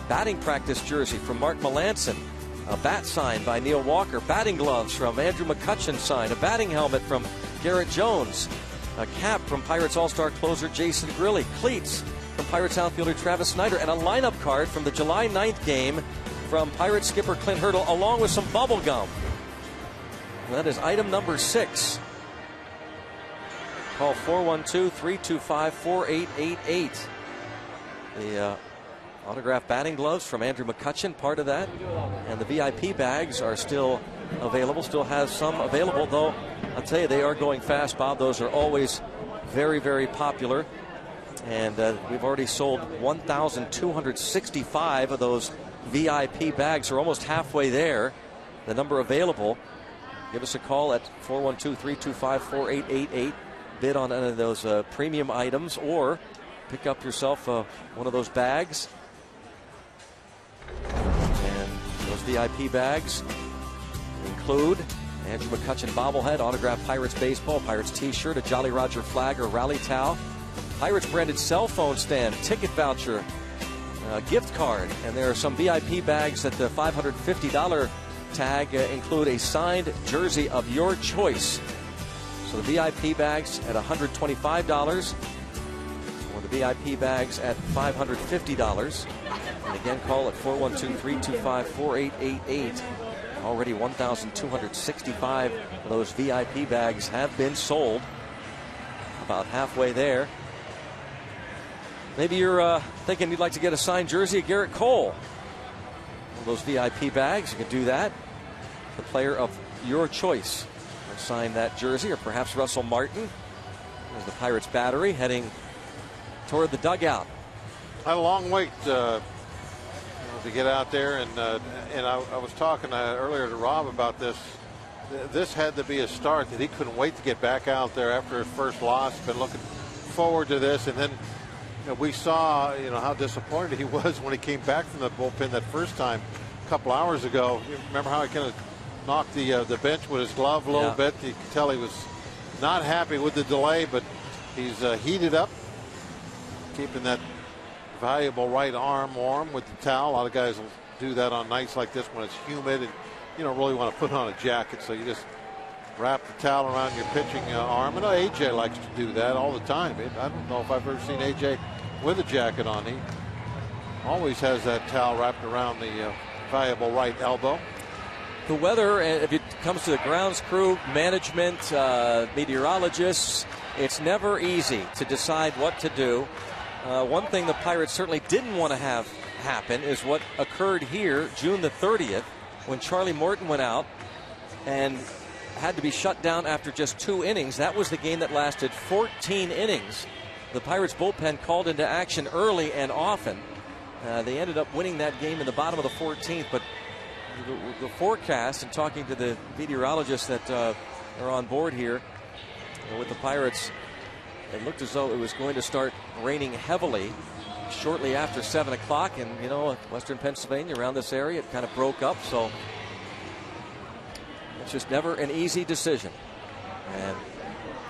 batting practice jersey from Mark Melanson, a bat sign by Neil Walker, batting gloves from Andrew McCutchen signed, a batting helmet from Garrett Jones, a cap from Pirates All-Star closer Jason Grilli, cleats from Pirates outfielder Travis Snyder, and a lineup card from the July 9th game from Pirates skipper Clint Hurdle, along with some bubble gum. That is item number 6. Call 412-325-4888. The autographed batting gloves from Andrew McCutchen, part of that. And the VIP bags are still available, still has some available, though I'll tell you, they are going fast, Bob. Those are always very, very popular. And we've already sold 1,265 of those VIP bags. We're almost halfway there. The number available, give us a call at 412-325-4888. Bid on any of those premium items, or pick up yourself one of those bags. And those VIP bags include Andrew McCutchen bobblehead, autographed Pirates baseball, Pirates t-shirt, a Jolly Roger flag or rally towel, Pirates branded cell phone stand, ticket voucher, gift card, and there are some VIP bags at the $550 tag include a signed jersey of your choice. So the VIP bags at $125, or the VIP bags at $550. And again, call at 412-325-4888. Already 1,265 of those VIP bags have been sold. About halfway there. Maybe you're thinking you'd like to get a signed jersey of Garrett Cole. One of those VIP bags, you can do that. The player of your choice will sign that jersey, or perhaps Russell Martin. There's the Pirates battery heading toward the dugout. I had a long wait to get out there, and I was talking earlier to Rob about this. This had to be a start that he couldn't wait to get back out there after his first loss. Been looking forward to this, and then we saw how disappointed he was when he came back from the bullpen that first time a couple hours ago. You remember how he kind of knocked the bench with his glove a little bit? You could tell he was not happy with the delay, but he's heated up, keeping that valuable right arm warm with the towel. A lot of guys will do that on nights like this when it's humid and you don't really want to put on a jacket, so you just wrap the towel around your pitching arm. I know AJ likes to do that all the time. I don't know if I've ever seen AJ with a jacket on. He always has that towel wrapped around the valuable right elbow. The weather, if it comes to the grounds crew, management, meteorologists, it's never easy to decide what to do. One thing the Pirates certainly didn't want to have happen is what occurred here June the 30th when Charlie Morton went out and had to be shut down after just 2 innings. That was the game that lasted 14 innings. The Pirates bullpen called into action early and often. They ended up winning that game in the bottom of the 14th, but the forecast, and talking to the meteorologists that are on board here with the Pirates, it looked as though it was going to start raining heavily shortly after 7 o'clock. And, Western Pennsylvania, around this area, it kind of broke up. So it's just never an easy decision. And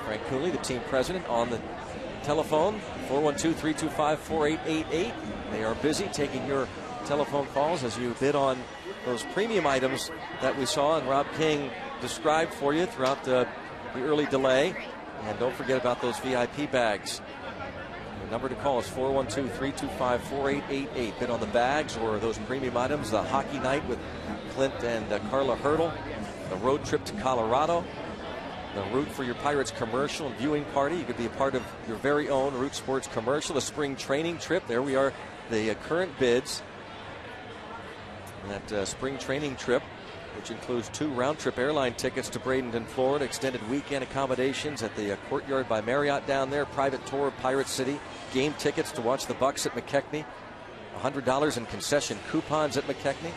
Frank Cooley, the team president, on the telephone, 412-325-4888. They are busy taking your telephone calls as you bid on those premium items that we saw and Rob King described for you throughout the early delay. And don't forget about those VIP bags. The number to call is 412-325-4888. Bid on the bags or those premium items. The hockey night with Clint and Carla Hurdle. The road trip to Colorado. The Root for Your Pirates commercial and viewing party. You could be a part of your very own Root Sports commercial. The spring training trip. There we are, the current bids. And that spring training trip, which includes 2 round-trip airline tickets to Bradenton, Florida, extended weekend accommodations at the Courtyard by Marriott down there, private tour of Pirate City, game tickets to watch the Bucks at McKechnie, $100 in concession coupons at McKechnie,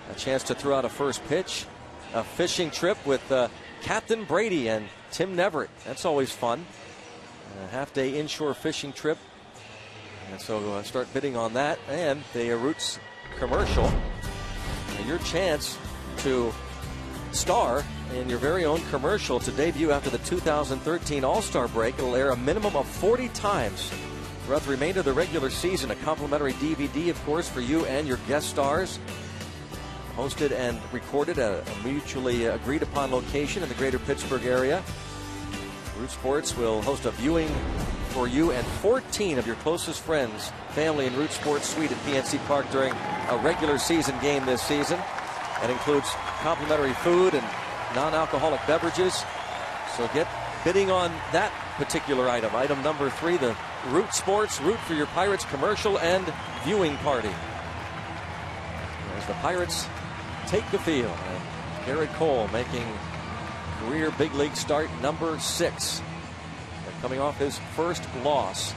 a chance to throw out a first pitch, a fishing trip with Captain Brady and Tim Neverett. That's always fun. A half-day inshore fishing trip. And so start bidding on that. And the Roots commercial. And your chance to star in your very own commercial to debut after the 2013 All-Star break. It'll air a minimum of 40 times throughout the remainder of the regular season. A complimentary DVD, of course, for you and your guest stars. Hosted and recorded at a mutually agreed upon location in the greater Pittsburgh area. Root Sports will host a viewing for you and 14 of your closest friends, family, and Root Sports suite at PNC Park during a regular season game this season. That includes complimentary food and non-alcoholic beverages. So get bidding on that particular item. Item number 3, the Root Sports Root for Your Pirates commercial and viewing party. As the Pirates take the field, and Gerrit Cole making career big league start number 6. And coming off his first loss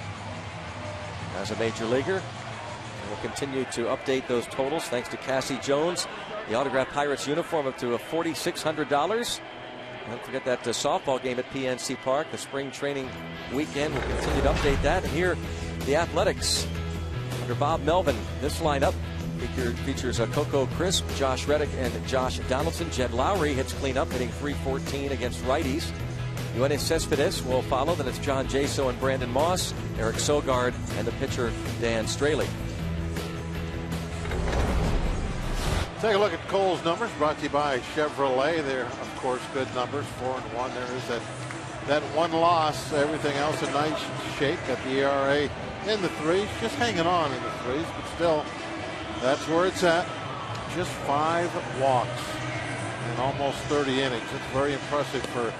as a major leaguer. And we'll continue to update those totals thanks to Cassie Jones. The autographed Pirates uniform up to $4,600. Don't forget that softball game at PNC Park, the spring training weekend. We'll continue to update that. And here, the Athletics under Bob Melvin. This lineup features Coco Crisp, Josh Reddick, and Josh Donaldson. Jed Lowry hits cleanup, hitting .314 against righties. Yoenis Cespedes will follow. Then it's John Jaso and Brandon Moss, Eric Sogard, and the pitcher Dan Straley. Take a look at Cole's numbers, brought to you by Chevrolet. They're, of course, good numbers, 4-1. There is that one loss. Everything else in nice shape. Got the ERA in the 3s, just hanging on in the 3s, but still, that's where it's at. Just 5 walks in almost 30 innings. It's very impressive for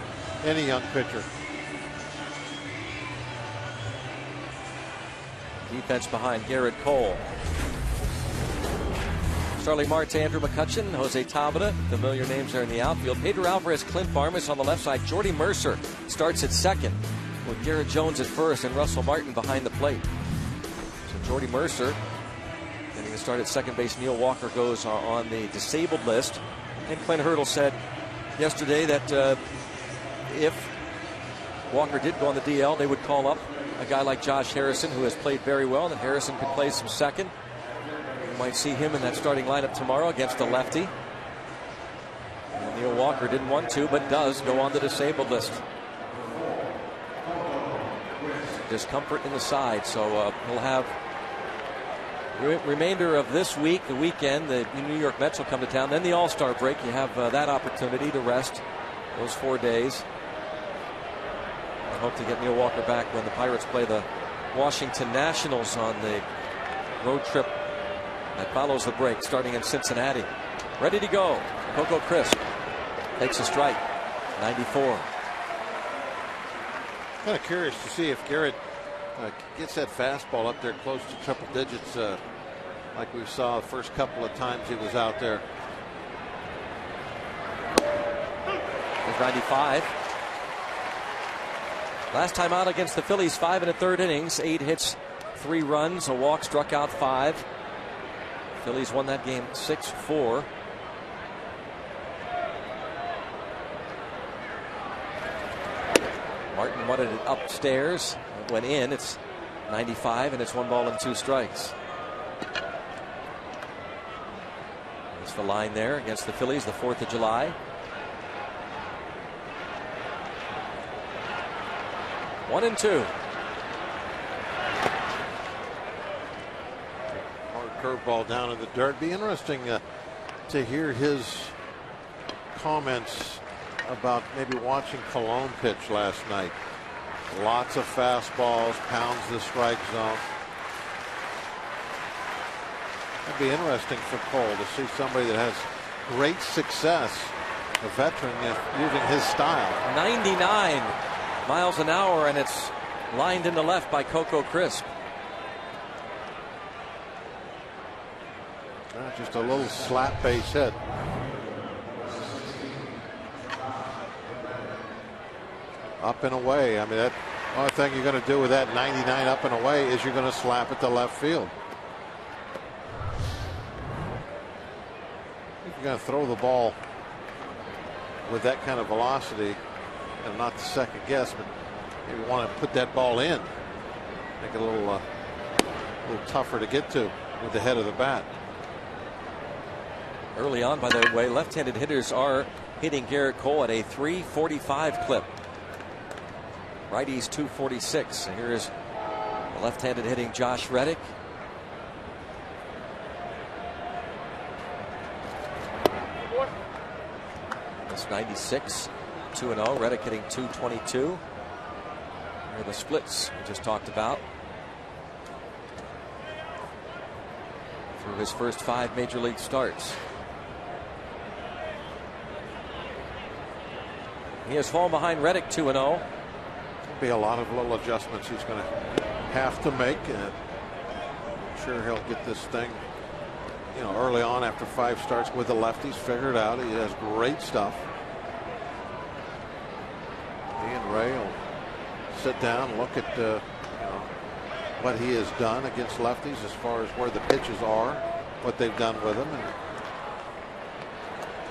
any young pitcher. Defense behind Gerrit Cole. Starling Marte, Andrew McCutchen, Jose Tabata, familiar names there in the outfield. Pedro Alvarez, Clint Barmas on the left side. Jordy Mercer starts at second with Garrett Jones at first and Russell Martin behind the plate. So Jordy Mercer getting the start at second base. Neil Walker goes on the disabled list. And Clint Hurdle said yesterday that if Walker did go on the DL, they would call up a guy like Josh Harrison, who has played very well, and Harrison could play some second. You might see him in that starting lineup tomorrow against a lefty. And Neil Walker didn't want to, but does go on the disabled list. Discomfort in the side, so he'll have remainder of this week, the weekend. The New York Mets will come to town. Then the All-Star break. You have that opportunity to rest those 4 days. I hope to get Neil Walker back when the Pirates play the Washington Nationals on the road trip that follows the break, starting in Cincinnati. Ready to go. Coco Crisp takes a strike. 94. Kind of curious to see if Gerrit gets that fastball up there close to triple digits, like we saw the first couple of times he was out there. There's 95. Last time out against the Phillies, 5 1/3 innings, 8 hits, 3 runs, a walk, struck out 5. Phillies won that game 6-4. Martin wanted it upstairs. It went in. It's 95, and it's 1 ball and 2 strikes. There's the line there against the Phillies, the 4th of July. 1-2. Curveball down in the dirt. Be interesting to hear his comments about maybe watching Cologne pitch last night. Lots of fastballs, pounds the strike zone. It'd be interesting for Cole to see somebody that has great success, a veteran, using his style. 99 miles an hour, and it's lined into left by Coco Crisp. Just a little slap base hit. Up and away. I mean, that only thing you're going to do with that 99 up and away is you're going to slap it to left field. If you're going to throw the ball with that kind of velocity, and not the second guess, but maybe want to put that ball in, make it a little tougher to get to with the head of the bat. Early on, by the way, left-handed hitters are hitting Gerrit Cole at a .345 clip. Righties 246. And here is The left-handed hitting Josh Reddick. That's 96, 2-0. Reddick hitting .222. Here are the splits we just talked about. Through his first 5 major league starts. He has fallen behind Reddick 2-0. Be a lot of little adjustments he's going to have to make. I'm sure he'll get this thing, early on after 5 starts with the lefties figured out. He has great stuff. He and Ray will sit down and look at what he has done against lefties as far as where the pitches are, what they've done with him, and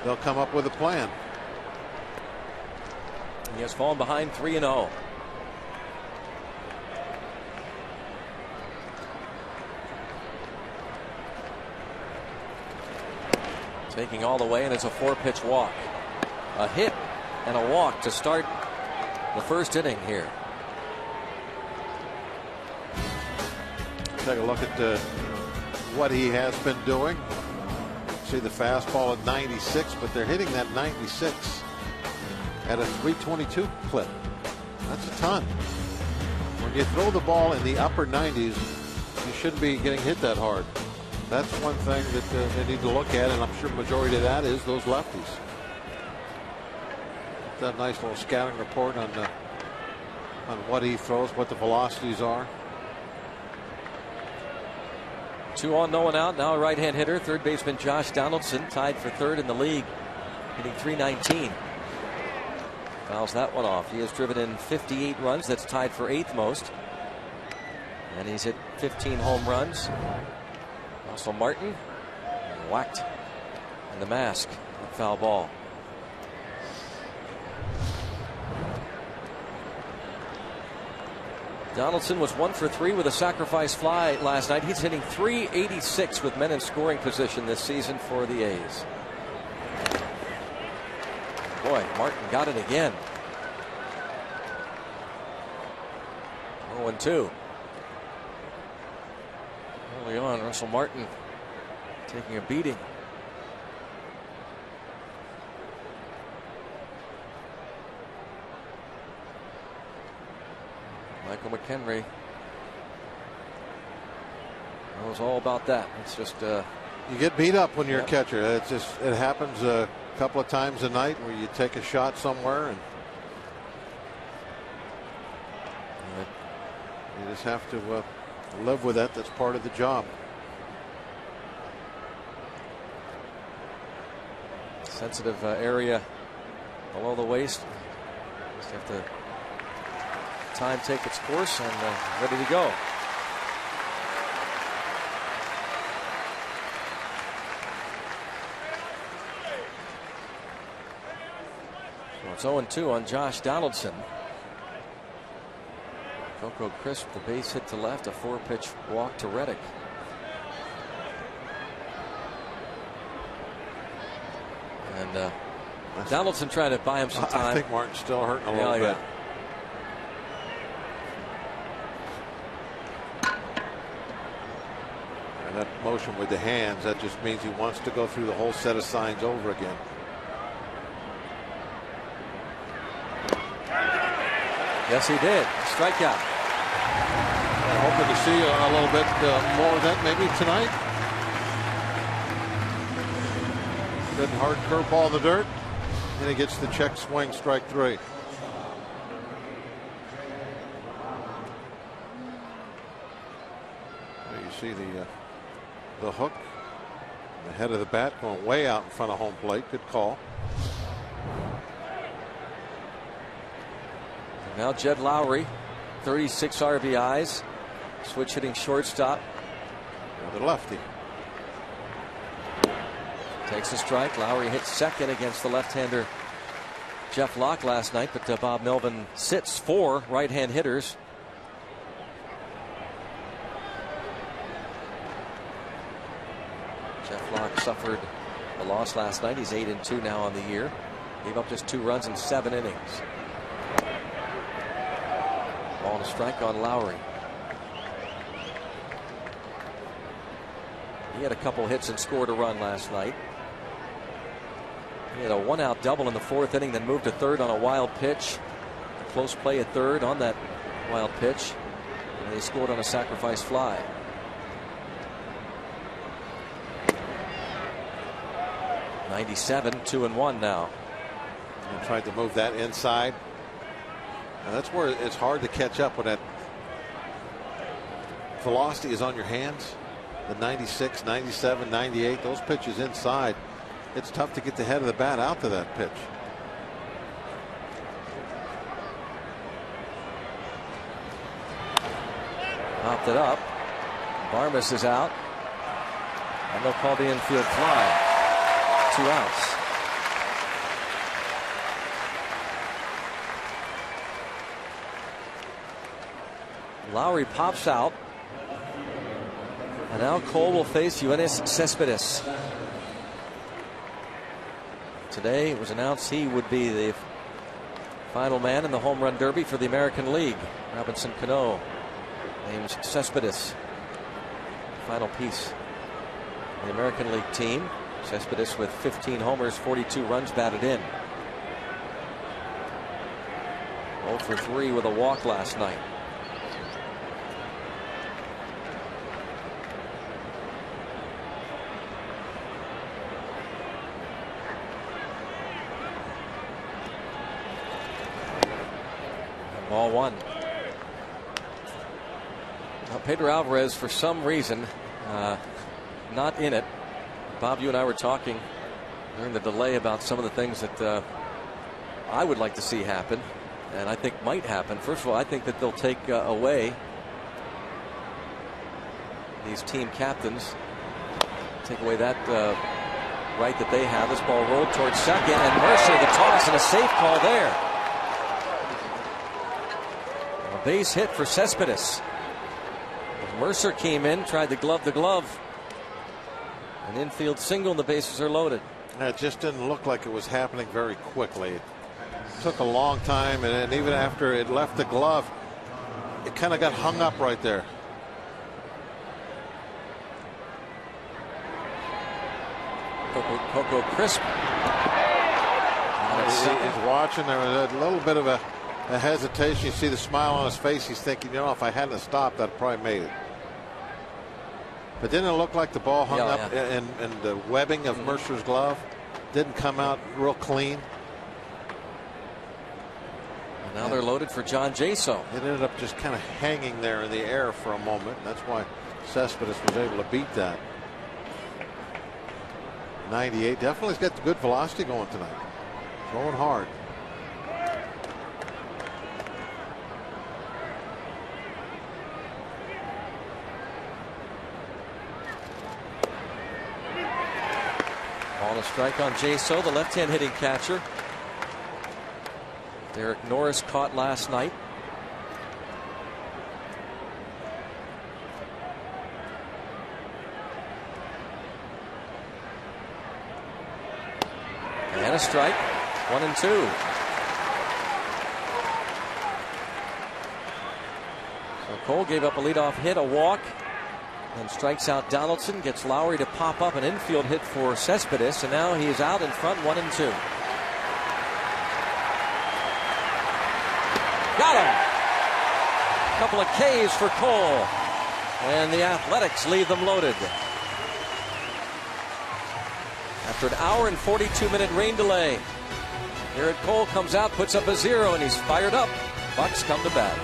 they'll come up with a plan. He has fallen behind 3-0. Taking all the way, and it's a 4-pitch walk. A hit and a walk to start the first inning here. Take a look at what he has been doing. See the fastball at 96, but they're hitting that 96 at a 322 clip. That's a ton. When you throw the ball in the upper 90s, you shouldn't be getting hit that hard. That's one thing that they need to look at, and I'm sure the majority of that is those lefties. That nice little scouting report on what he throws, what the velocities are. 2 on, no one out. Now a right-hand hitter, third baseman Josh Donaldson, tied for third in the league, hitting .319. Fouls that one off. He has driven in 58 runs. That's tied for 8th most. And he's hit 15 home runs. Russell Martin whacked in the mask. Foul ball. Donaldson was 1 for 3 with a sacrifice fly last night. He's hitting .386 with men in scoring position this season for the A's. Boy, Martin got it again. 0-2. Early on, Russell Martin taking a beating. Michael McHenry knows all about that. It's just you get beat up when you're a catcher. It happens a couple of times a night where you take a shot somewhere and you just have to live with that. That's part of the job. Sensitive area below the waist. Just have to time take its course and ready to go. So it's 0-2 on Josh Donaldson. Coco Crisp, the base hit to left, a 4-pitch walk to Reddick. And Donaldson trying to buy him some time. I think Martin's still hurting a little bit. And that motion with the hands, that just means he wants to go through the whole set of signs over again. Yes, he did. Strikeout. Hoping to see a little bit more of that maybe tonight. Good hard curveball in the dirt. And he gets the check swing, strike 3. There you see the hook. The head of the bat going way out in front of home plate. Good call. Now Jed Lowry, 36 RBIs. Switch hitting shortstop. The lefty. Takes a strike. Lowry hit second against the left-hander Jeff Locke last night, but Bob Melvin sits 4 right-hand hitters. Jeff Locke suffered a loss last night. He's 8-2 now on the year. Gave up just 2 runs in 7 innings. Ball and a strike on Lowry. He had a couple hits and scored a run last night. He had a 1-out double in the 4th inning, then moved to third on a wild pitch. Close play at third on that wild pitch. And they scored on a sacrifice fly. '97, 2-1 now. And tried to move that inside. And that's where it's hard to catch up when that velocity is on your hands. The 96, 97, 98, those pitches inside. It's tough to get the head of the bat out to that pitch. Popped it up. Barmes is out. And they'll call the infield fly. 2 outs. Lowry pops out. And now Cole will face Yoenis Cespedes. Today it was announced he would be the final man in the home run derby for the American League. Robinson Cano names Cespedes final piece of the American League team. Cespedes with 15 homers, 42 runs batted in. 0 for 3 with a walk last night. Ball 1. Now Pedro Alvarez, for some reason, not in it. Bob, you and I were talking during the delay about some of the things that I would like to see happen, and I think might happen. First of all, I think that they'll take away these team captains, take away that right that they have. This ball rolled towards second, and Mercer the toss and a safe call there. A base hit for Cespedes. Mercer came in, tried to glove the glove. An infield single, and the bases are loaded. It just didn't look like it was happening very quickly. It took a long time, and even after it left the glove, it kind of got hung up right there. Coco Crisp. He's watching. There was a little bit of a hesitation. You see the smile on his face. He's thinking, you know, if I hadn't stopped, I'd probably made it. But didn't it look like the ball hung up and the webbing of Mercer's glove didn't come out real clean? And now they're loaded for John Jaso. It ended up just kind of hanging there in the air for a moment. That's why Cespedes was able to beat that. 98 definitely has got good velocity going tonight. Throwing hard. Ball a strike on Jaso, the left-hand hitting catcher. Derek Norris caught last night. And a strike. 1-2. So Cole gave up a leadoff hit, a walk, and strikes out Donaldson. Gets Lowry to pop up an infield hit for Cespedes, and now he is out in front, 1-2. Got him. A couple of Ks for Cole, and the Athletics leave them loaded. After an hour and 42-minute rain delay, Gerrit Cole comes out, puts up a 0, and he's fired up. Bucks come to bat.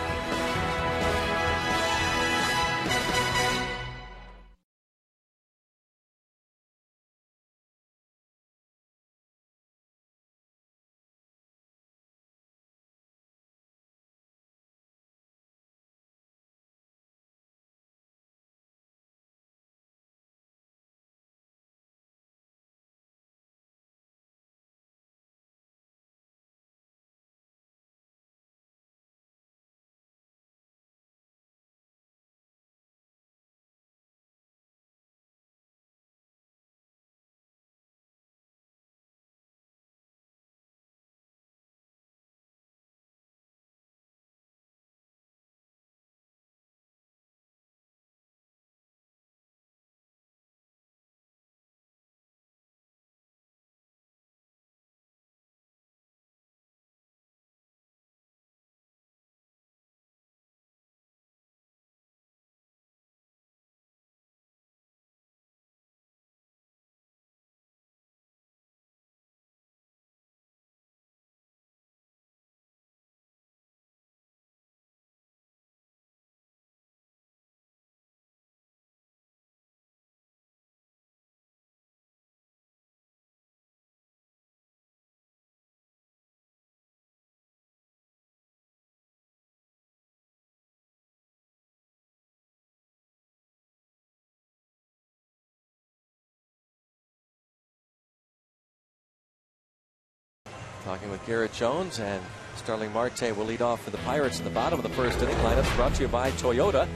Talking with Garrett Jones, and Starling Marte will lead off for the Pirates in the bottom of the first inning. Lineups brought to you by Toyota.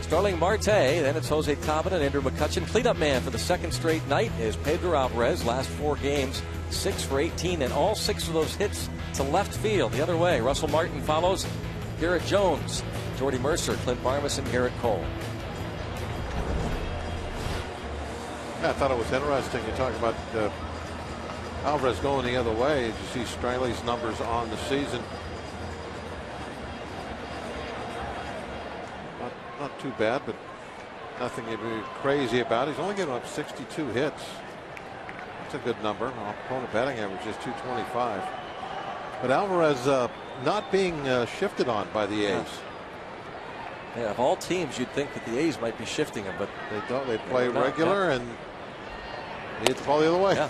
Starling Marte, then it's Jose Tabata and Andrew McCutchen. Cleanup man for the second straight night is Pedro Alvarez. Last 4 games, 6 for 18, and all 6 of those hits to left field. The other way, Russell Martin follows. Garrett Jones, Jordy Mercer, Clint Barmas, and Garrett Cole. Yeah, I thought it was interesting. You talk about Alvarez going the other way. As you see Straley's numbers on the season. Not too bad, but nothing to be crazy about. He's only given up 62 hits. That's a good number. Opponent batting average is 225. But Alvarez not being shifted on by the A's. Yeah, of all teams, you'd think that the A's might be shifting him, but they don't. They play regular, and he hits the ball the other way. Yeah.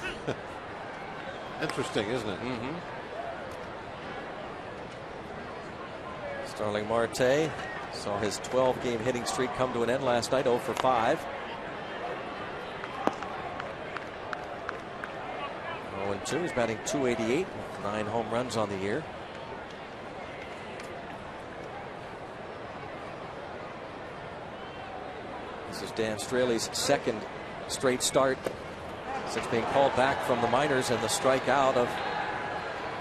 Interesting, isn't it? Starling Marte saw his 12-game hitting streak come to an end last night, 0 for 5. 0-2. He's batting .288 with 9 home runs on the year. This is Dan Straley's second straight start since being called back from the minors, and the strikeout of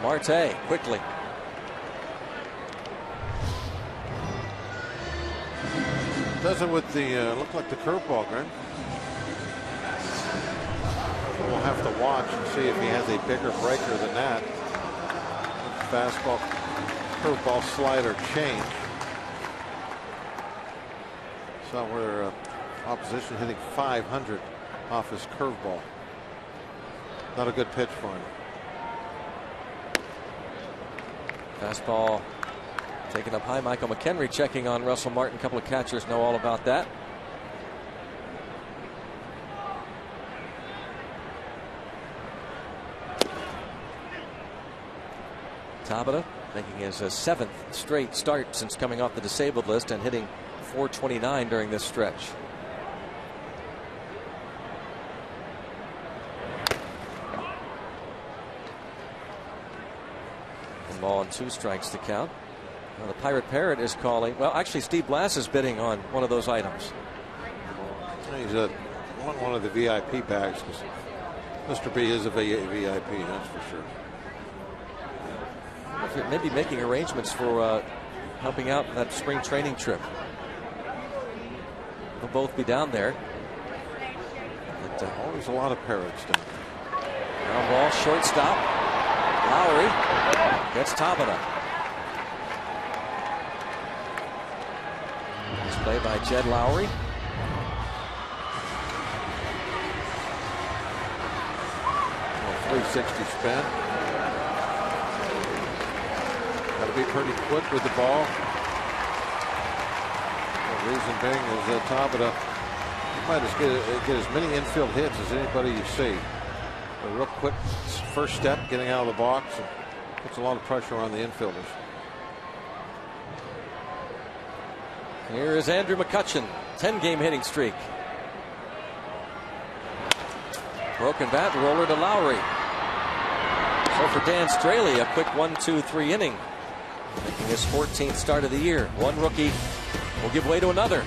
Marte quickly. Does it with the look like the curveball, Greg. We'll have to watch and see if he has a bigger breaker than that. Fastball, curveball, slider change. So we're opposition hitting .500 off his curveball. Not a good pitch for him. Fastball taken up high. Michael McHenry checking on Russell Martin. A couple of catchers know all about that. Tabata making his 7th straight start since coming off the disabled list and hitting .429 during this stretch. Ball and 2 strikes to count. Now the Pirate Parrot is calling. Well, actually, Steve Blass is bidding on one of those items. He's one of the VIP bags, because Mr. B is a VIP, that's for sure. Maybe making arrangements for helping out that spring training trip. They'll both be down there. But always a lot of Parrots down there. Ground ball, shortstop. Lowry gets Tabata. It's played by Jed Lowry. .360 spin. Got to be pretty quick with the ball. The reason being is that Tabata might just get as many infield hits as anybody you see. A real quick first step getting out of the box and puts a lot of pressure on the infielders. Here is Andrew McCutchen, 10-game hitting streak. Broken bat, roller to Lowry. So for Dan Straley, a quick 1-2-3 inning, making his 14th start of the year. One rookie will give way to another.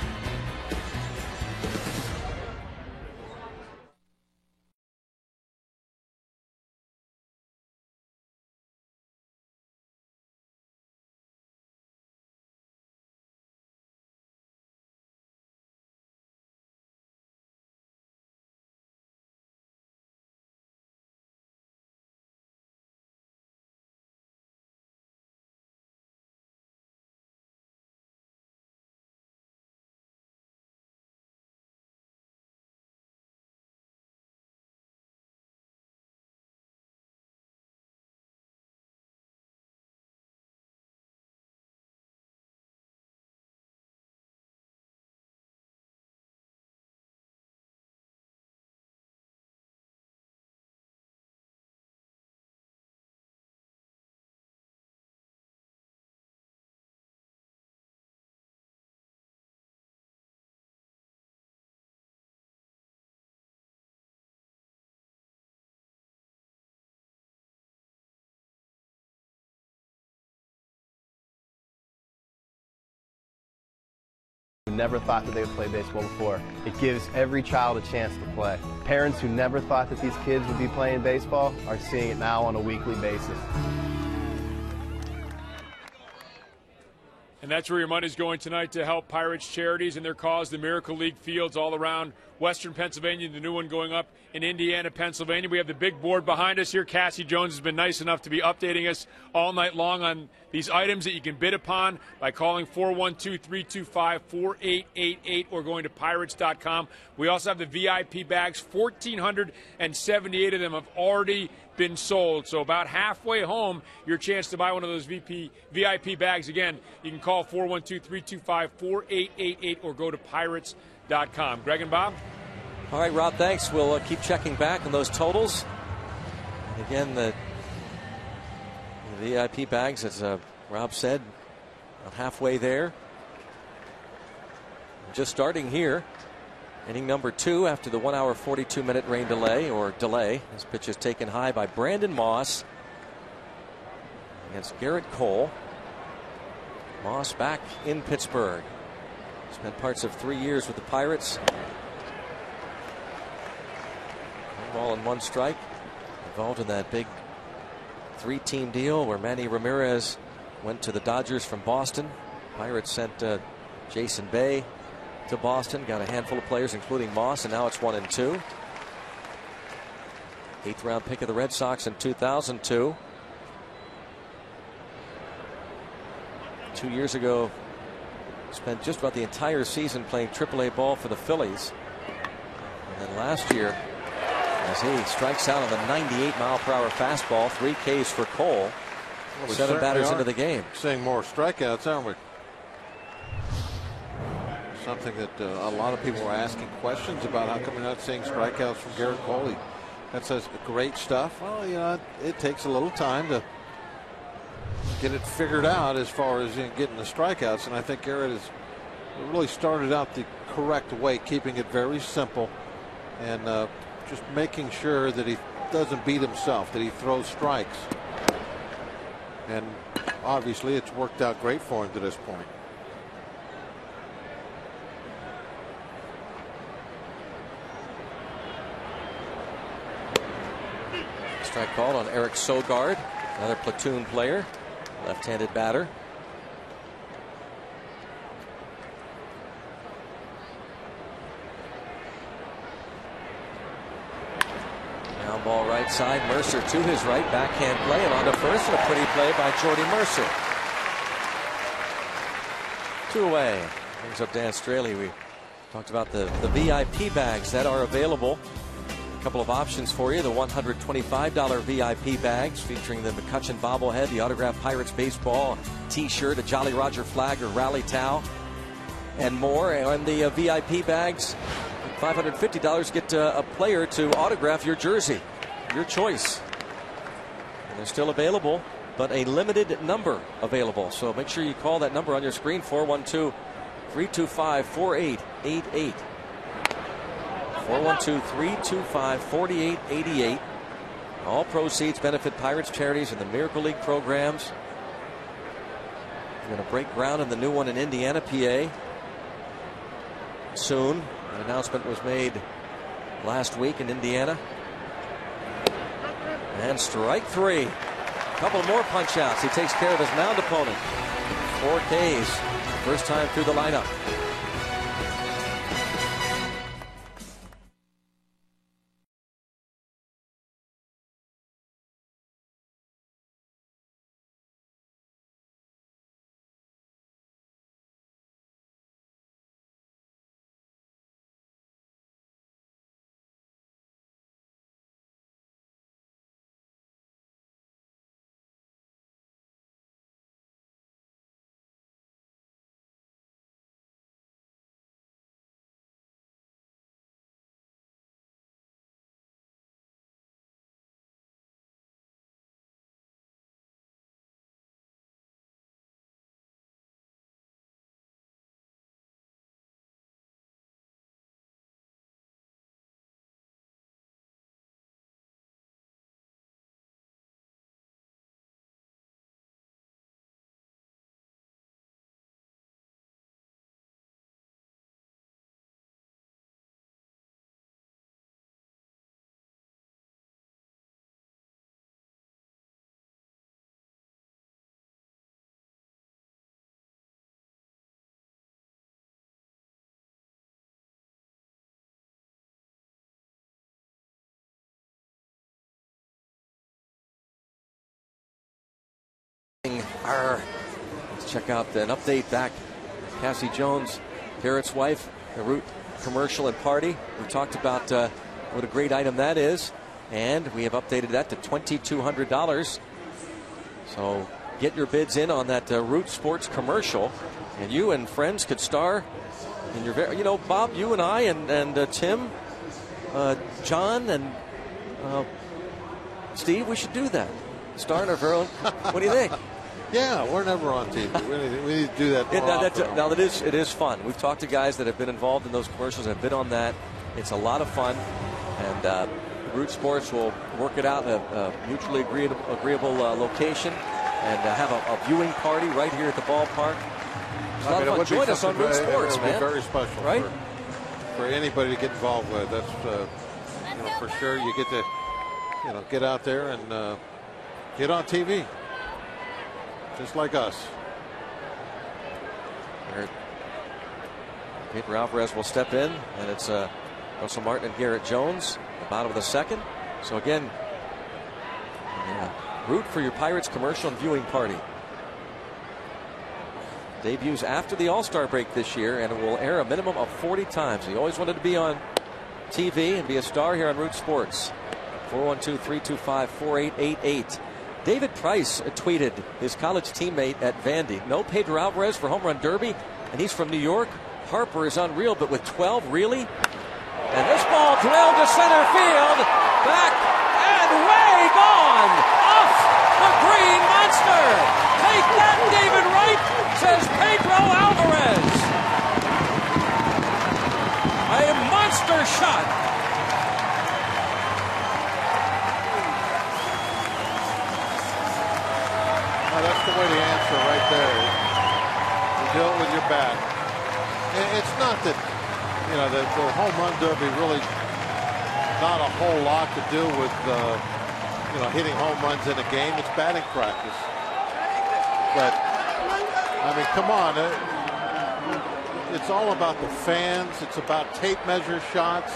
never thought that they would play baseball before. It gives every child a chance to play. Parents who never thought that these kids would be playing baseball are seeing it now on a weekly basis. And that's where your money's going tonight, to help Pirates charities and their cause, the Miracle League fields all around Western Pennsylvania, the new one going up in Indiana, Pennsylvania. We have the big board behind us here. Cassie Jones has been nice enough to be updating us all night long on these items that you can bid upon by calling 412-325-4888 or going to pirates.com. We also have the VIP bags. 1,478 of them have already been sold. So about halfway home, your chance to buy one of those VIP bags. Again, you can call 412-325-4888 or go to pirates.com. Greg and Bob? All right, Rob, thanks. We'll keep checking back on those totals. And again, the VIP bags, as Rob said, about halfway there. Just starting here. Inning number 2 after the 1 hour 42-minute rain delay. This pitch is taken high by Brandon Moss against Garrett Cole. Moss back in Pittsburgh. Spent parts of 3 years with the Pirates. 1 ball and 1 strike. Involved in that big 3-team deal where Manny Ramirez went to the Dodgers from Boston. Pirates sent Jason Bay to Boston, got a handful of players including Moss, and now it's 1 and 2. 8th round pick of the Red Sox in 2002. 2 years ago, spent just about the entire season playing AAA ball for the Phillies. And then last year, as he strikes out on the 98-mile-per-hour fastball, 3 Ks for Cole. Well, 7 batters into the game. Seeing more strikeouts, aren't we? Something that a lot of people were asking questions about. How come you're not seeing strikeouts from Garrett Cole? That's great stuff. Well, you know, it takes a little time to get it figured out as far as getting the strikeouts. And I think Garrett has really started out the correct way, keeping it very simple and just making sure that he doesn't beat himself, that he throws strikes. And obviously it's worked out great for him to this point. Strike called on Eric Sogard, another platoon player, left-handed batter. Now ball right side, Mercer to his right, backhand play, and on to first, and a pretty play by Jordy Mercer. 2 away. Brings up Dan Straley. We talked about the VIP bags that are available. A couple of options for you. The $125 VIP bags featuring the McCutchen bobblehead, the autographed Pirates baseball t-shirt, a Jolly Roger flag or rally towel, and more. And the VIP bags, $550, get a player to autograph your jersey, your choice. And they're still available, but a limited number available. So make sure you call that number on your screen, 412-325-4888. 412-325-4888. All proceeds benefit Pirates charities and the Miracle League programs. We're going to break ground in the new one in Indiana, PA soon. An announcement was made last week in Indiana. And strike 3. A couple more punch outs. He takes care of his mound opponent. 4 Ks. First time through the lineup. Let's check out an update back. Cassie Jones, Garrett's wife, the Root commercial and party. We talked about what a great item that is, and we have updated that to $2,200. So get your bids in on that Root Sports commercial, and you and friends could star in your, you know, Bob, you and I and Tim, John and Steve, we should do that. Star in our very own. What do you think? Yeah, we're never on TV. We need to do that more often. Now it is fun. We've talked to guys that have been involved in those commercials and have been on that. It's a lot of fun, and Root Sports will work it out in a mutually agreeable location and have a viewing party right here at the ballpark. It's a lot of fun. Join us on Root Sports, it would man. Be very special, right? For anybody to get involved with. That's you know, for sure. You get to get out there and get on TV. Just like us. Pedro Alvarez will step in, and it's Russell Martin and Garrett Jones, the bottom of the second. So again, root for your Pirates commercial and viewing party. Debuts after the All-Star break this year, and it will air a minimum of 40 times. He always wanted to be on TV and be a star here on Root Sports. 412-325-4888. David Price tweeted his college teammate at Vandy. No Pedro Alvarez for home run derby, and he's from New York. Harper is unreal, but with 12, really? And this ball drilled to center field. Back and way gone. Off the Green Monster. Take that, David Wright, says Pedro Alvarez. A monster shot. That's the way to answer right there. You do it with your bat. It's not that, the home run derby really not a whole lot to do with, hitting home runs in a game. It's batting practice. But, I mean, come on. It's all about the fans. It's about tape measure shots.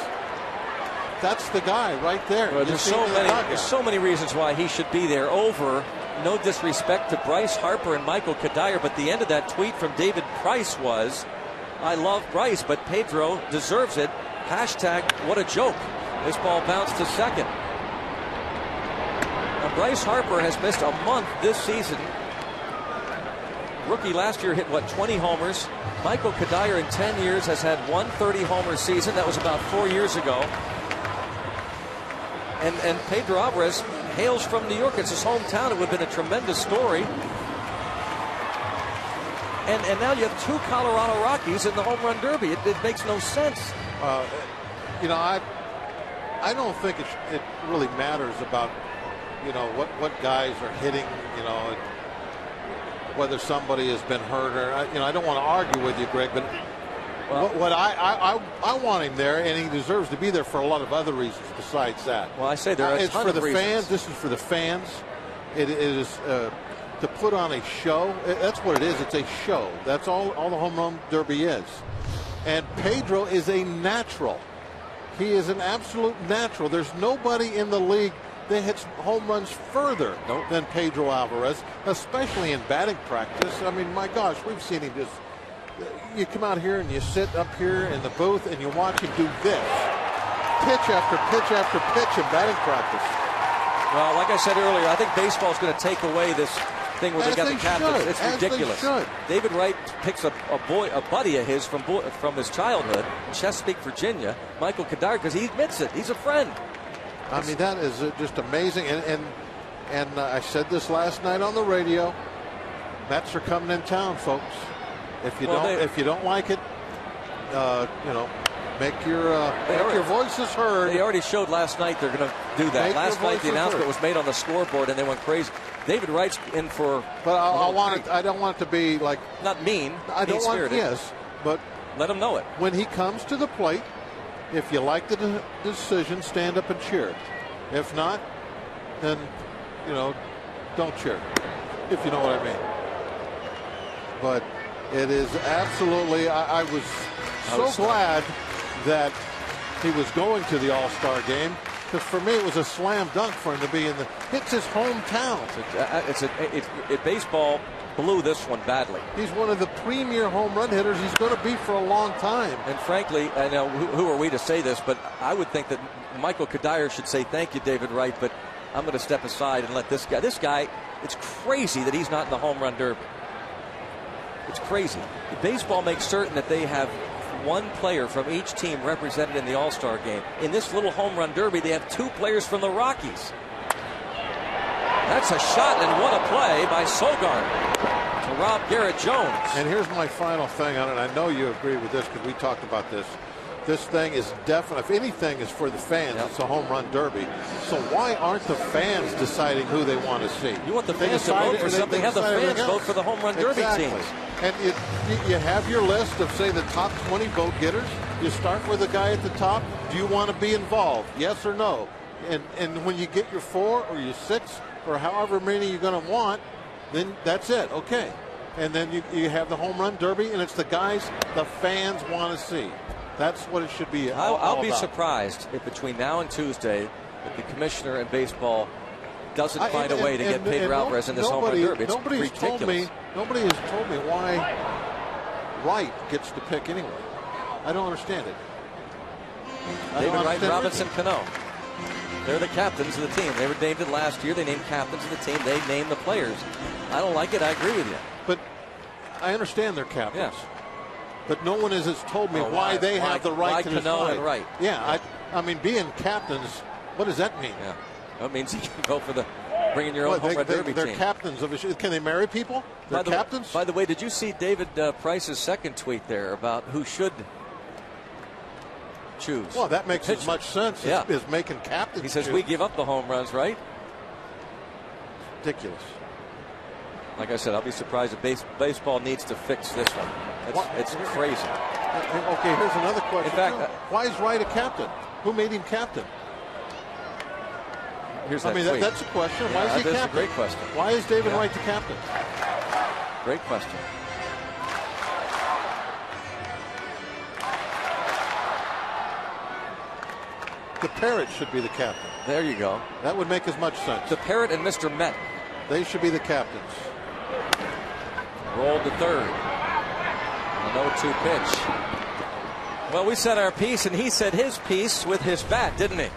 That's the guy right there. Well, there's so many reasons why he should be there. Over, no disrespect to Bryce Harper and Michael Kadire, but the end of that tweet from David Price was, I love Bryce, but Pedro deserves it. Hashtag, what a joke. This ball bounced to second. Now, Bryce Harper has missed a month this season. Rookie last year hit, 20 homers. Michael Kadire in 10 years has had 130 homer season. That was about 4 years ago. And Pedro Alvarez hails from New York. It's his hometown. It would have been a tremendous story. And now you have two Colorado Rockies in the home run derby. It makes no sense. I don't think it really matters about what guys are hitting. Whether somebody has been hurt or I don't want to argue with you, Greg, but what I want him there, and he deserves to be there for a lot of other reasons besides that. Well, I say there are a ton of reasons. Fans. This is for the fans. It is to put on a show. That's what it is. It's a show. That's all the home run derby is. And Pedro is a natural. He is an absolute natural. There's nobody in the league that hits home runs further than Pedro Alvarez, especially in batting practice. I mean, my gosh, we've seen him just. You come out here and you sit up here in the booth and you watch him do this. Pitch after pitch after pitch in batting practice. Well, like I said earlier, I think baseball's going to take away this thing where they got the captains. It's ridiculous. David Wright picks a buddy of his from his childhood, Chesapeake, Virginia, Michael Kadire, because he admits it. He's a friend. I mean, that is just amazing. And I said this last night on the radio. Mets are coming in town, folks. If you don't like it, make your voices heard. They already showed last night they're going to do that. Last night the announcement was made on the scoreboard and they went crazy. David Wright's in for. But I don't want it to be like not mean. I don't want but let him know it when he comes to the plate. If you like the decision, stand up and cheer. If not, then don't cheer. If you know what I mean. But. It is absolutely. I was so glad that he was going to the All-Star game, because for me it was a slam dunk for him to be in the. It's his hometown. Baseball blew this one badly. He's one of the premier home run hitters he's going to be for a long time. And frankly, I know who are we to say this, but I would think that Michael Kadire should say thank you, David Wright, but I'm going to step aside and let this guy, it's crazy that he's not in the home run derby. It's crazy. Baseball makes certain that they have one player from each team represented in the All-Star game. In this little home run derby, they have 2 players from the Rockies. That's a shot, and what a play by Sogard to rob Garrett Jones. And here's my final thing on it. I know you agree with this because we talked about this. This thing is definite. If anything is for the fans, it's a home run derby. So why aren't the fans deciding who they want to see? You want the fans to vote for something. Have the fans vote for the home run derby teams. And you have your list of, say, the top 20 vote getters. You start with a guy at the top. Do you want to be involved? Yes or no? And when you get your 4 or your 6 or however many you're going to want, then that's it. Okay. And then you have the home run derby, and it's the guys the fans want to see. That's what it should be. I'll be surprised if between now and Tuesday that the commissioner in baseball doesn't find a way to get Pedro Alvarez in this home run derby. It's ridiculous. Nobody has told me why Wright gets to pick anyway. I don't understand it. David Wright, Robinson Cano. They're the captains of the team. They were named it last year. They named captains of the team. They named the players. I don't like it. I agree with you. But I understand they're captains. Yes. But no one has told me why they have the right to decide. Cano and Wright. Yeah, I mean, being captains, what does that mean? Yeah, that means you can go for bringing your own home run derby they're team. They're captains of a. Can they marry people? They're captains. By the way, did you see David Price's second tweet there about who should choose? Well, that makes as much sense as making captains. He says we give up the home runs, right? Ridiculous. Like I said, I'll be surprised if baseball needs to fix this one. It's crazy. Okay, here's another question. In fact, why is Wright a captain? Who made him captain? Here's that tweet. That's a question. Why is he captain? That's a great question. Why is David Wright the captain? Great question. The Parrot should be the captain. There you go. That would make as much sense. The Parrot and Mr. Met. They should be the captains. Rolled to third. An 0-2 pitch. Well, we said our piece, and he said his piece with his bat, didn't he?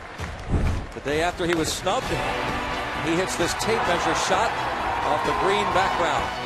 The day after he was snubbed, he hits this tape measure shot off the green background.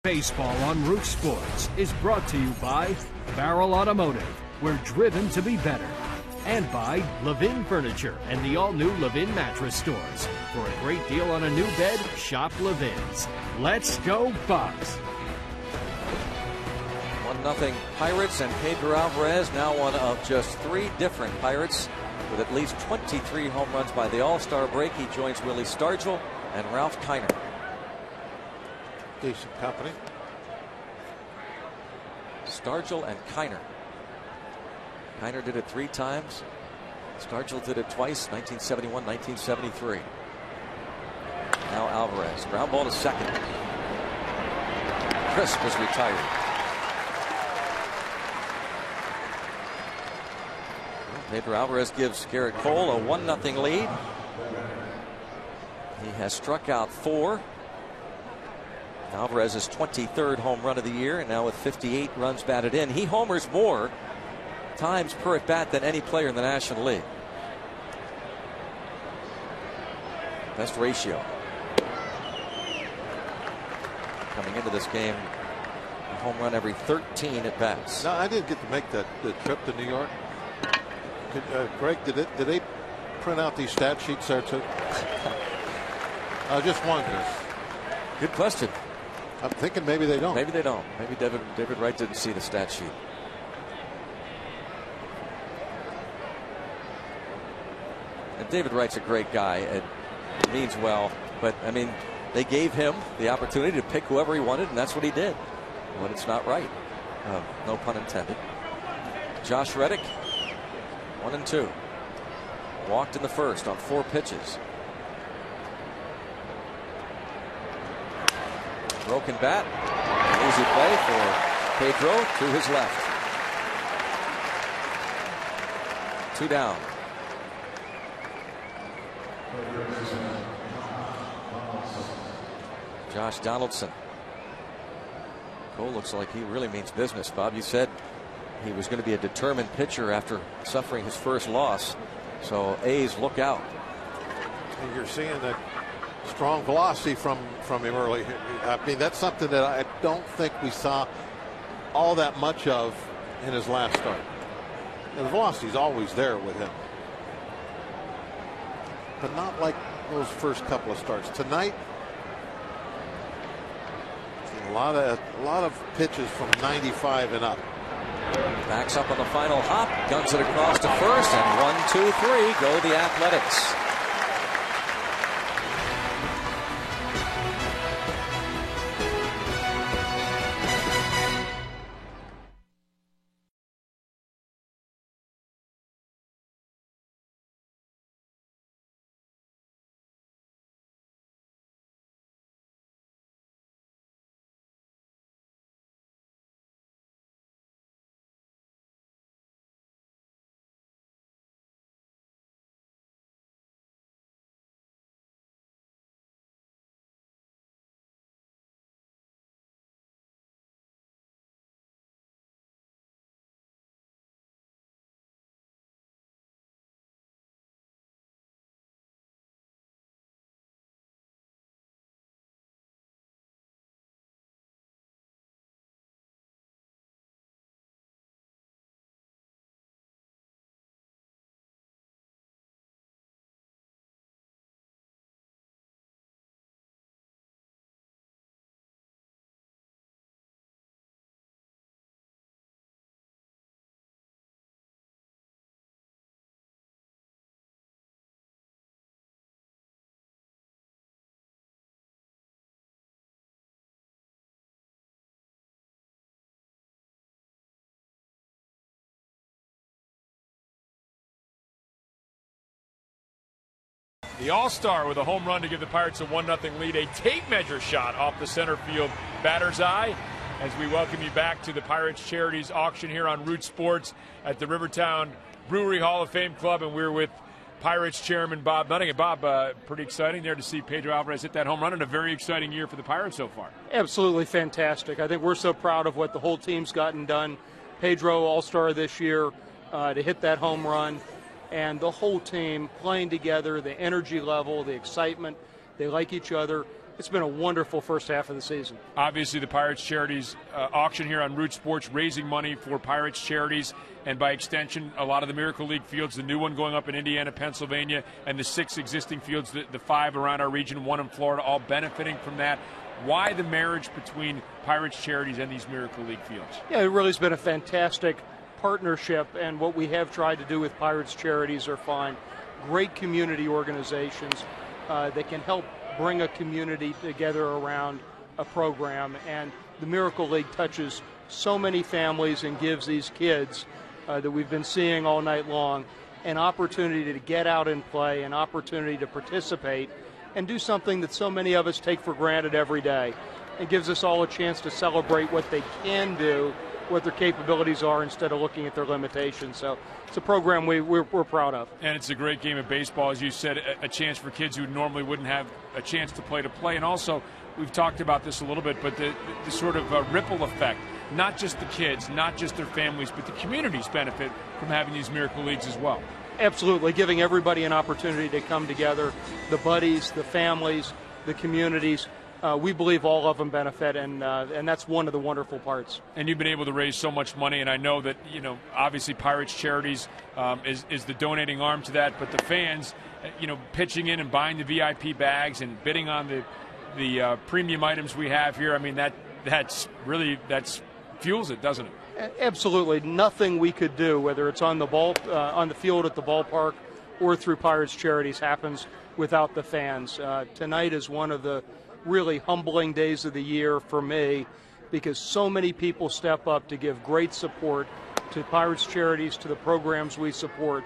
Baseball on Root Sports is brought to you by Barrel Automotive, where driven to be better. And by Levin Furniture and the all-new Levin Mattress Stores. For a great deal on a new bed, shop Levin's. Let's go Bucks! 1-0 Pirates, and Pedro Alvarez, now one of just 3 different Pirates with at least 23 home runs by the All-Star break. He joins Willie Stargell and Ralph Kiner. Decent company. Stargell and Kiner. Kiner did it 3 times. Stargell did it twice, 1971, 1973. Now Alvarez. Ground ball to second. Crisp is retired. Pedro Alvarez gives Garrett Cole a 1-0 lead. He has struck out 4. Alvarez's 23rd home run of the year, and now with 58 runs batted in. He homers more times per at bat than any player in the National League. Best ratio. Coming into this game, a home run every 13 at bats. No, I didn't get to make the trip to New York. Greg, did they print out these stat sheets there too? I just wonder. Good question. I'm thinking maybe they don't. Maybe they don't. Maybe David Wright didn't see the stat sheet. And David Wright's a great guy and means well, but I mean, they gave him the opportunity to pick whoever he wanted, and that's what he did. When it's not right. No pun intended. Josh Reddick, 1-2. Walked in the first on 4 pitches. Broken bat. Easy play for Pedro to his left. 2 down. Josh Donaldson. Cole looks like he really means business. Bob, you said he was going to be a determined pitcher after suffering his first loss. So A's, look out. And you're seeing that strong velocity from him early. I mean, that's something that I don't think we saw all that much of in his last start. And the velocity is always there with him, but not like those first couple of starts. Tonight, a lot of pitches from 95 and up. Backs up on the final hop, guns it across to first, and 1, 2, 3 go the Athletics. The All-Star with a home run to give the Pirates a 1-0 lead. A tape measure shot off the center field batter's eye. As we welcome you back to the Pirates Charities auction here on Root Sports at the Rivertown Brewery Hall of Fame Club, and we're with Pirates Chairman Bob Nutting. And Bob, pretty exciting there to see Pedro Alvarez hit that home run, and a very exciting year for the Pirates so far. Absolutely fantastic. I think we're so proud of what the whole team's gotten done. Pedro, All-Star this year, to hit that home run. And the whole team playing together, the energy level, the excitement, they like each other. It's been a wonderful first half of the season. Obviously, the Pirates Charities auction here on Root Sports, raising money for Pirates Charities, and by extension, a lot of the Miracle League fields, the new one going up in Indiana, Pennsylvania, and the 6 existing fields, the 5 around our region, 1 in Florida, all benefiting from that. Why the marriage between Pirates Charities and these Miracle League fields? Yeah, it really has been a fantastic partnership, and what we have tried to do with Pirates Charities are find great community organizations that can help bring a community together around a program. And the Miracle League touches so many families and gives these kids that we've been seeing all night long an opportunity to get out and play, an opportunity to participate and do something that so many of us take for granted every day. It gives us all a chance to celebrate what they can do, what their capabilities are, instead of looking at their limitations. So it's a program we're proud of. And it's a great game of baseball, as you said, a chance for kids who normally wouldn't have a chance to play. And also, we've talked about this a little bit, but the sort of ripple effect, not just the kids, not just their families, but the communities benefit from having these Miracle Leagues as well. Absolutely, giving everybody an opportunity to come together, the buddies, the families, the communities. We believe all of them benefit, and that's one of the wonderful parts. And you've been able to raise so much money, and I know that, obviously Pirates Charities is the donating arm to that, but the fans, pitching in and buying the VIP bags and bidding on the premium items we have here, I mean, that's fuels it, doesn't it? Absolutely. Nothing we could do, whether it's on the field at the ballpark or through Pirates Charities, happens without the fans. Tonight is one of the really humbling days of the year for me, because so many people step up to give great support to Pirates Charities, to the programs we support.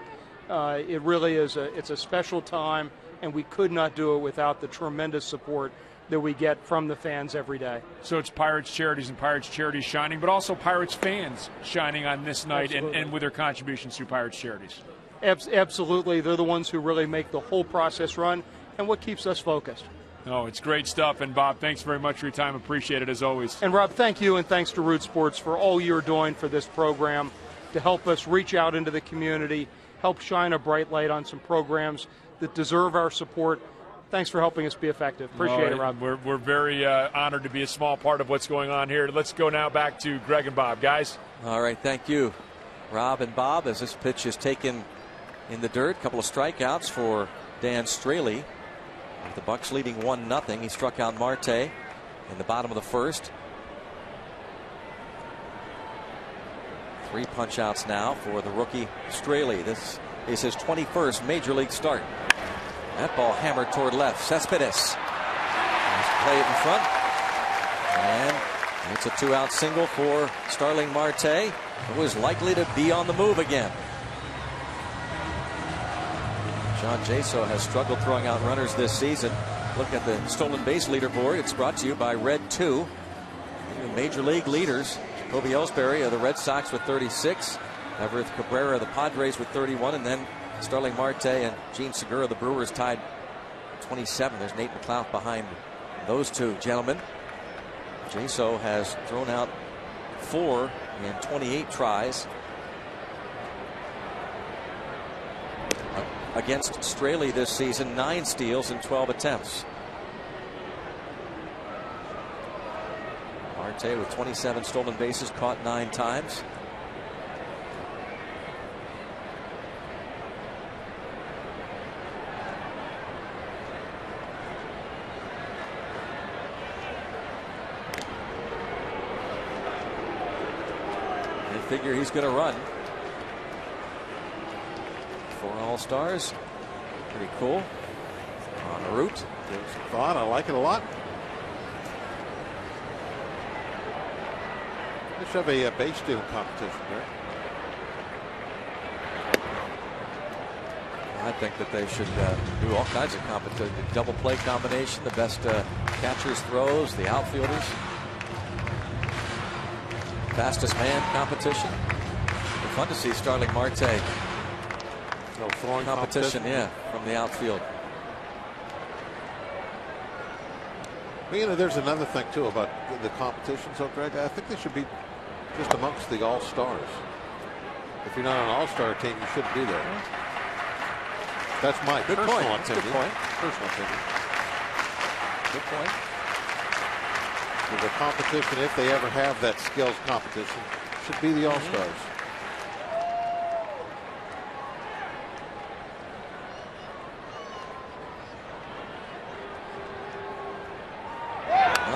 It really is it's a special time, and we could not do it without the tremendous support that we get from the fans every day. So it's Pirates Charities and Pirates Charities shining, but also Pirates fans shining on this night and with their contributions through Pirates Charities. Absolutely. They're the ones who really make the whole process run and what keeps us focused. Oh, it's great stuff. And Bob, thanks very much for your time. Appreciate it as always. And Rob, thank you, and thanks to Root Sports for all you're doing for this program to help us reach out into the community, help shine a bright light on some programs that deserve our support. Thanks for helping us be effective. Appreciate it, Rob. We're very honored to be a small part of what's going on here. Let's go now back to Greg and Bob. Guys. All right, thank you, Rob and Bob, as this pitch is taken in the dirt. A couple of strikeouts for Dan Straley. With the Bucks leading 1-0. He struck out Marte in the bottom of the first. 3 punch-outs now for the rookie Straley. This is his 21st Major League start. That ball hammered toward left. Cespedes. Play it in front. And it's a 2-out single for Starling Marte, who is likely to be on the move again. John Jaso has struggled throwing out runners this season. Look at the stolen base leaderboard. It's brought to you by Red 2. Major League leaders. Jacoby Ellsbury of the Red Sox with 36. Everett Cabrera of the Padres with 31. And then Starling Marte and Gene Segura of the Brewers tied 27. There's Nate McLeod behind those two gentlemen. Jaso has thrown out 4 in 28 tries. Against Straley this season, 9 steals in 12 attempts. Marte with 27 stolen bases, caught 9 times. They figure he's going to run. 4 All-Stars. Pretty cool. On route. Give some thought. I like it a lot. They should have a base stealing competition there. I think that they should do all kinds of competition. Double play combination, the best catchers throws, the outfielders. Fastest man competition. It's fun to see Starling Marte. Throwing competition, yeah, from the outfield. Well, there's another thing too about the competition. So, Greg, I think they should be just amongst the All-Stars. If you're not on an All-Star team, you shouldn't be there. That's my personal opinion. Good point. Personal opinion. Good point. The competition, if they ever have that skills competition, should be the All-Stars.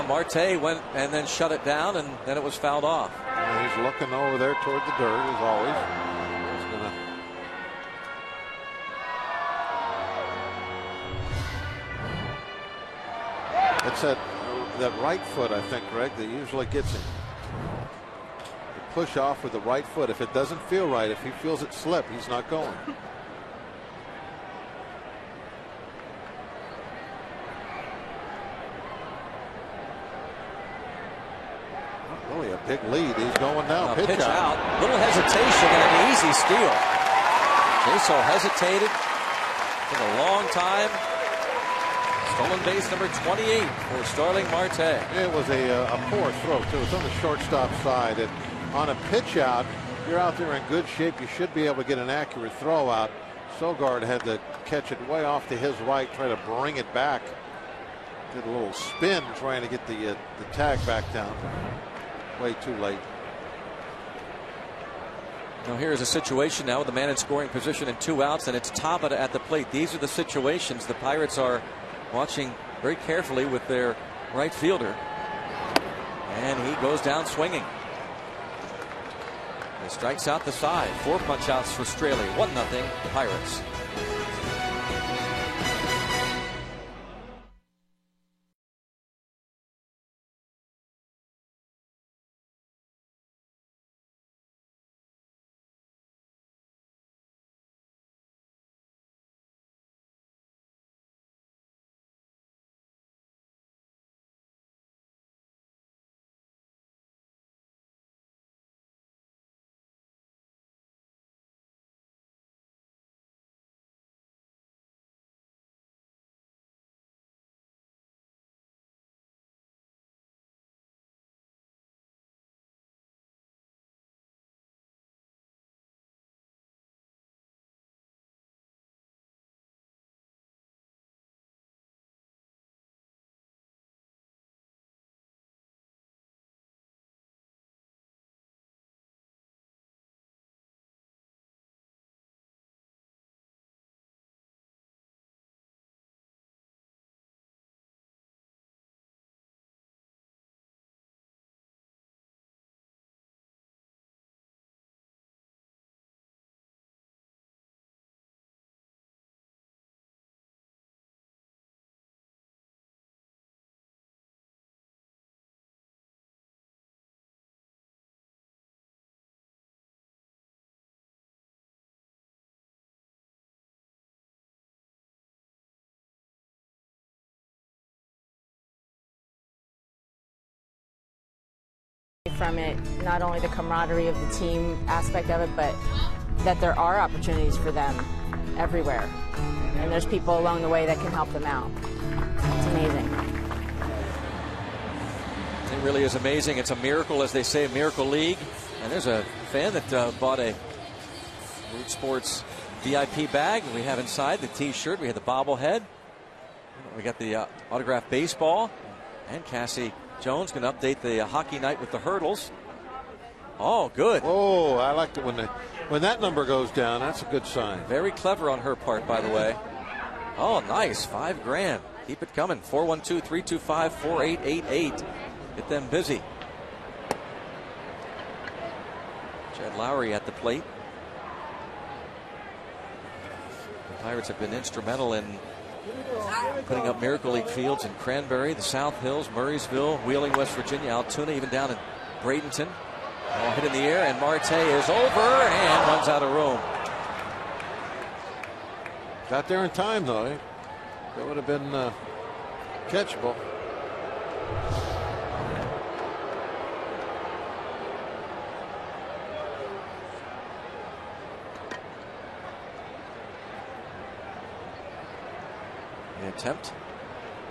Well, Marte went and then shut it down, and then it was fouled off. And he's looking over there toward the dirt, as always. He's gonna... It's that right foot, I think, Greg, that usually gets him. You push off with the right foot. If it doesn't feel right, if he feels it slip, he's not going. Really a big lead. He's going now. Pitch out. Little hesitation and an easy steal. Jaso hesitated. Took a long time. Stolen base number 28 for Starling Marte. It was a poor throw, too. It's on the shortstop side. And on a pitch out, you're out there in good shape. You should be able to get an accurate throw out. Sogard had to catch it way off to his right, try to bring it back. Did a little spin trying to get the tag back down. Way too late. Now here's a situation now with the man in scoring position and 2 outs, and it's Tabata at the plate. These are the situations the Pirates are watching very carefully with their right fielder. And he goes down swinging. He strikes out the side. 4 punch outs for Straley. 1-0 Pirates. From it, not only the camaraderie of the team aspect of it, but that there are opportunities for them everywhere. And there's people along the way that can help them out. It's amazing. It really is amazing. It's a miracle, as they say, a miracle league. And there's a fan that bought a Root Sports VIP bag. We have inside the T-shirt. We have the bobblehead. We got the autographed baseball. And Cassie Jones going to update the hockey night with the hurdles. Oh, good. Oh, I like it when that number goes down. That's a good sign. Very clever on her part, by the way. Oh, nice. $5,000. Keep it coming. 412-325-4888. Get them busy. Chad Lowry at the plate. The Pirates have been instrumental in putting up Miracle League fields in Cranberry, the South Hills, Murraysville, Wheeling, West Virginia, Altoona, even down in Bradenton. All hit in the air, and Marte is over and runs out of room. Got there in time, though. That would have been catchable. The attempt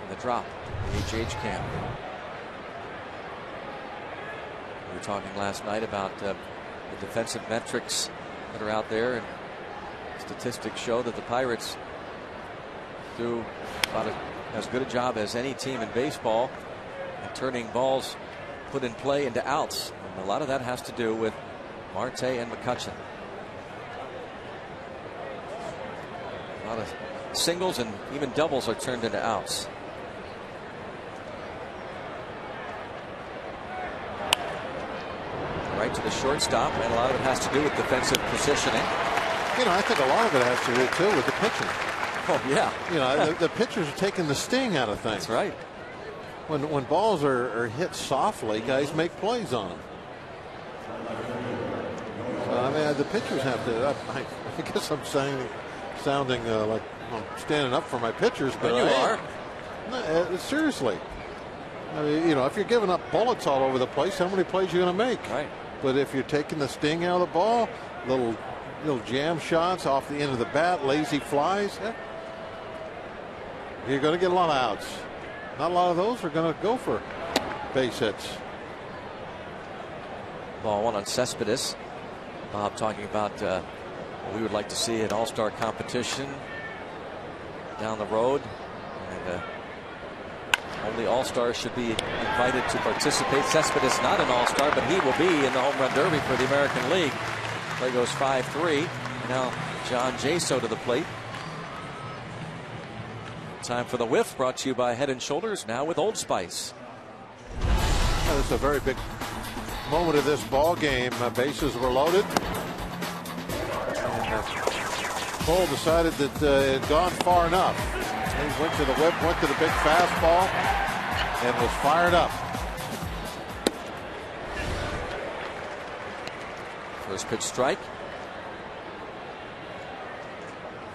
and the drop in the HH camp. We were talking last night about the defensive metrics that are out there, and statistics show that the Pirates do about as good a job as any team in baseball at turning balls put in play into outs. And a lot of that has to do with Marte and McCutchen. A lot of singles and even doubles are turned into outs. to the shortstop, and a lot of it has to do with defensive positioning. You know, I think a lot of it has to do too with the pitching. Oh yeah. You know, the pitchers are taking the sting out of things. That's right. When balls are hit softly, guys make plays on them. So, I mean, the pitchers have to. I guess I'm sounding like I'm standing up for my pitchers, but you are. No, seriously. I mean, you know, if you're giving up bullets all over the place, how many plays are you going to make? Right. But if you're taking the sting out of the ball, little jam shots off the end of the bat, lazy flies, you're going to get a lot of outs. Not a lot of those are going to go for base hits. Ball one on Cespedes. Bob talking about we would like to see an all-star competition down the road. And only all-stars should be invited to participate. Cespedes not an all-star, but he will be in the home run derby for the American League. Play goes 5-3. Now John Jaso to the plate. Time for the whiff, brought to you by Head & Shoulders, now with Old Spice. This is a very big moment of this ball game. Bases were loaded. And Cole decided that it had gone far enough. He went to the whip, went to the big fastball, and was fired up. First pitch strike.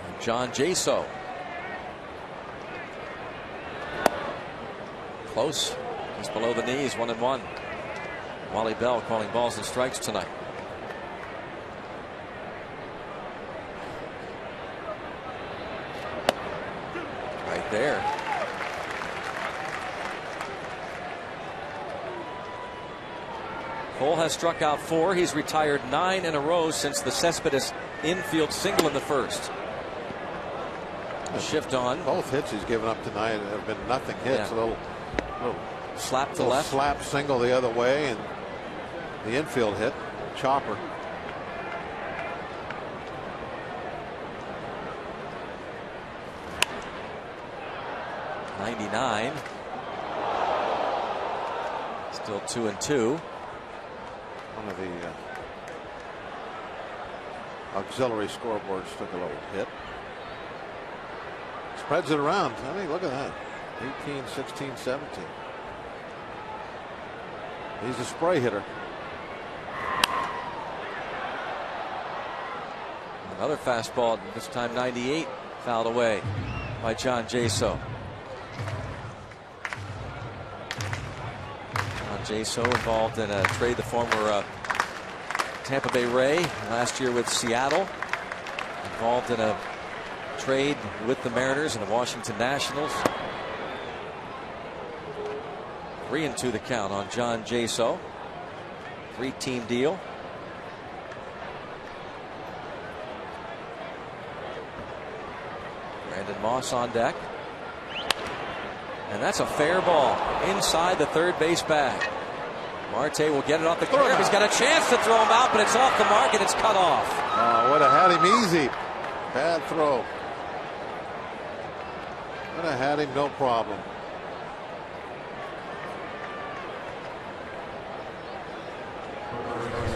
And John Jaso. Close. Just below the knees, 1-1. Wally Bell calling balls and strikes tonight. Right there. Cole has struck out 4. He's retired 9 in a row since the Cespedes infield single in the first. A shift on. Both hits he's given up tonight have been nothing hits. Yeah. A little slap to left. Slap single the other way, and the infield hit. Chopper. '99. Still 2-2. One of the auxiliary scoreboards took a little hit. Spreads it around. I mean, look at that. 18, 16, 17. He's a spray hitter. Another fastball, this time 98, fouled away by John Jaso. John Jaso involved in a trade, the former Tampa Bay Ray last year with Seattle. Involved in a trade with the Mariners and the Washington Nationals. 3-2 the count on John Jaso. 3-team deal. Brandon Moss on deck. And that's a fair ball inside the third base bag. Marte will get it off the curve. He's got a chance to throw him out, but it's off the mark and it's cut off. Would have had him easy. Bad throw. Would have had him no problem.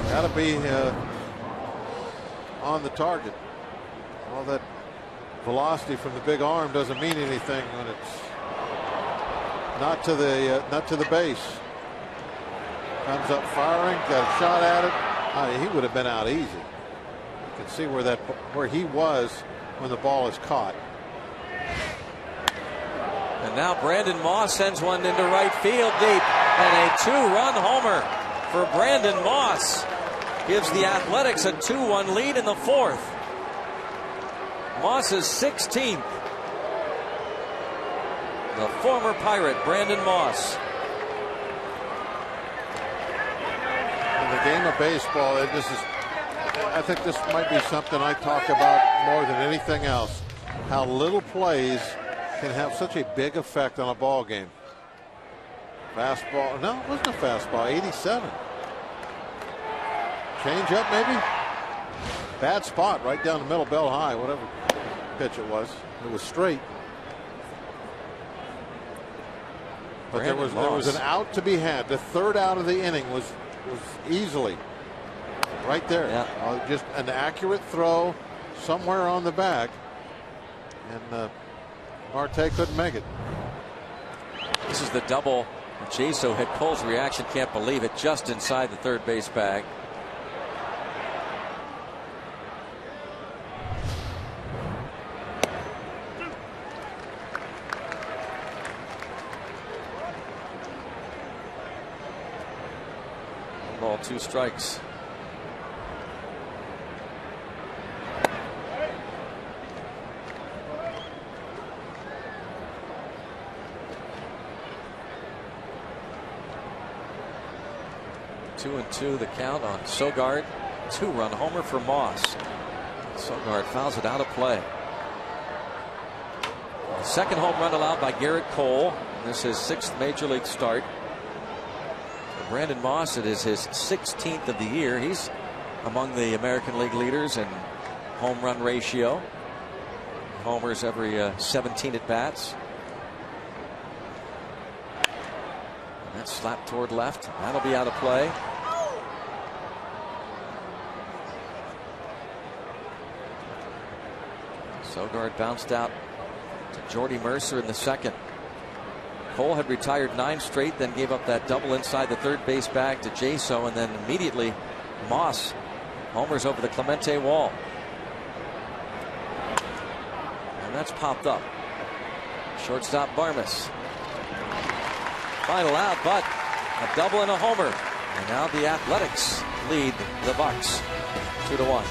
Got to be on the target. All that velocity from the big arm doesn't mean anything when it's not to the base. Comes up firing, got a shot at it. He would have been out easy. You can see where he was when the ball is caught. And now Brandon Moss sends one into right field deep, and a 2-run homer for Brandon Moss gives the Athletics a 2-1 lead in the fourth. Moss's 16th. The former Pirate Brandon Moss. In the game of baseball, I think this might be something I talk about more than anything else. How little plays can have such a big effect on a ball game. Fastball. No, it wasn't a fastball. 87. Change up maybe. Bad spot right down the middle, bell high, whatever pitch it was. It was straight. But there was an out to be had. The third out of the inning was easily right there. Yeah. Just an accurate throw somewhere on the back, and Marte couldn't make it. This is the double. Jaso hit. Cole's reaction, can't believe it, just inside the third base bag. Ball, 2 strikes. Two and 2 the count on Sogard. 2-run homer for Moss. Sogard fouls it out of play. The second home run allowed by Garrett Cole. This is his 6th major league start. Brandon Moss, it is his 16th of the year. He's among the American League leaders in home run ratio. Homers every 17 at bats. And that's slapped toward left. That'll be out of play. Sogard bounced out to Jordy Mercer in the second. Cole had retired 9 straight, then gave up that double inside the third base bag to Jaso, and then immediately Moss homers over the Clemente wall. And that's popped up. Shortstop Barmes. Final out, but a double and a homer. And now the Athletics lead the Bucks 2-1.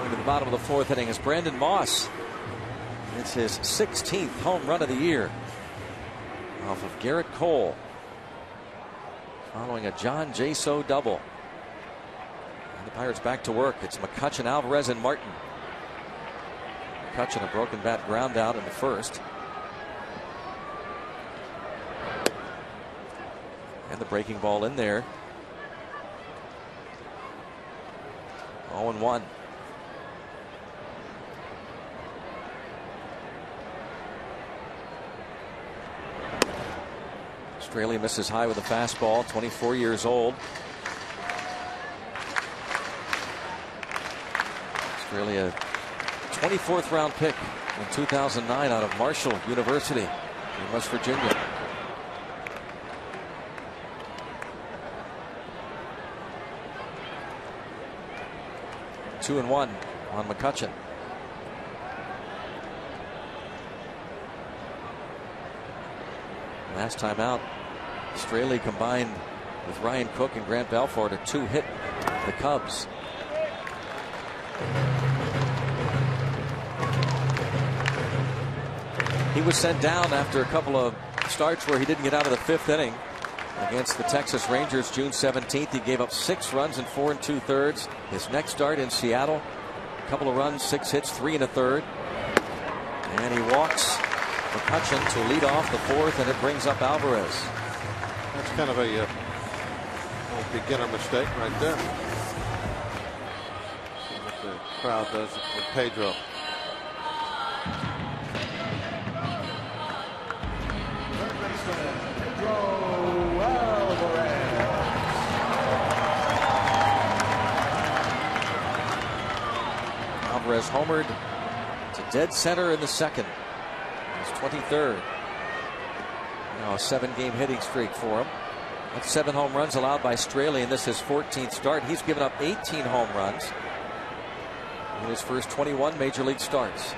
To the bottom of the 4th inning is Brandon Moss. It's his 16th home run of the year off of Garrett Cole, following a John Jaso double. And the Pirates back to work. It's McCutchen, Alvarez, and Martin. McCutchen a broken bat ground out in the first. And the breaking ball in there. 0-1. Australia misses high with a fastball, 24 years old. Australia 24th round pick in 2009 out of Marshall University in West Virginia. Two and 1 on McCutchen. Last time out, Australia combined with Ryan Cook and Grant Belfort to 2-hit the Cubs. He was sent down after a couple of starts where he didn't get out of the 5th inning against the Texas Rangers June 17th. He gave up 6 runs in 4 2/3. His next start in Seattle, a couple of runs, 6 hits, 3 1/3. And he walks McCutchen to lead off the 4th, and it brings up Alvarez. That's kind of a beginner mistake right there. See what the crowd does with Pedro. Alvarez homered to dead center in the 2nd. His 23rd. Now a 7-game hitting streak for him. That's 7 home runs allowed by Straley, and this is his 14th start. He's given up 18 home runs in his first 21 major league starts.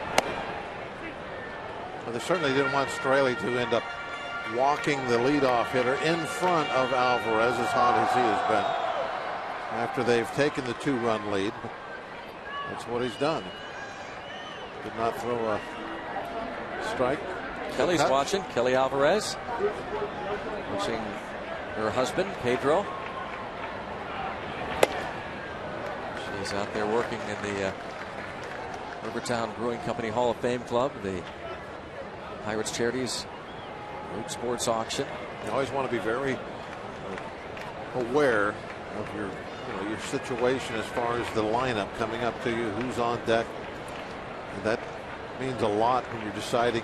Well, they certainly didn't want Straley to end up walking the leadoff hitter in front of Alvarez, as hot as he has been, after they've taken the 2-run lead. That's what he's done. Did not throw a strike. Kelly's watching. Kelly Alvarez watching her husband Pedro. She's out there working in the Rivertown Brewing Company Hall of Fame Club, the Pirates Charities Root Sports Auction. You always want to be very aware of your situation as far as the lineup coming up to you, who's on deck. And that means a lot when you're deciding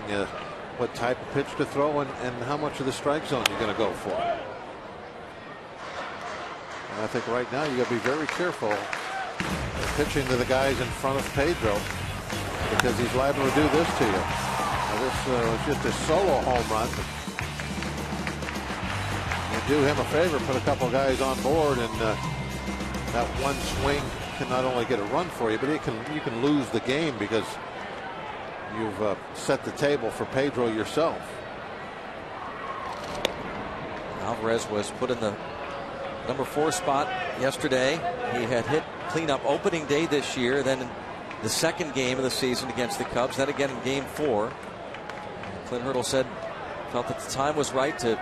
what type of pitch to throw and how much of the strike zone you're going to go for. And I think right now you got to be very careful pitching to the guys in front of Pedro, because he's liable to do this to you. Now this was just a solo home run. You do him a favor, put a couple guys on board, and that one swing can not only get a run for you, but you can lose the game because you've set the table for Pedro yourself. Alvarez was put in the number 4 spot yesterday. He had hit cleanup opening day this year, then in the 2nd game of the season against the Cubs, then again in game 4. And Clint Hurdle said felt that the time was right to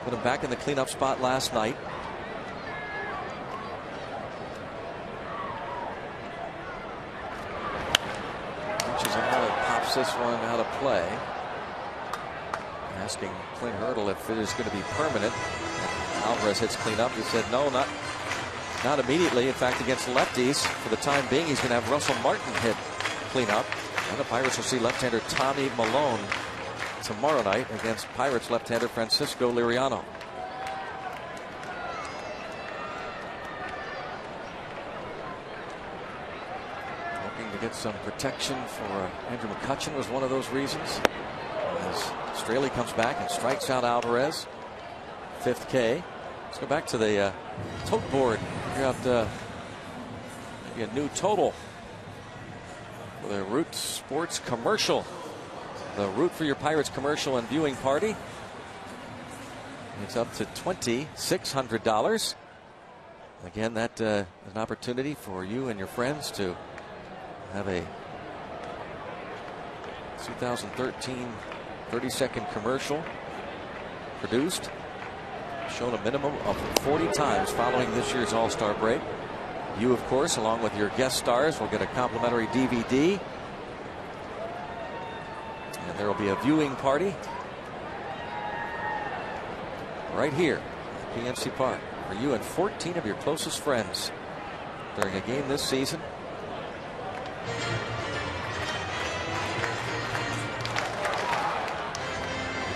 put him back in the cleanup spot last night. This one out of play. Asking Clint Hurdle if it is going to be permanent. Alvarez hits cleanup. He said no, not immediately. In fact, against lefties, for the time being, he's going to have Russell Martin hit cleanup. And the Pirates will see left-hander Tommy Malone tomorrow night against Pirates left-hander Francisco Liriano. To get some protection for Andrew McCutchen was one of those reasons. As Straley comes back and strikes out Alvarez. 5th K. Let's go back to the tote board. We got maybe a new total for the Root Sports commercial. The Root for Your Pirates commercial and viewing party. It's up to $2,600. Again, that is an opportunity for you and your friends to have a 2013 30-second commercial produced, shown a minimum of 40 times following this year's All-Star break. You, of course, along with your guest stars, will get a complimentary DVD. And there will be a viewing party right here at PNC Park for you and 14 of your closest friends during a game this season.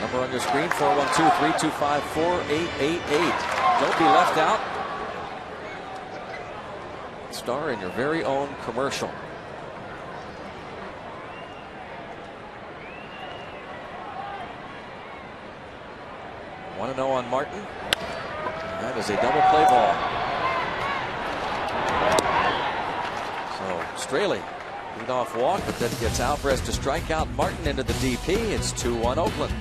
Number on your screen, 412-325-4888. Don't be left out. Star in your very own commercial. Want to know on Martin? That is a double play ball. So Straley, leadoff walk, but then gets Alvarez to strike out Martin into the DP. It's 2-1 Oakland.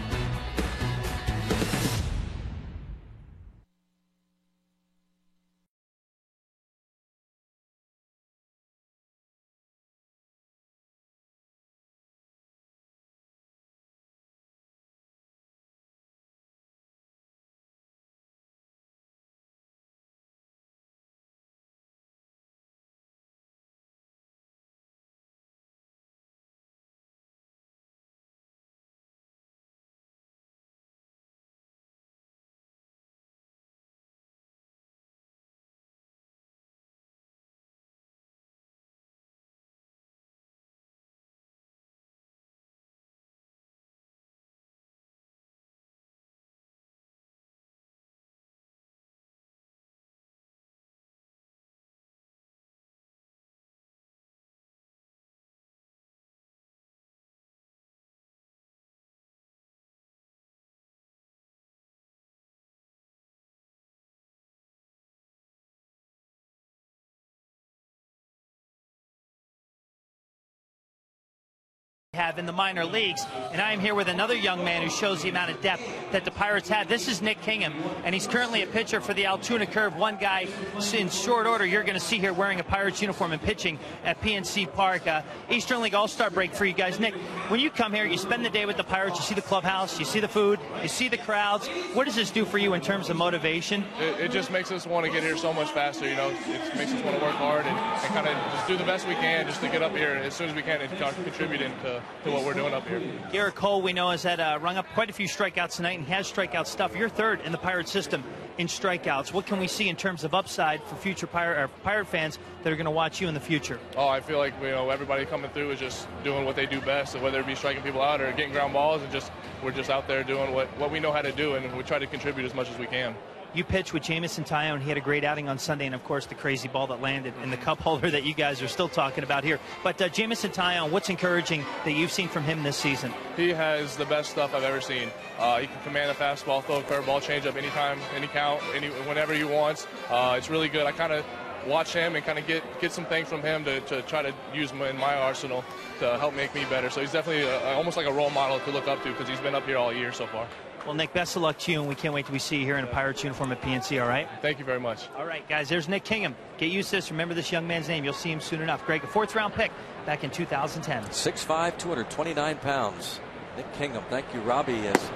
have in the minor leagues. And I am here with another young man who shows the amount of depth that the Pirates have. This is Nick Kingham, and he's currently a pitcher for the Altoona Curve. One guy in short order you're going to see here wearing a Pirates uniform and pitching at PNC Park. Eastern League All-Star break for you guys. Nick, when you come here, you spend the day with the Pirates, you see the clubhouse, you see the food, you see the crowds. What does this do for you in terms of motivation? It just makes us want to get here so much faster. You know, it makes us want to work hard and kind of just do the best we can just to get up here as soon as we can and start contributing to what we're doing up here. Garrett Cole, we know, has had rung up quite a few strikeouts tonight and has strikeout stuff. You're third in the Pirate system in strikeouts. What can we see in terms of upside for future Pirate fans that are going to watch you in the future? Oh, I feel like, you know, everybody coming through is just doing what they do best, so whether it be striking people out or getting ground balls, and we're just out there doing what we know how to do, and we try to contribute as much as we can. You pitched with Jamison Tyone. He had a great outing on Sunday, and of course the crazy ball that landed in the cup holder that you guys are still talking about here. But Jamison Tyone, what's encouraging that you've seen from him this season? He has the best stuff I've ever seen. He can command a fastball, throw a curveball, change up anytime, any count, whenever he wants. It's really good. I kind of watch him and kind of get some things from him to try to use him in my arsenal to help make me better. So he's definitely almost like a role model to look up to because he's been up here all year so far. Well, Nick, best of luck to you, and we can't wait till we see you here in a Pirates uniform at PNC, all right? Thank you very much. All right, guys, there's Nick Kingham. Get used to this. Remember this young man's name. You'll see him soon enough. Greg, a fourth-round pick back in 2010. 6'5", 229 pounds. Nick Kingham. Thank you, Robbie. As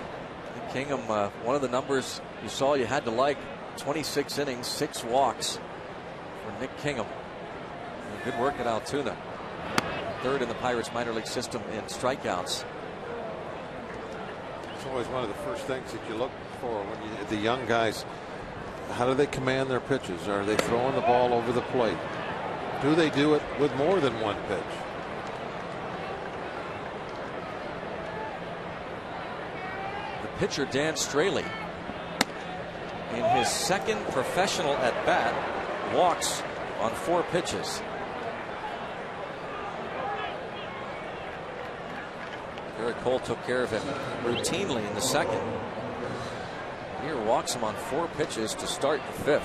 Nick Kingham, one of the numbers you saw you had to like, 26 innings, 6 walks for Nick Kingham. Good work at Altoona. Third in the Pirates minor league system in strikeouts. It's always one of the first things that you look for when the young guys. How do they command their pitches? Are they throwing the ball over the plate? Do they do it with more than one pitch? The pitcher, Dan Straley, in his second professional at bat, walks on 4 pitches. Garrett Cole took care of him routinely in the second. Here walks him on 4 pitches to start the 5th.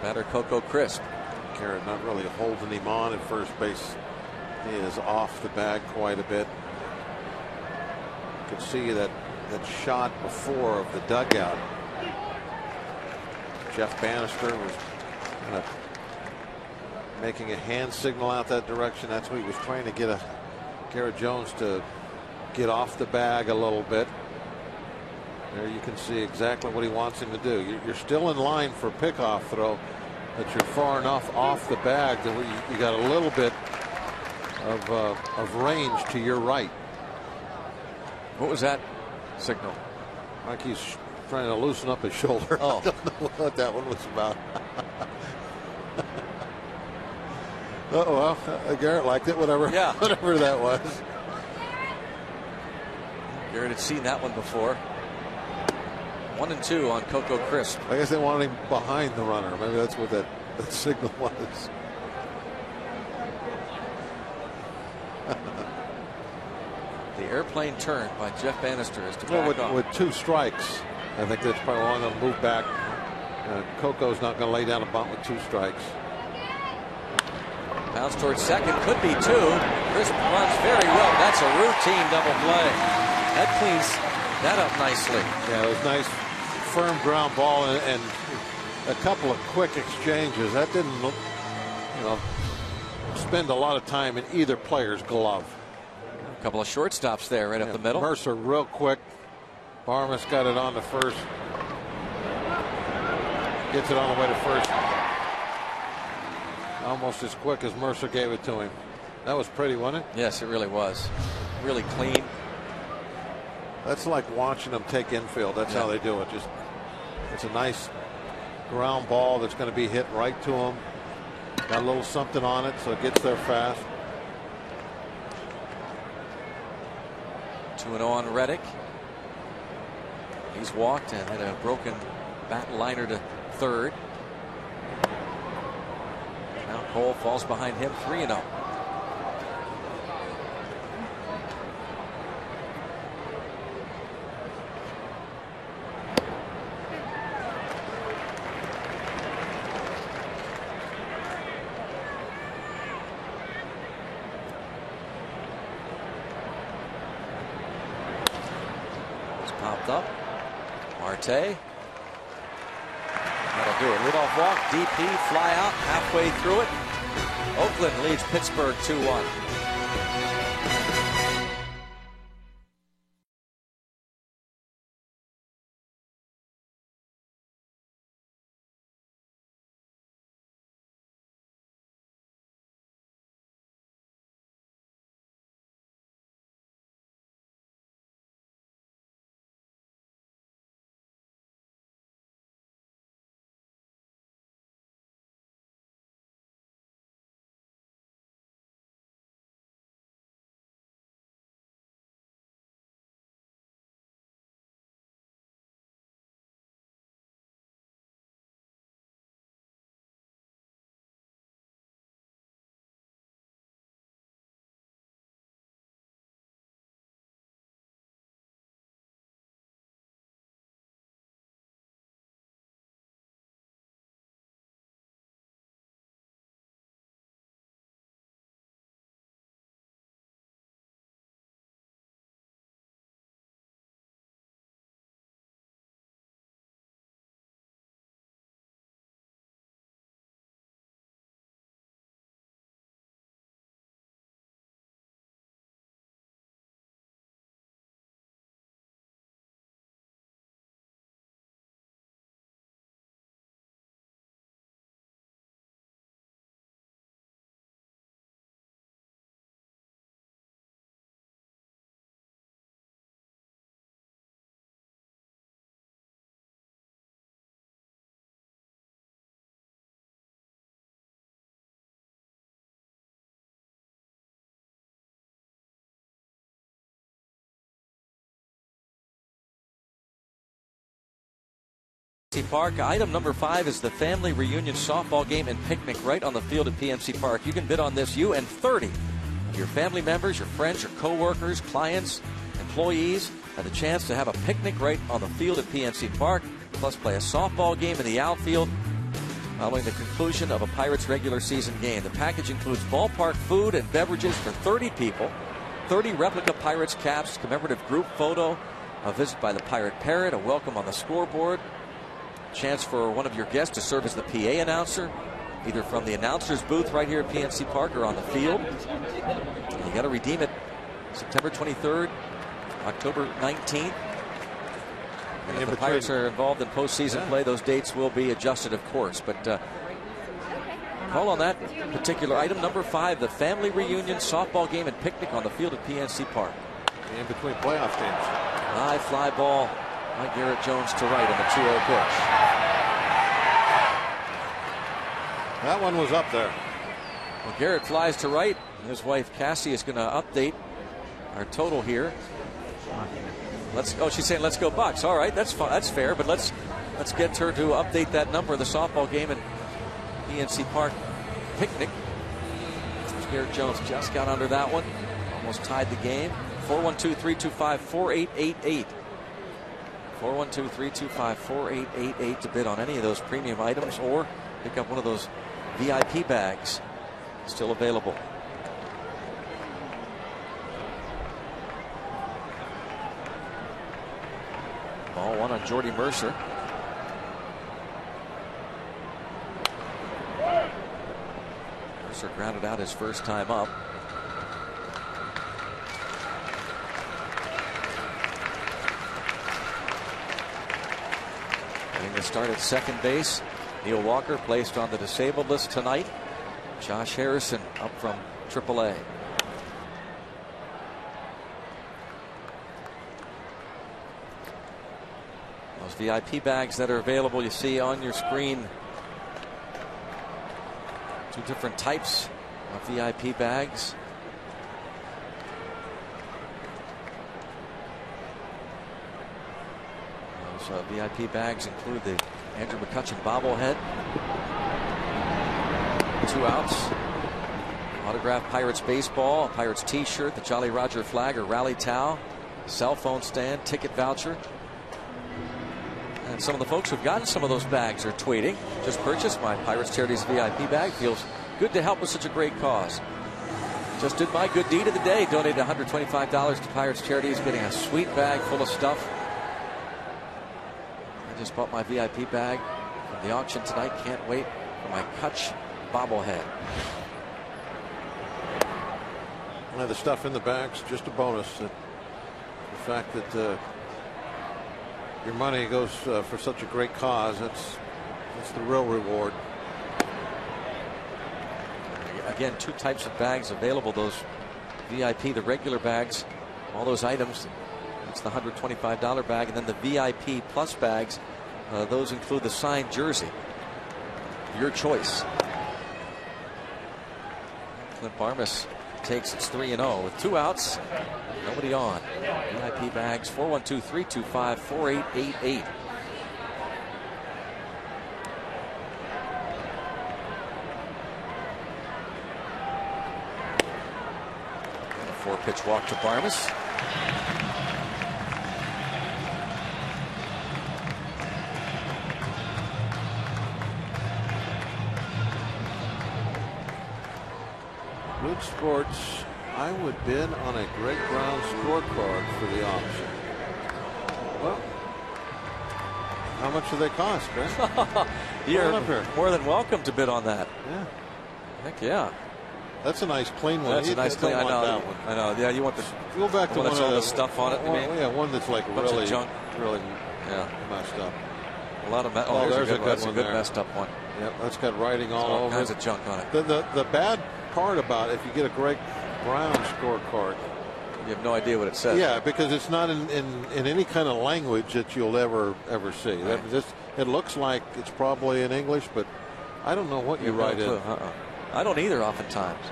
Batter Coco Crisp. Garrett not really holding him on at first base. He is off the bag quite a bit. You could see that shot before of the dugout. Jeff Bannister was kind of making a hand signal out that direction. That's what he was trying to get Garrett Jones to get off the bag a little bit. There you can see exactly what he wants him to do. You're still in line for pickoff throw, but you're far enough off the bag that you got a little bit of range to your right. What was that signal? Like he's trying to loosen up his shoulder. Oh. I don't know what that one was about. Oh well, Garrett liked it. Whatever. Yeah. Whatever that was. Garrett had seen that one before. 1-2 on Coco Crisp. I guess they wanted him behind the runner. Maybe that's what that signal was. The airplane turn by Jeff Bannister is to back off. With 2 strikes, I think that's probably why they'll move back. Coco's not going to lay down a bunt with 2 strikes. Bounce towards second, could be 2. Crisp runs very well. That's a routine double play. That cleans that up nicely. Yeah, it was nice, firm ground ball and a couple of quick exchanges. That didn't, spend a lot of time in either player's glove. A couple of shortstops there right up the middle. Mercer real quick. Barmas got it on to first. Gets it on the way to first. Almost as quick as Mercer gave it to him. That was pretty, wasn't it? Yes, it really was. Really clean. That's like watching them take infield. That's how they do it. Just, it's a nice ground ball that's going to be hit right to him. Got a little something on it, so it gets there fast. 2-0 on Reddick. He's walked and had a broken bat liner to third. Now Cole falls behind him, 3-0. popped up. Marte. That'll do it. Leadoff walk, DP, fly out, halfway through it. Oakland leads Pittsburgh 2-1. Park. Item number 5 is the family reunion softball game and picnic right on the field at PNC Park. You can bid on this. You and 30 of your family members, your friends, your co-workers, clients, employees have the chance to have a picnic right on the field at PNC Park, plus play a softball game in the outfield following the conclusion of a Pirates regular season game. The package includes ballpark food and beverages for 30 people, 30 replica Pirates caps, commemorative group photo, a visit by the Pirate Parrot, a welcome on the scoreboard, chance for one of your guests to serve as the PA announcer, either from the announcer's booth right here at PNC Park or on the field. And you got to redeem it September 23rd, October 19th. And if the Pirates are involved in postseason play, those dates will be adjusted, of course. But call on that particular item, number 5, the family reunion softball game and picnic on the field at PNC Park. In between playoff games. High fly ball by Garrett Jones to right on the 2-0 pitch. That one was up there. Well, Garrett flies to right. His wife Cassie is going to update our total here. She's saying let's go Bucks. All right, that's fine. That's fair. But let's get her to update that number of the softball game and PNC Park picnic. Garrett Jones just got under that one. Almost tied the game. 412-325-4888. 412-325-4888 to bid on any of those premium items or pick up one of those VIP bags. Still available. Ball one on Jordy Mercer. Mercer grounded out his first time up. Getting the start at second base. Neil Walker placed on the disabled list tonight. Josh Harrison up from AAA. Those VIP bags that are available, you see on your screen. 2 different types of VIP bags. Those VIP bags include the Andrew McCutchen bobblehead. 2 outs. Autographed Pirates baseball, a Pirates t-shirt, the Jolly Roger flag or rally towel, cell phone stand, ticket voucher. And some of the folks who've gotten some of those bags are tweeting, just purchased my Pirates Charities VIP bag. Feels good to help with such a great cause. Just did my good deed of the day. Donated $125 to Pirates Charities, getting a sweet bag full of stuff. Just bought my VIP bag from the auction tonight. Can't wait for my Kutch bobblehead. The stuff in the bag's just a bonus. The fact that your money goes for such a great cause, that's the real reward. Again, 2 types of bags available. Those VIP, the regular bags, all those items. It's the $125 bag, and then the VIP plus bags. Those include the signed jersey. Your choice. Clint Barmes takes its 3-0 with 2 outs. Nobody on. VIP bags 412-325-4888. And a 4-pitch walk to Barmes. Luke Sports, I would bid on a Greg Brown scorecard for the auction. Well, how much do they cost, Greg? You're more than welcome to bid on that. Yeah. Heck yeah. That's a nice clean one. That's a nice clean. I know. That one. I know. Yeah, you want the. Go back to one all the stuff on it. Yeah, one that's like really junk. Really messed up. A lot of. There's a good one. That's a good messed up one. Yep, that's got writing all over. All kinds of junk on it. The bad part about it, if you get a Greg Brown scorecard, you have no idea what it says. Yeah, because it's not in any kind of language that you'll ever see. Right. It looks like it's probably in English, but I don't know what you write in. I don't either oftentimes.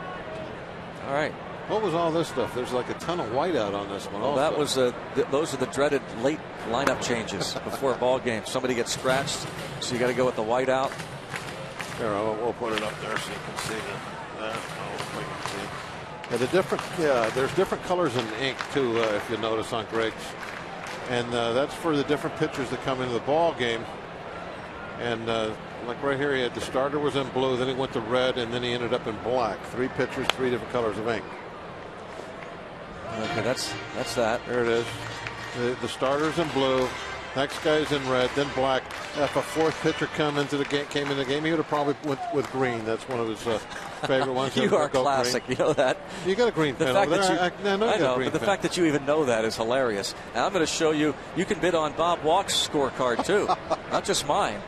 All right. What was all this stuff? There's like a ton of whiteout on this one. Well, that was those are the dreaded late lineup changes before a ball game. Somebody gets scratched, so you got to go with the whiteout. Here, we'll put it up there so you can see that. Yeah, there's different colors in ink too, if you notice on Greg's, and that's for the different pitchers that come into the ball game. And like right here, he had the starter was in blue, then he went to red, and then he ended up in black. 3 pitchers, 3 different colors of ink. Okay, that's that. There it is. The starter's in blue. Next guy's in red, then black. If a 4th pitcher came into the game, he would have probably went with green. That's one of his favorite ones. You are classic. Green. You know that. You got a green pen over there. I know, but the fact that you even know that is hilarious. And I'm going to show you. You can bid on Bob Walk's scorecard too, not just mine.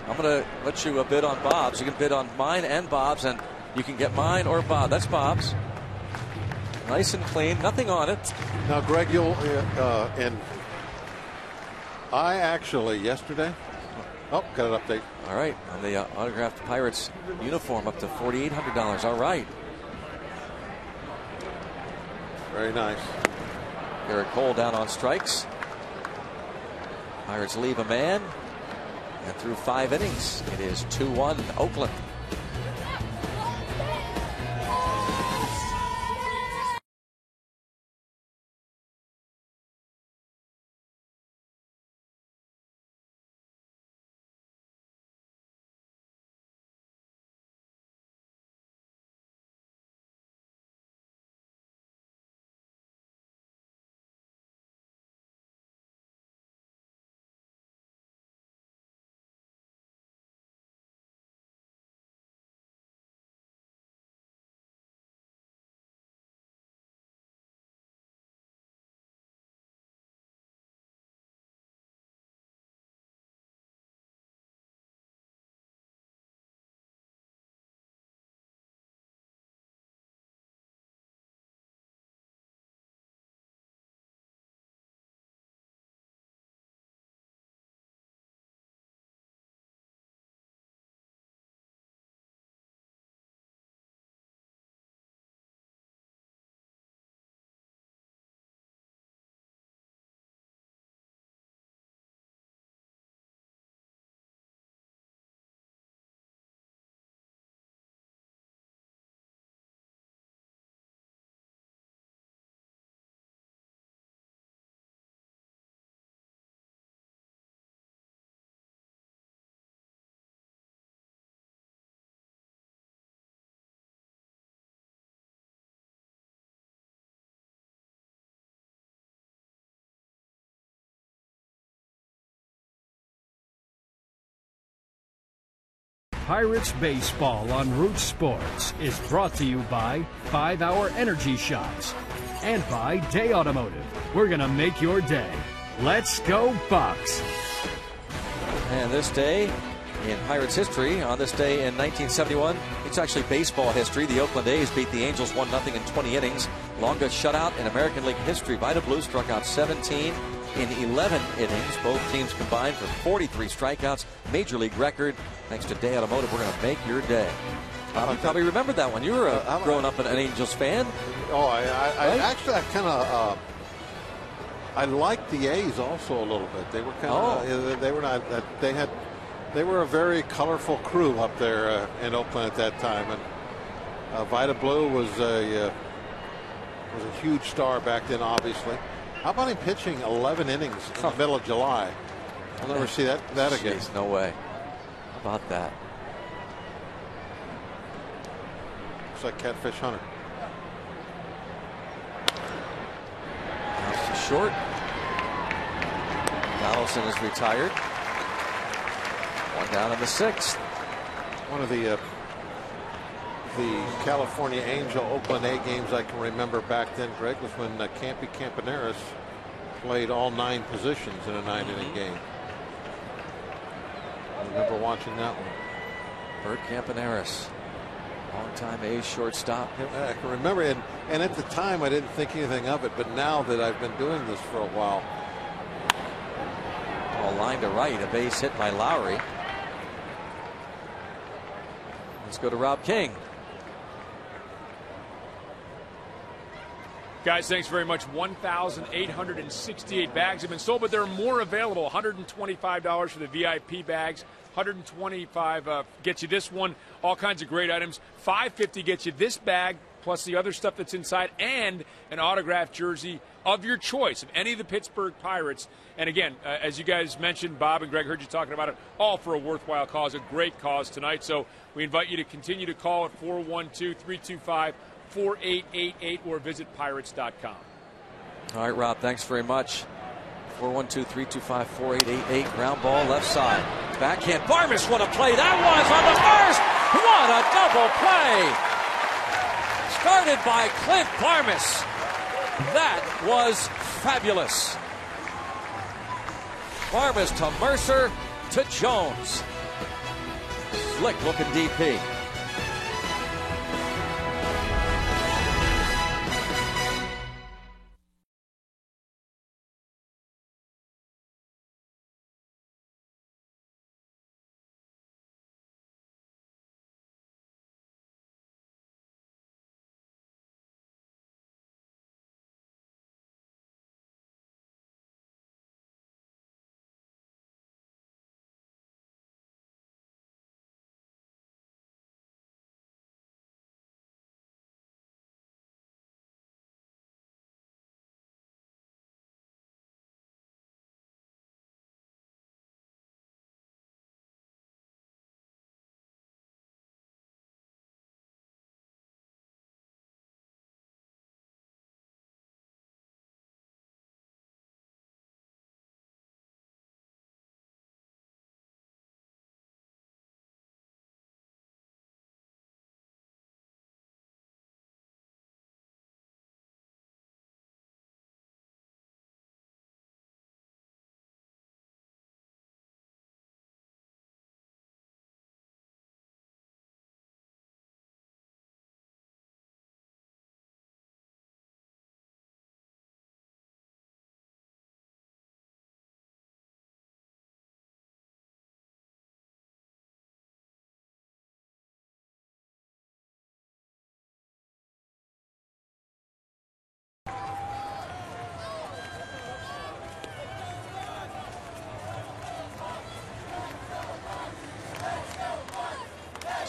I'm going to let you bid on Bob's. You can bid on mine and Bob's, and you can get mine or Bob. That's Bob's. Nice and clean, nothing on it. Now, Greg, you'll I actually yesterday. Oh, got an update. All right, on the autographed Pirates uniform up to $4,800. All right. Very nice. Garrett Cole down on strikes. Pirates leave a man. And through 5 innings, it is 2-1 Oakland. Pirates baseball on Root Sports is brought to you by 5-Hour Energy Shots and by Day Automotive. We're going to make your day. Let's go Bucks! And this day in Pirates history, on this day in 1971, it's actually baseball history. The Oakland A's beat the Angels 1-0 in 20 innings. Longest shutout in American League history. Vida Blue struck out 17 in 11 innings. Both teams combined for 43 strikeouts. Major League record. Thanks to Day Automotive, we're going to make your day. You probably remembered that one. You were growing up an Angels fan. Oh, I kind of I liked the A's also a little bit. They were kind of they were not they were a very colorful crew up there in Oakland at that time, and Vida Blue was a huge star back then, obviously. How about him pitching 11 innings in the middle of July? I'll never see that again. Jeez, no way. How about that? Looks like Catfish Hunter. Now to short. Donaldson is retired. One down in the 6th. One of the California Angel Oakland A games I can remember back then, Greg, was when Campy Campaneris played all 9 positions in a 9-inning game. I remember watching that one. Bert Campaneris, longtime A's shortstop. I can remember, and at the time I didn't think anything of it, but now that I've been doing this for a while. Ball line to right, a base hit by Lowry. Let's go to Rob King. Guys, thanks very much. 1,868 bags have been sold, but there are more available. $125 for the VIP bags. $125 gets you this one. All kinds of great items. $550 gets you this bag, plus the other stuff that's inside, and an autographed jersey of your choice of any of the Pittsburgh Pirates. And again, as you guys mentioned, Bob and Greg heard you talking about it, all for a worthwhile cause, a great cause tonight. So we invite you to continue to call at 412-325-4888 or visit pirates.com. All right, Rob, thanks very much. 412-325-4888. Ground ball left side. Backhand. Barmes, what a play that was on the first. What a double play. Started by Clint Barmes. That was fabulous. Barmes to Mercer to Jones. Slick looking DP.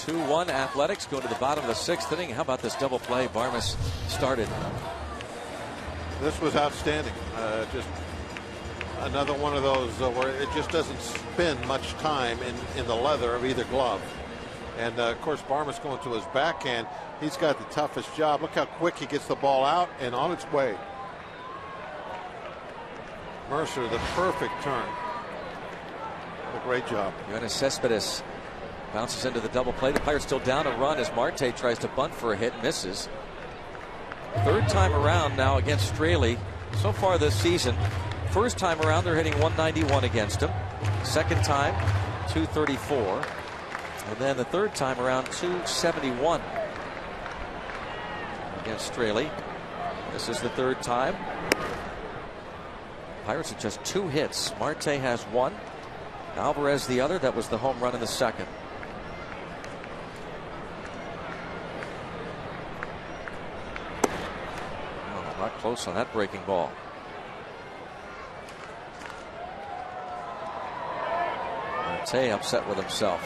Two-one Athletics go to the bottom of the 6th inning. How about this double play Barmes started? This was outstanding. Just another one of those where it just doesn't spend much time in the leather of either glove. And of course, Barmes going to his backhand. He's got the toughest job. Look how quick he gets the ball out and on its way. Mercer, the perfect turn. What a great job. Yoenis Cespedes Bounces into the double play. The Pirates still down a run as Marte tries to bunt for a hit, misses. Third time around now against Straley so far this season. First time around they're hitting 191 against him. Second time 234. And then the third time around 271 against Straley. This is the third time. Pirates have just 2 hits. Marte has 1. Alvarez the other. That was the home run in the second. Oh, not close on that breaking ball. Marte upset with himself.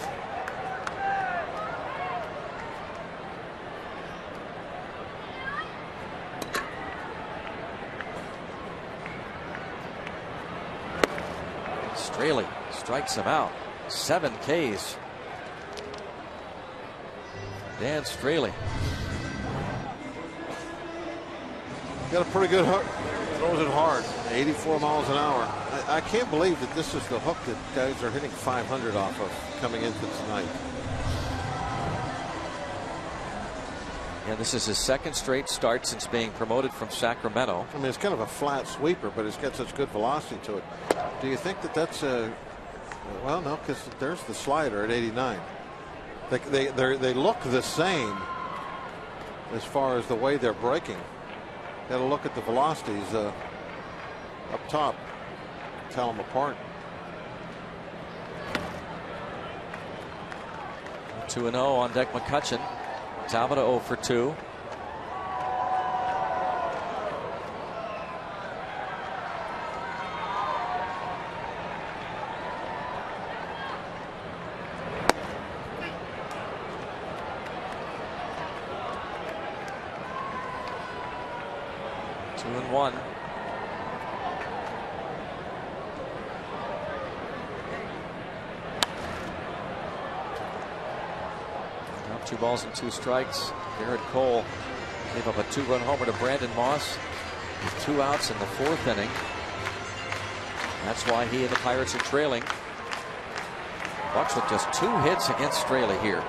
Straley strikes him out. 7 Ks. Dan Straley. Got a pretty good hook. Throws it hard. 84 miles an hour. I can't believe that this is the hook that guys are hitting 500 off of coming into tonight. Yeah, this is his second straight start since being promoted from Sacramento. I mean, it's kind of a flat sweeper, but it's got such good velocity to it. Do you think that that's a... Well, no, because there's the slider at 89. They look the same as far as the way they're breaking. Got to look at the velocities up top. Tell them apart. 2-0 on deck McCutchen. Talbot 0 for 2. Two and one. Now 2 balls and 2 strikes. Garrett Cole gave up a 2-run homer to Brandon Moss with 2 outs in the 4th inning. That's why he and the Pirates are trailing. Bucks with just 2 hits against Straley here.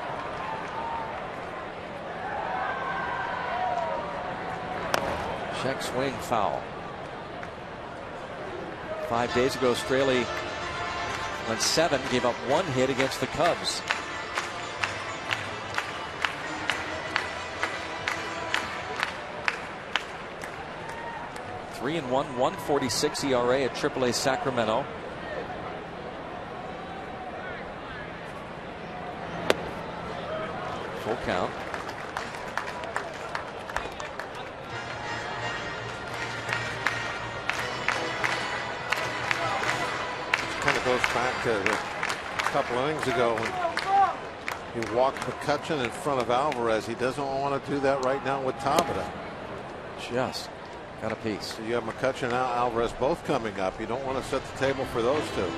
Check swing foul. 5 days ago, Straley went 7, gave up 1 hit against the Cubs. (3-1), 1.46 ERA at AAA Sacramento. Full count. Kind of goes back to a couple innings ago when he walked McCutchen in front of Alvarez. He doesn't want to do that right now with Tabata. Just got a piece. So you have McCutchen and Alvarez both coming up. You don't want to set the table for those two.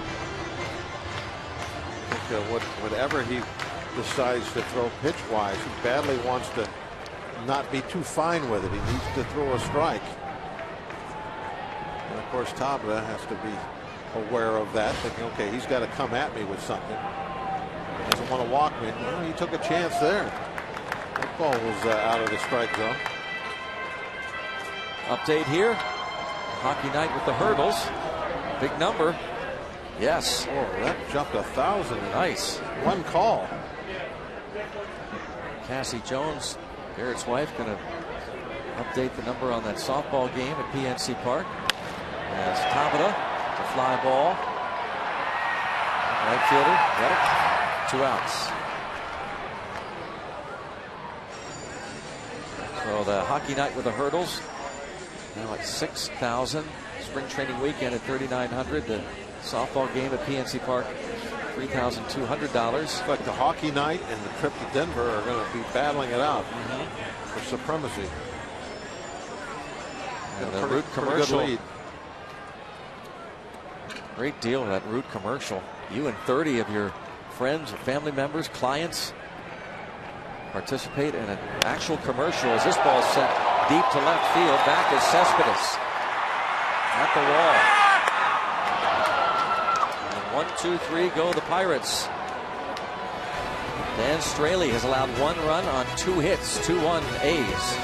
I think whatever he decides to throw pitch-wise, he badly wants to not be too fine with it. He needs to throw a strike. And of course, Tabata has to be aware of that, thinking, okay, he's got to come at me with something. He doesn't want to walk me. Well, he took a chance there. That ball was out of the strike zone. Update here. Hockey night with the Hurdles. Big number. Yes. Oh, that jumped 1,000. Nice. 1 call. Cassie Jones, Garrett's wife, going to update the number on that softball game at PNC Park. As Tabata, the fly ball. Right fielder, got it. 2 outs. So the hockey night with the Hurdles now at 6,000. Spring training weekend at 3,900. The softball game at PNC Park, $3,200. Like the hockey night and the trip to Denver are going to be battling it out for supremacy. And the Root commercial. Great deal of that Root commercial. You and 30 of your friends, family members, clients participate in an actual commercial as this ball is sent deep to left field. Back is Cespedes at the wall. And 1, 2, 3 go the Pirates. Dan Straley has allowed 1 run on 2 hits, 2-1 A's.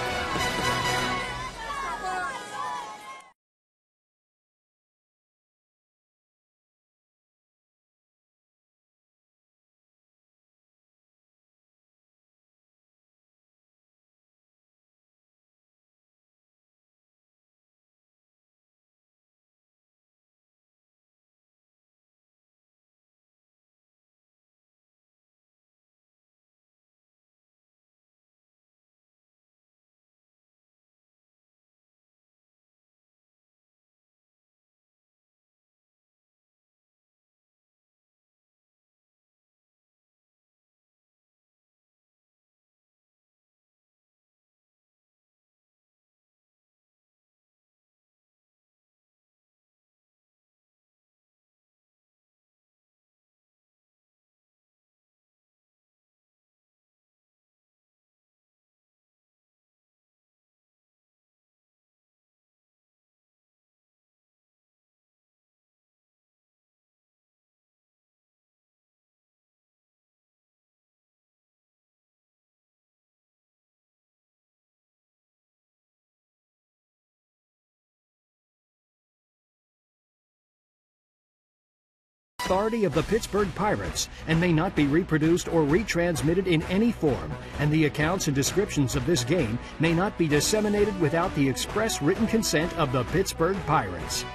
Authority of the Pittsburgh Pirates and may not be reproduced or retransmitted in any form, and the accounts and descriptions of this game may not be disseminated without the express written consent of the Pittsburgh Pirates.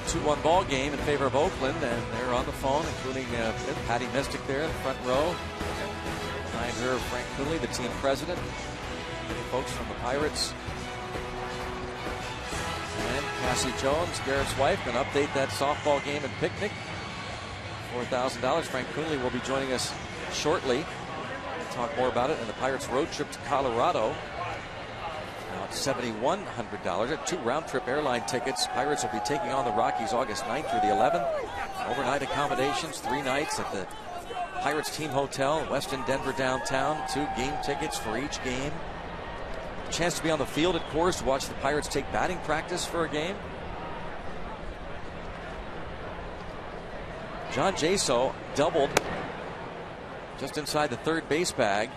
2-1 ball game in favor of Oakland, and they're on the phone, including Patty Mystic there in the front row. Behind her, Frank Cooley, the team president. Many folks from the Pirates. And Cassie Jones, Garrett's wife, going to update that softball game and picnic. $4,000. Frank Cooley will be joining us shortly. We'll talk more about it. And the Pirates' road trip to Colorado. Now it's $7,100 at 2 round-trip airline tickets. Pirates will be taking on the Rockies August 9th through the 11th. Overnight accommodations, 3 nights at the Pirates team hotel, Westin Denver downtown. 2 game tickets for each game. Chance to be on the field at Coors to watch the Pirates take batting practice for a game. John Jaso doubled just inside the third base bag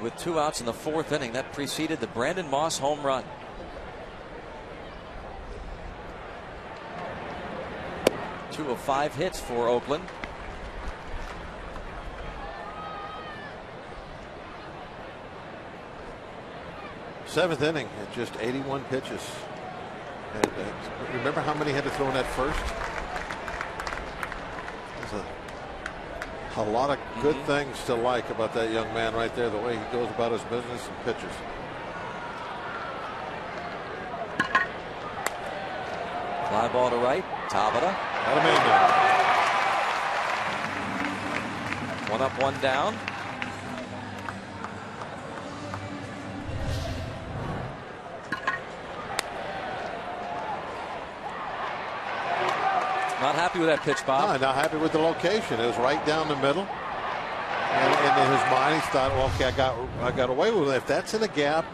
with 2 outs in the 4th inning. That preceded the Brandon Moss home run. Two of 5 hits for Oakland. Seventh inning at just 81 pitches. And remember how many he had to throw in that first? There's a lot of good things to like about that young man right there, the way he goes about his business and pitches. Fly ball to right. Tabata. Got him in there. 1 up, 1 down. Not happy with that pitch, Bob. No, not happy with the location. It was right down the middle. And in his mind, he thought, well, okay, I got away with it. If that's in a gap,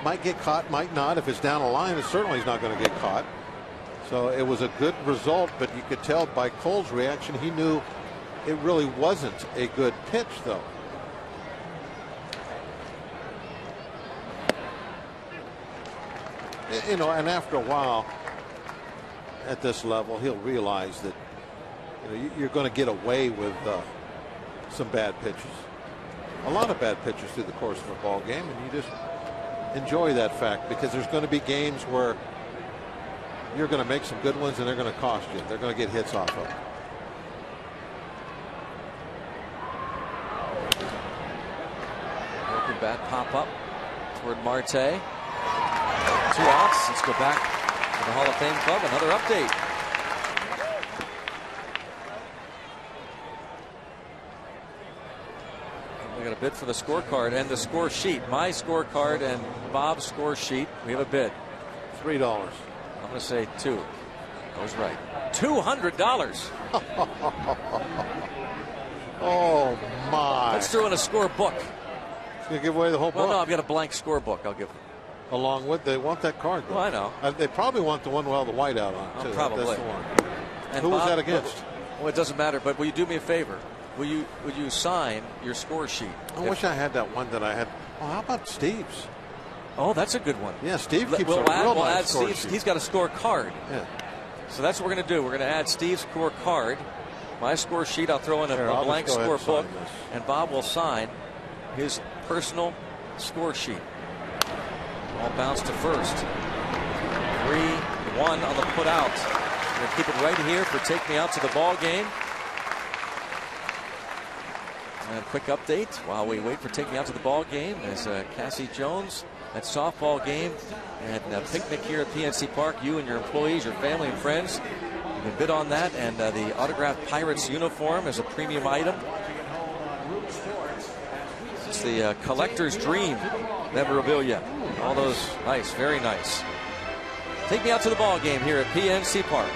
might get caught, might not. If it's down a line, it certainly is not going to get caught. So it was a good result, but you could tell by Cole's reaction, he knew it really wasn't a good pitch, though. You know, and after a while, at this level, he'll realize that you're going to get away with some bad pitches, a lot of bad pitches through the course of a ball game, and you just enjoy that fact because there's going to be games where you're going to make some good ones and they're going to cost you. They're going to get hits off of. Broken bat pop up toward Marte. 2 outs. Let's go back to the Hall of Fame club. Another update. We got a bid for the scorecard and the score sheet. My scorecard and Bob's score sheet. We have a bid. $3. I'm going to say 2. I was right. $200. Oh my! Let's throw in a scorebook. It's going to give away the whole book. Well, no, I've got a blank scorebook. I'll give them. Along with, they want that card, though. Well, I know. They probably want the one with all the white out on it, too. Probably. That's the one. And who Bob, was that against? Well, it doesn't matter, but will you do me a favor? Would you sign your score sheet? I wish I had that one that I had. Oh, how about Steve's? Oh, that's a good one. Yeah, Steve keeps we'll a real we'll nice add score Steve's. sheet. He's got a score card. Yeah. So that's what we're going to do. We're going to add Steve's score card. My score sheet, I'll throw in a I'll blank just go ahead score and book, sign this. and Bob will sign his personal score sheet. Ball bounced to first. 3-1 on the put out. We'll keep it right here for Take Me Out to the Ball Game. And a quick update while we wait for Take Me Out to the Ball Game is Cassie Jones at softball game and a picnic here at PNC Park. You and your employees, your family and friends, you can bid on that, and the autographed Pirates uniform is a premium item. It's the collector's dream memorabilia. All those nice, very nice. Take Me Out to the Ball Game here at PNC Park.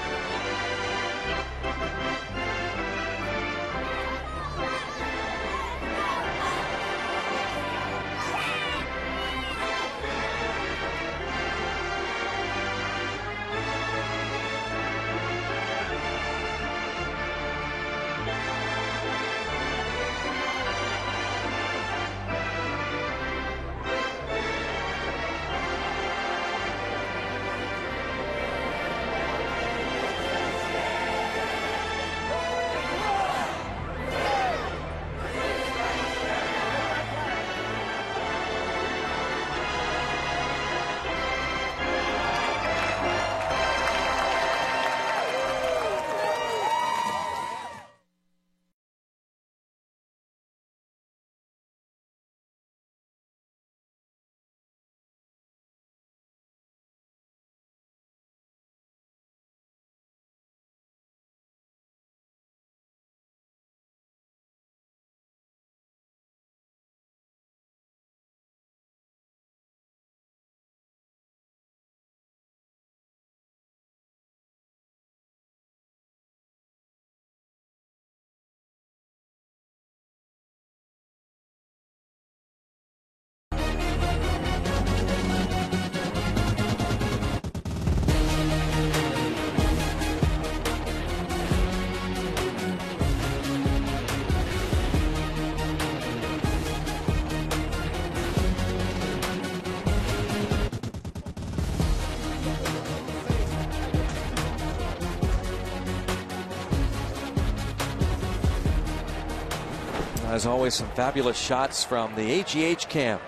As always, some fabulous shots from the AGH cam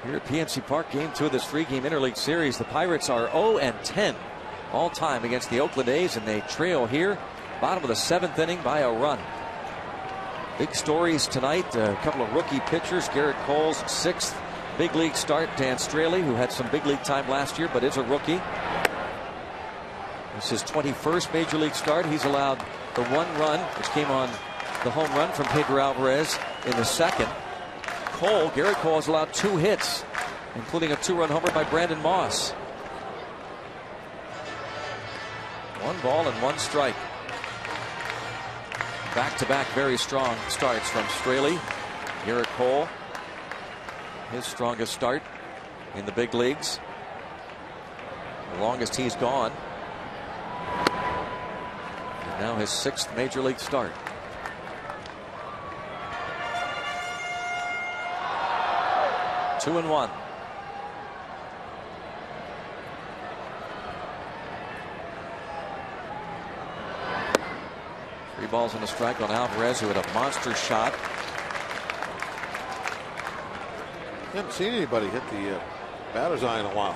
here at PNC Park. Game 2 of this 3-game interleague series. The Pirates are 0-10 all time against the Oakland A's, and they trail here, bottom of the 7th inning, by a run. Big stories tonight. A couple of rookie pitchers. Garrett Cole's 6th big league start. Dan Straley, who had some big league time last year but is a rookie. This is his 21st major league start. He's allowed the 1 run, which came on the home run from Pedro Alvarez in the 2nd. Garrett Cole has allowed 2 hits, including a 2-run homer by Brandon Moss. 1 ball and 1 strike. Back-to-back very strong starts from Straley. Garrett Cole, his strongest start in the big leagues. The longest he's gone. And now his 6th major league start. 2-1. Three balls and a strike on Alvarez, who had a monster shot. Haven't seen anybody hit the batter's eye in a while.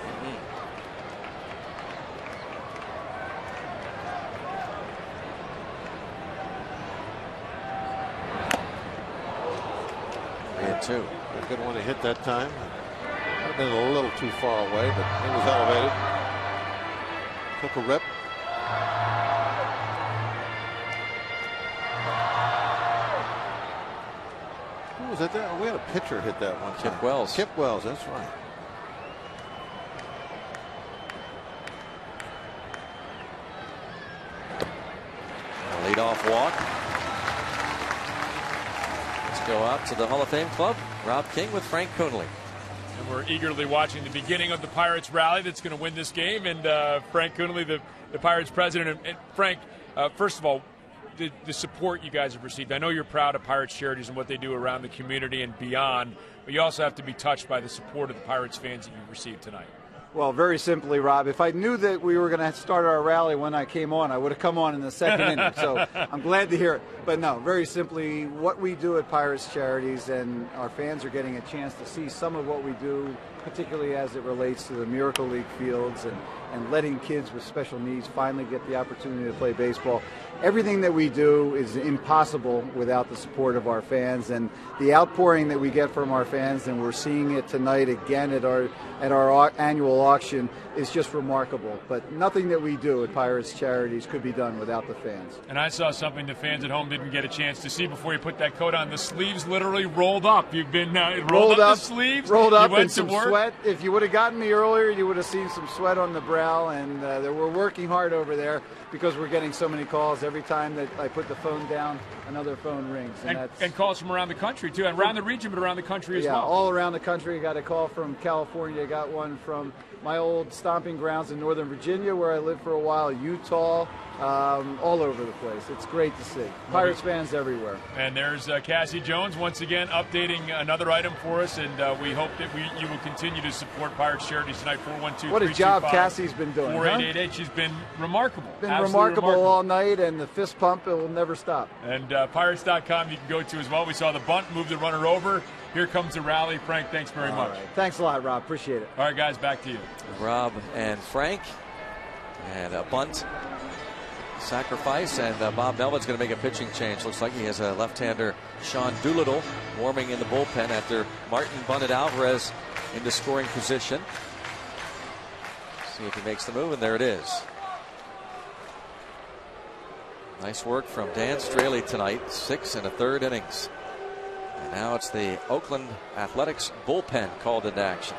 Two. A good one to hit that time. Might have been a little too far away, but it was elevated. Took a rip. Who was that? We had a pitcher hit that one time. Kip Wells. Kip Wells, that's right. A leadoff walk. Go out to the Hall of Fame club. Rob King with Frank Coonelly. And we're eagerly watching the beginning of the Pirates rally that's going to win this game. And Frank Coonelly, the Pirates president. And Frank, first of all, the support you guys have received. I know you're proud of Pirates Charities and what they do around the community and beyond, but you also have to be touched by the support of the Pirates fans that you've received tonight. Well, very simply, Rob, if I knew that we were going to start our rally when I came on, I would have come on in the second inning. So I'm glad to hear it. But no, very simply, what we do at Pirates Charities, and our fans are getting a chance to see some of what we do, particularly as it relates to the Miracle League fields and letting kids with special needs finally get the opportunity to play baseball. Everything that we do is impossible without the support of our fans, and the outpouring that we get from our fans, and we're seeing it tonight again at our annual auction, is just remarkable. But nothing that we do at Pirates Charities could be done without the fans. And I saw something the fans at home didn't get a chance to see before you put that coat on. The sleeves literally rolled up. You've been rolled up the sleeves. Rolled up, you went and some to work. sweat. If you would have gotten me earlier, you would have seen some sweat on the brow, and we're working hard over there because we're getting so many calls. Every time that I put the phone down, another phone rings. And calls from around the country, too, and around the region, but around the country as well. Yeah, all around the country. I got a call from California. I got one from my old stomping grounds in Northern Virginia, where I lived for a while, Utah, all over the place. It's great to see. Pirates fans everywhere. And there's Cassie Jones once again updating another item for us, and we hope that you will continue to support Pirates Charities tonight. 412-325-4888. What a job Cassie's been doing. 4888. She's been remarkable. Remarkable all night, and the fist pump, it will never stop. And Pirates.com you can go to as well. We saw the bunt, move the runner over. Here comes the rally. Frank, thanks very much. Right. Thanks a lot, Rob. Appreciate it. All right, guys, back to you. Rob and Frank. And a bunt sacrifice. And Bob Melvin's going to make a pitching change. Looks like he has a left-hander, Sean Doolittle, warming in the bullpen after Martin bunted Alvarez into scoring position. See if he makes the move, and there it is. Nice work from Dan Straley tonight. 6 1/3 innings. And now it's the Oakland Athletics bullpen called into action.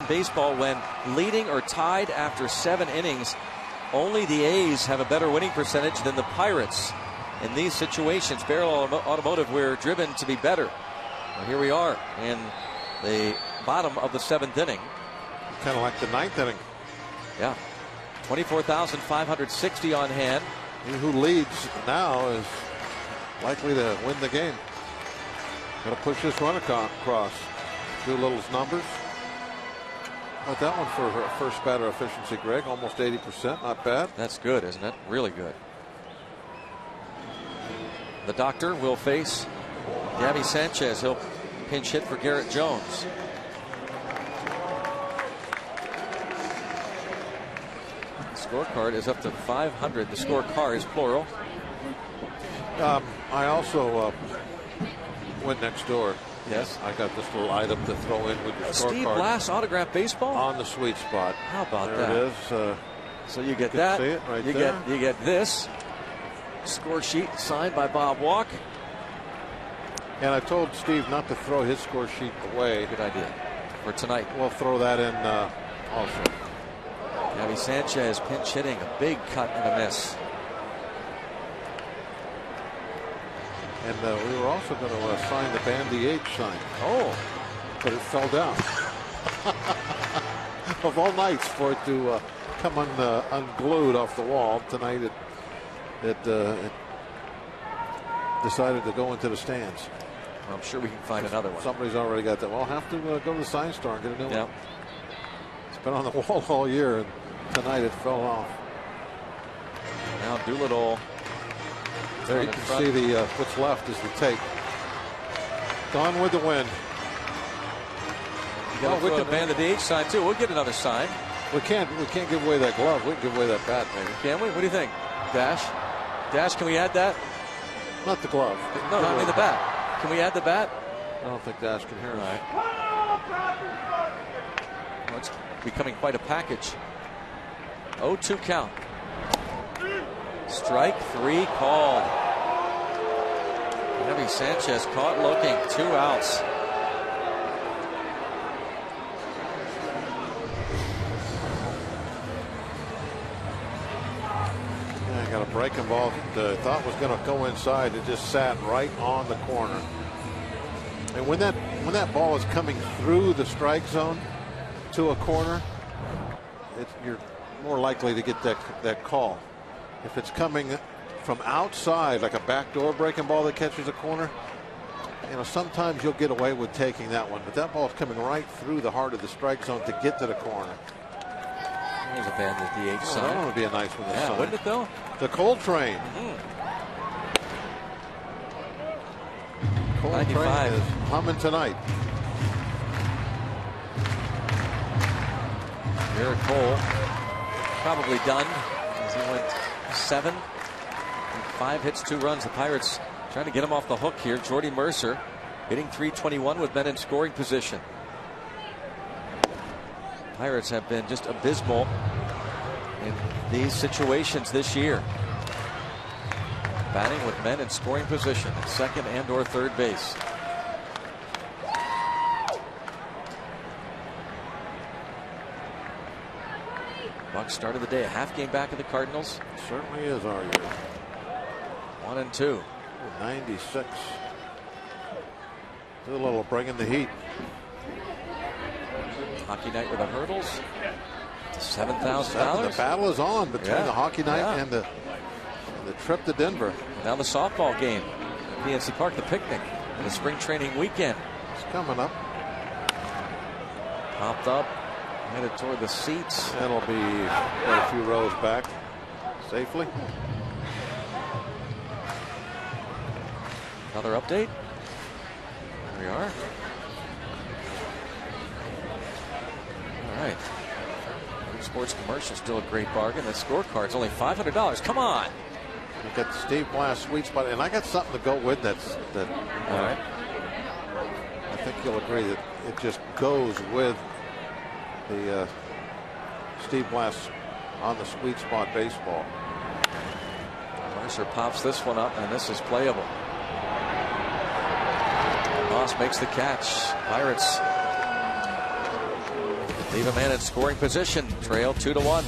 Baseball, when leading or tied after 7 innings, only the A's have a better winning percentage than the Pirates. In these situations, Barrel Automotive, we're driven to be better. Well, here we are in the bottom of the 7th inning. Kind of like the 9th inning. Yeah. 24,560 on hand. Who leads now is likely to win the game. Got to push this run across. Doolittle's numbers. But that one for her first batter efficiency, Greg, almost 80%. Not bad. That's good, isn't it? Really good. The doctor will face Gabby Sanchez. He'll pinch hit for Garrett Jones. The scorecard is up to 500. The scorecard is plural. I also went next door. Yes. I got this little item to throw in with your scorecard. Steve Blass autographed baseball? On the sweet spot. How about there that? There it is. So you get that. See it right you there. You get this score sheet signed by Bob Walk. And I told Steve not to throw his score sheet away. Good idea. for tonight. We'll throw that in also. Gabby Sanchez pinch hitting, a big cut and a miss. And we were also going to sign the band DH sign. Oh, but it fell down. Of all nights for it to come unglued off the wall, tonight it decided to go into the stands. I'm sure we can find another one. Somebody's already got that. Well, I'll have to go to the sign store and get a new one. It's been on the wall all year, and tonight it fell off. Now Doolittle. There you can see the what's left is the tape. Gone with the wind. We can ban the DH sign too. We'll get another sign. We can't give away that glove. We can give away that bat, maybe. Can we? What do you think, Dash? Dash, can we add that? Not the glove. No, I mean the bat. Can we add the bat? I don't think Dash can hear us. Right. Well, it's becoming quite a package. 0-2 count. Strike 3 called. Gabby Sanchez caught looking. 2 outs. Got a breaking ball that thought was going to go inside. It just sat right on the corner. And when that ball is coming through the strike zone to a corner, you're more likely to get that call. If it's coming from outside, like a backdoor breaking ball that catches a corner, sometimes you'll get away with taking that one. But that ball's coming right through the heart of the strike zone to get to the corner. There's a band with DH sign. That would be a nice one. Yeah, wouldn't it though? The Coltrane. Coltrane is humming tonight. Garrett Cole probably done as he went 7 and 5 hits, 2 runs. The Pirates trying to get him off the hook here. Jordy Mercer hitting .321 with men in scoring position. Pirates have been just abysmal in these situations this year. Batting with men in scoring position at second and or third base. Bucs started the day a half game back of the Cardinals. It certainly is our year. 1-2. 96. Doolittle bringing the heat. Hockey night with the Hurdles. $7,000. The battle is on between the hockey night and the trip to Denver. Now the softball game at PNC Park, the picnic, and the spring training weekend. It's coming up. Popped up, headed toward the seats. That'll be quite a few rows back safely. Another update. Here we are. All right. Sports commercial, still a great bargain. The scorecard's only $500. Come on. You got the Steve Blass sweet spot, and I got something to go with that. All right. I think you'll agree that it just goes with the Steve Blass on the sweet spot baseball. Mercer pops this one up, and this is playable. Moss makes the catch. Pirates leave a man in scoring position. Trail 2-1.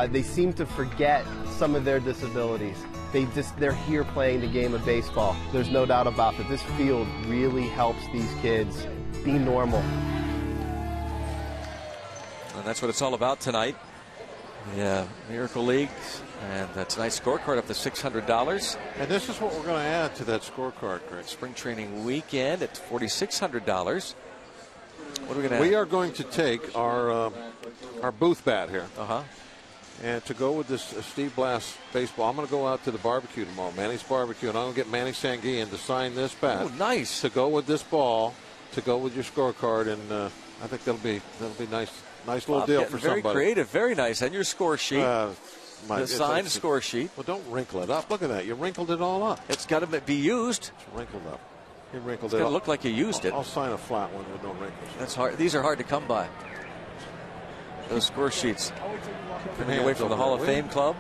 They seem to forget some of their disabilities. They're here playing the game of baseball. There's no doubt about that. This field really helps these kids be normal. And that's what it's all about tonight. The Miracle League and tonight's scorecard up to $600. And this is what we're going to add to that scorecard, Greg. Spring training weekend at $4,600. What are we going to add? We are going to take our booth bat here. Uh-huh. And to go with this Steve Blass baseball, I'm going to go out to the barbecue tomorrow, Manny's Barbecue, and I'm going to get Manny Sanguillen to sign this bat. Oh, nice. To go with this ball, to go with your scorecard, and I think that'll be nice little deal for very somebody. Very creative, very nice. And your score sheet, the signed score sheet. Well, don't wrinkle it up. Look at that. You wrinkled it all up. It's got to be used. It's wrinkled up. You wrinkled it's it up. Look like you used it. I'll sign a flat one with no wrinkles. That's hard. These are hard to come by. Those score sheets. Coming away from the Hall of Fame Club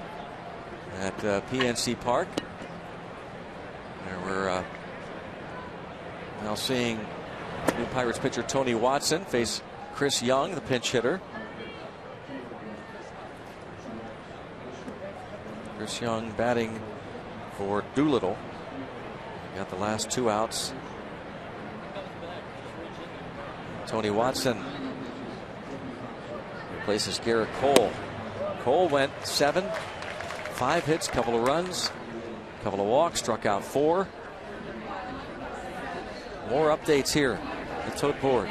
at PNC Park. And we're now seeing new Pirates pitcher Tony Watson face Chris Young, the pinch hitter. Chris Young batting for Doolittle. Got the last 2 outs. Tony Watson replaces Garrett Cole. Cole went 7, 5 hits, couple of runs, couple of walks, struck out 4. More updates here. The tote board.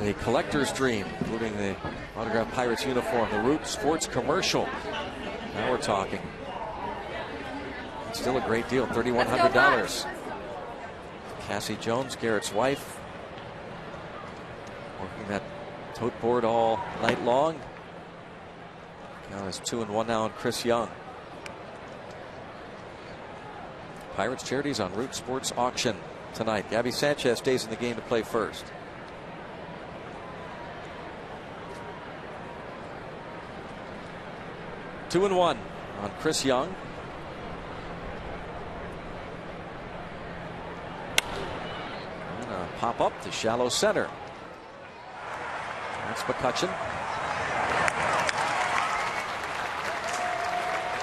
The collector's dream, including the autographed Pirates uniform, the Root Sports commercial. Now we're talking. It's still a great deal, $3,100. Cassie Jones, Garrett's wife, working that tote board all night long. Now it's 2-1 now on Chris Young. Pirates charities on Root Sports auction tonight. Gabby Sanchez stays in the game to play first. Two and 1 on Chris Young. And a pop up to shallow center. That's McCutchen.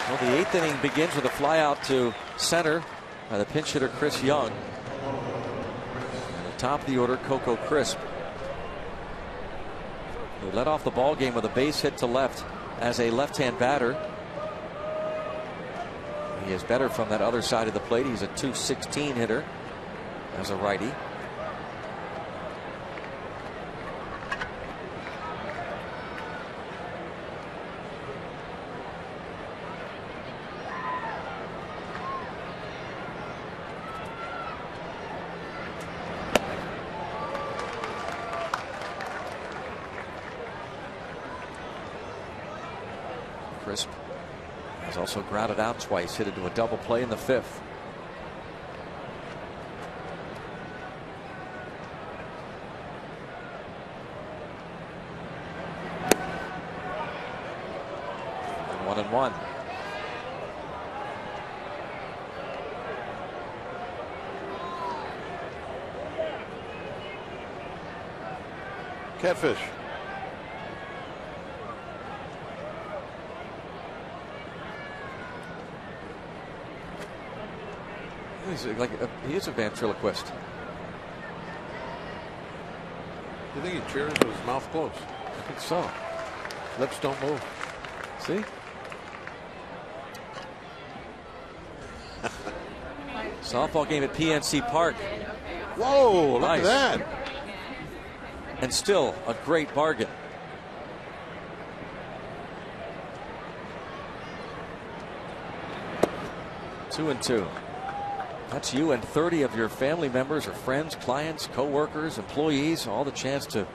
Well, the 8th inning begins with a fly out to center by the pinch hitter Chris Young. And at the top of the order, Coco Crisp, who led off the ball game with a base hit to left as a left-hand batter. He is better from that other side of the plate. He's a .216 hitter as a righty. Crisp has also grounded out twice, hit into a double play in the 5th. And 1-1. Catfish. He is a ventriloquist. You think he cheers with his mouth closed? I think so. Lips don't move. See? Softball game at PNC Park. Whoa, look nice. at that. And still a great bargain. Two and 2. That's you and 30 of your family members or friends, clients, co-workers, employees, all the chance to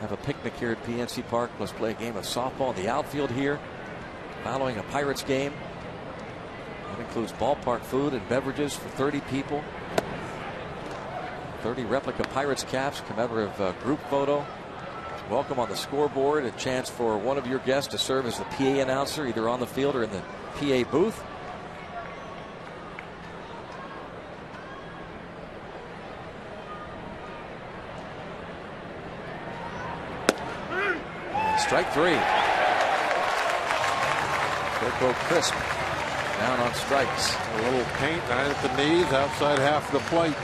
have a picnic here at PNC Park, plus play a game of softball in the outfield here following a Pirates game. That includes ballpark food and beverages for 30 people. 30 replica Pirates caps, commemorative group photo. Welcome on the scoreboard, a chance for one of your guests to serve as the PA announcer, either on the field or in the PA booth. Strike 3. Coco Crisp down on strikes. A little paint right at the knees, outside half of the plate.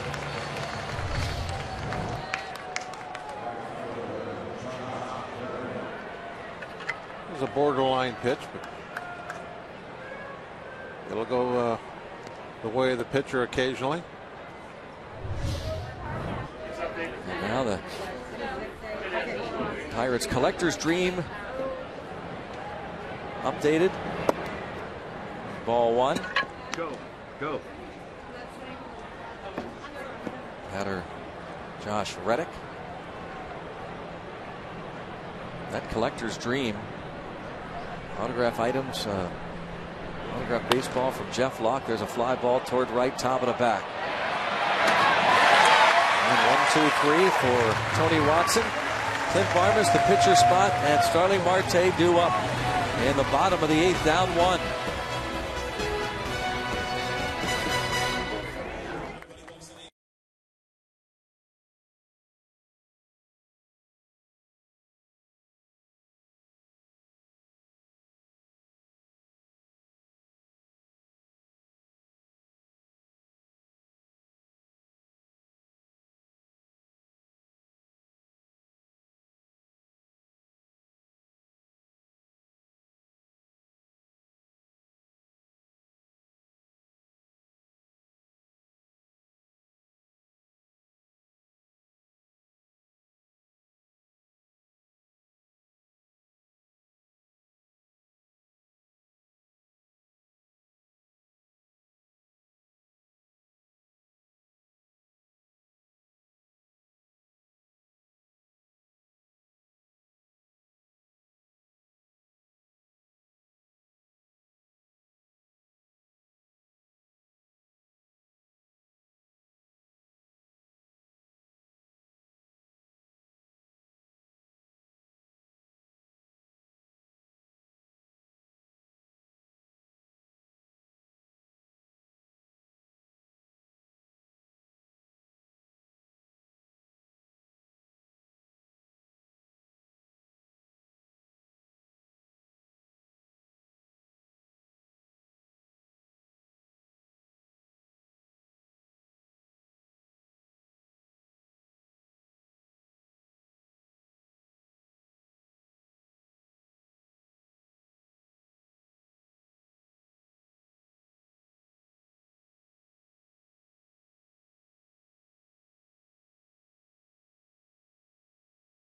It was a borderline pitch, but it'll go the way of the pitcher occasionally. And now the Pirates collector's dream updated. Ball one. Go. Batter Josh Reddick. That collector's dream. Autograph items. Autograph baseball from Jeff Locke. There's a fly ball toward right, top of the back. And 1, 2, 3 for Tony Watson. Clint Barmes, the pitcher spot, and Starling Marte due up in the bottom of the 8th, down 1.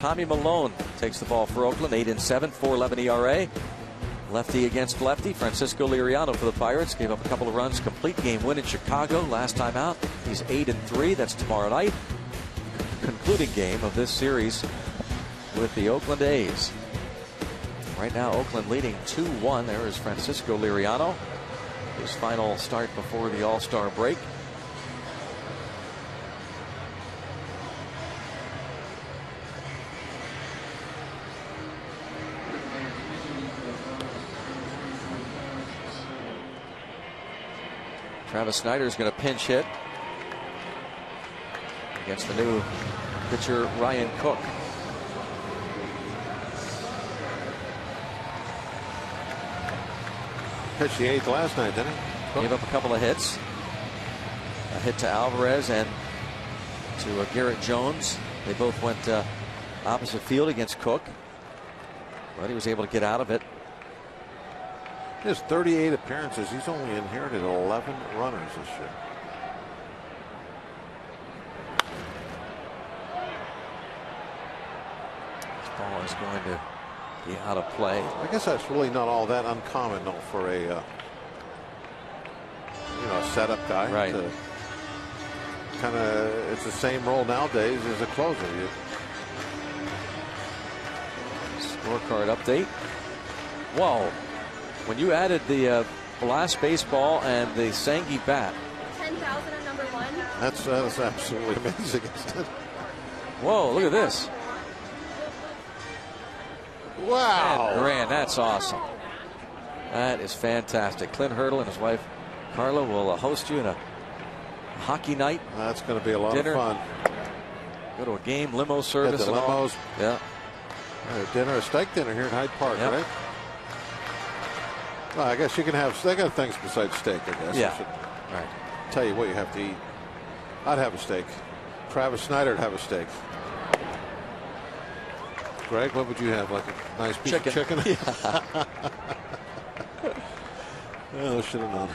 Tommy Milone takes the ball for Oakland. 8-7, 4.11 ERA. Lefty against lefty. Francisco Liriano for the Pirates. Gave up a couple of runs. Complete game win in Chicago last time out. He's 8-3. That's tomorrow night. Concluding game of this series with the Oakland A's. Right now, Oakland leading 2-1. There is Francisco Liriano. His final start before the All-Star break. Travis Snyder is going to pinch hit against the new pitcher Ryan Cook. Pitched the 8th last night, didn't he? Gave up a couple of hits. A hit to Alvarez and to Garrett Jones. They both went opposite field against Cook, but he was able to get out of it. His 38 appearances, he's only inherited 11 runners this year. This ball is going to be out of play. I guess that's really not all that uncommon, though, for a setup guy. Right. Kind of, it's the same role nowadays as a closer. Scorecard update. Whoa. When you added the blast baseball and the Sanghi bat. 10,000 on number 1. That's absolutely amazing. Whoa, look at this. Wow. Grand, that's awesome. That is fantastic. Clint Hurdle and his wife Carla will host you in a hockey night. That's going to be a lot dinner. of fun. Go to a game, limo service. The limos. Yeah. Dinner, a steak dinner here in Hyde Park, yep. right? Well, I guess you can have. They got things besides steak. I guess. Yeah. I should Right. tell you what you have to eat. I'd have a steak. Travis Snyder would have a steak. Greg, what would you have? Like a nice piece of chicken? Yeah. Oh, should have known.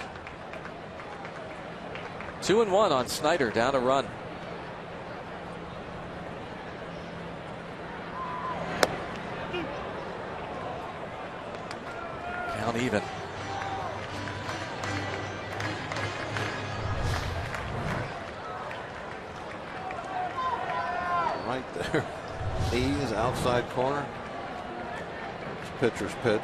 2-1 on Snyder, down a run. Count even. Right there. Ease outside corner. Pitcher's pitch.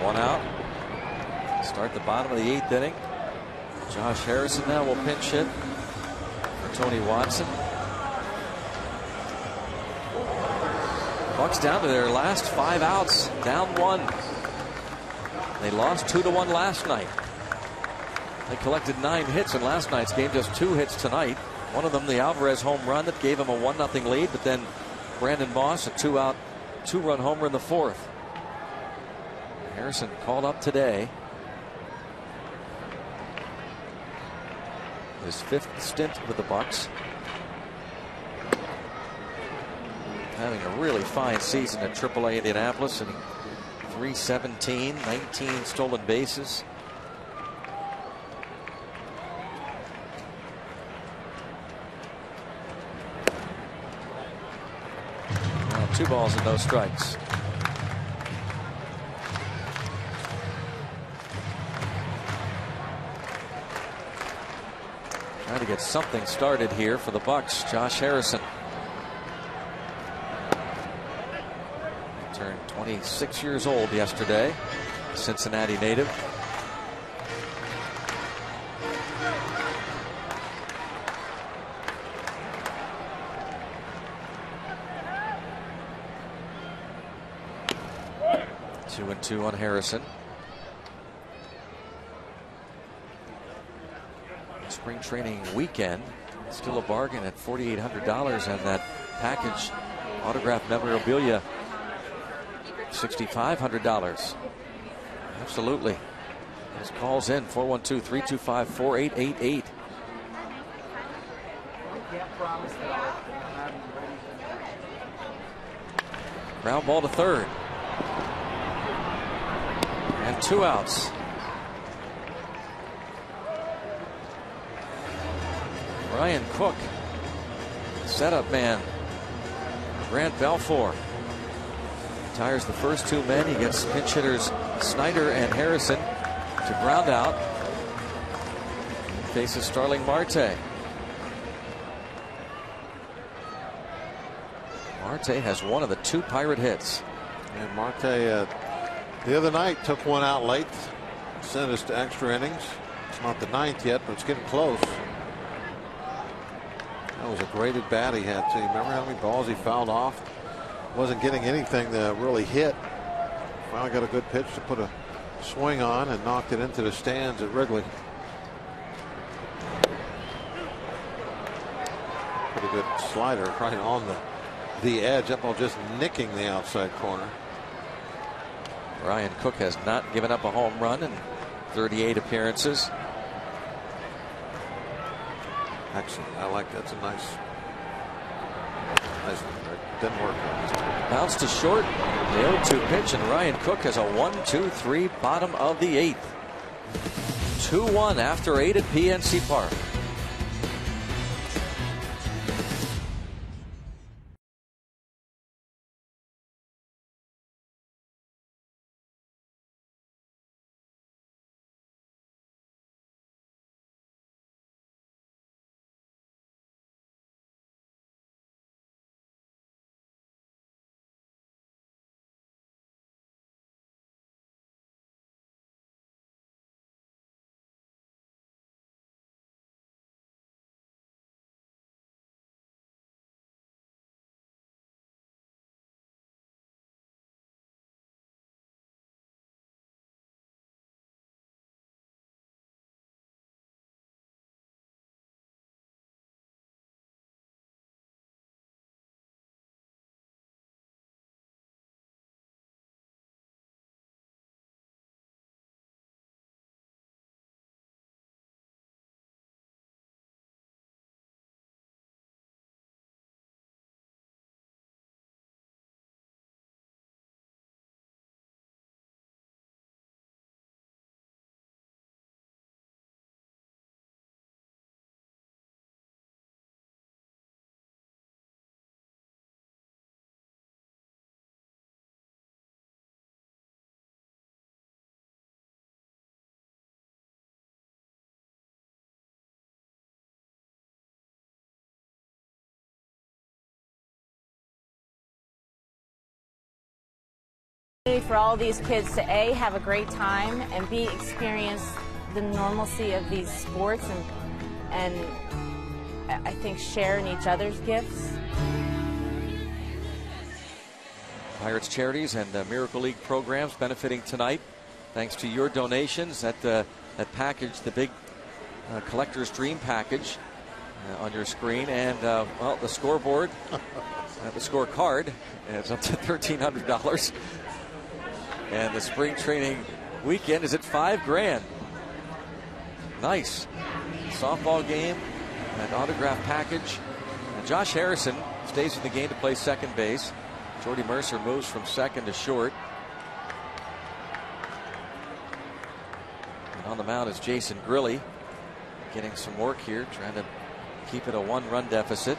One out. Start the bottom of the 8th inning. Josh Harrison now will pinch hit for Tony Watson. Bucks down to their last 5 outs, down 1. They lost 2-1 last night. They collected 9 hits in last night's game, just 2 hits tonight. One of them, the Alvarez home run that gave them a 1-0 lead, but then Brandon Moss, a 2-run homer in the 4th. Harrison called up today. His 5th stint with the Bucks. Having a really fine season at AAA Indianapolis, and 317, 19 stolen bases. Now 2 balls and no strikes. Trying to get something started here for the Bucks. Josh Harrison. Turned 26 years old yesterday. Cincinnati native. Two and 2 on Harrison. Spring training weekend, still a bargain at $4,800 and that package autographed memorabilia $6,500. Absolutely. His calls in 412-325-4888. Ground ball to third. And 2 outs. Ryan Cook, setup man. Grant Balfour retires the first 2 men. He gets pinch hitters Snyder and Harrison to ground out. Faces Starling Marte. Marte has one of the 2 Pirate hits. And Marte the other night took one out late, sent us to extra innings. It's not the 9th yet, but it's getting close. That was a great at bat he had too. Remember how many balls he fouled off? Wasn't getting anything to really hit. Finally got a good pitch to put a swing on and knocked it into the stands at Wrigley. Pretty good slider right on the edge. That ball just nicking the outside corner. Ryan Cook has not given up a home run in 38 appearances. Excellent. I like that's a nice one. Didn't work. Bounce to short. The 0-2 pitch, and Ryan Cook has a 1-2-3 bottom of the 8th. 2-1 after 8 at PNC Park. For all these kids to A, have a great time, and B, experience the normalcy of these sports and I think share in each other's gifts. Pirates Charities and Miracle League programs benefiting tonight thanks to your donations. That package, the big collector's dream package on your screen, and well, the scoreboard, the scorecard is up to $1,300, and the spring training weekend is at $5,000. Nice softball game, an autograph package. And Josh Harrison stays in the game to play second base. Jordy Mercer moves from second to short. And on the mound is Jason Grilly, getting some work here, trying to keep it a 1-run deficit.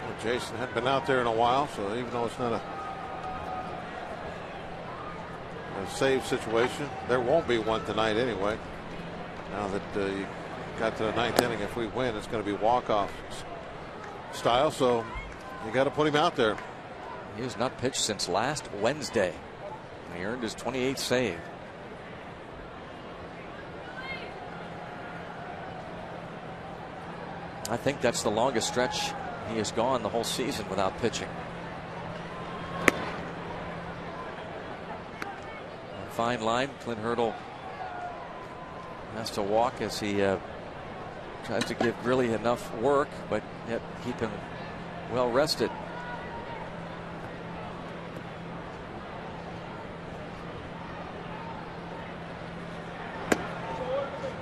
Well, Jason hadn't been out there in a while, so even though it's not a save situation, there won't be one tonight anyway. Now that you got to the 9th inning, if we win, it's going to be walk-off style, so you got to put him out there. He has not pitched since last Wednesday. He earned his 28th save. I think that's the longest stretch he has gone the whole season without pitching. Fine line. Clint Hurdle has to walk as he tries to give Grilly enough work, but yet keep him well rested.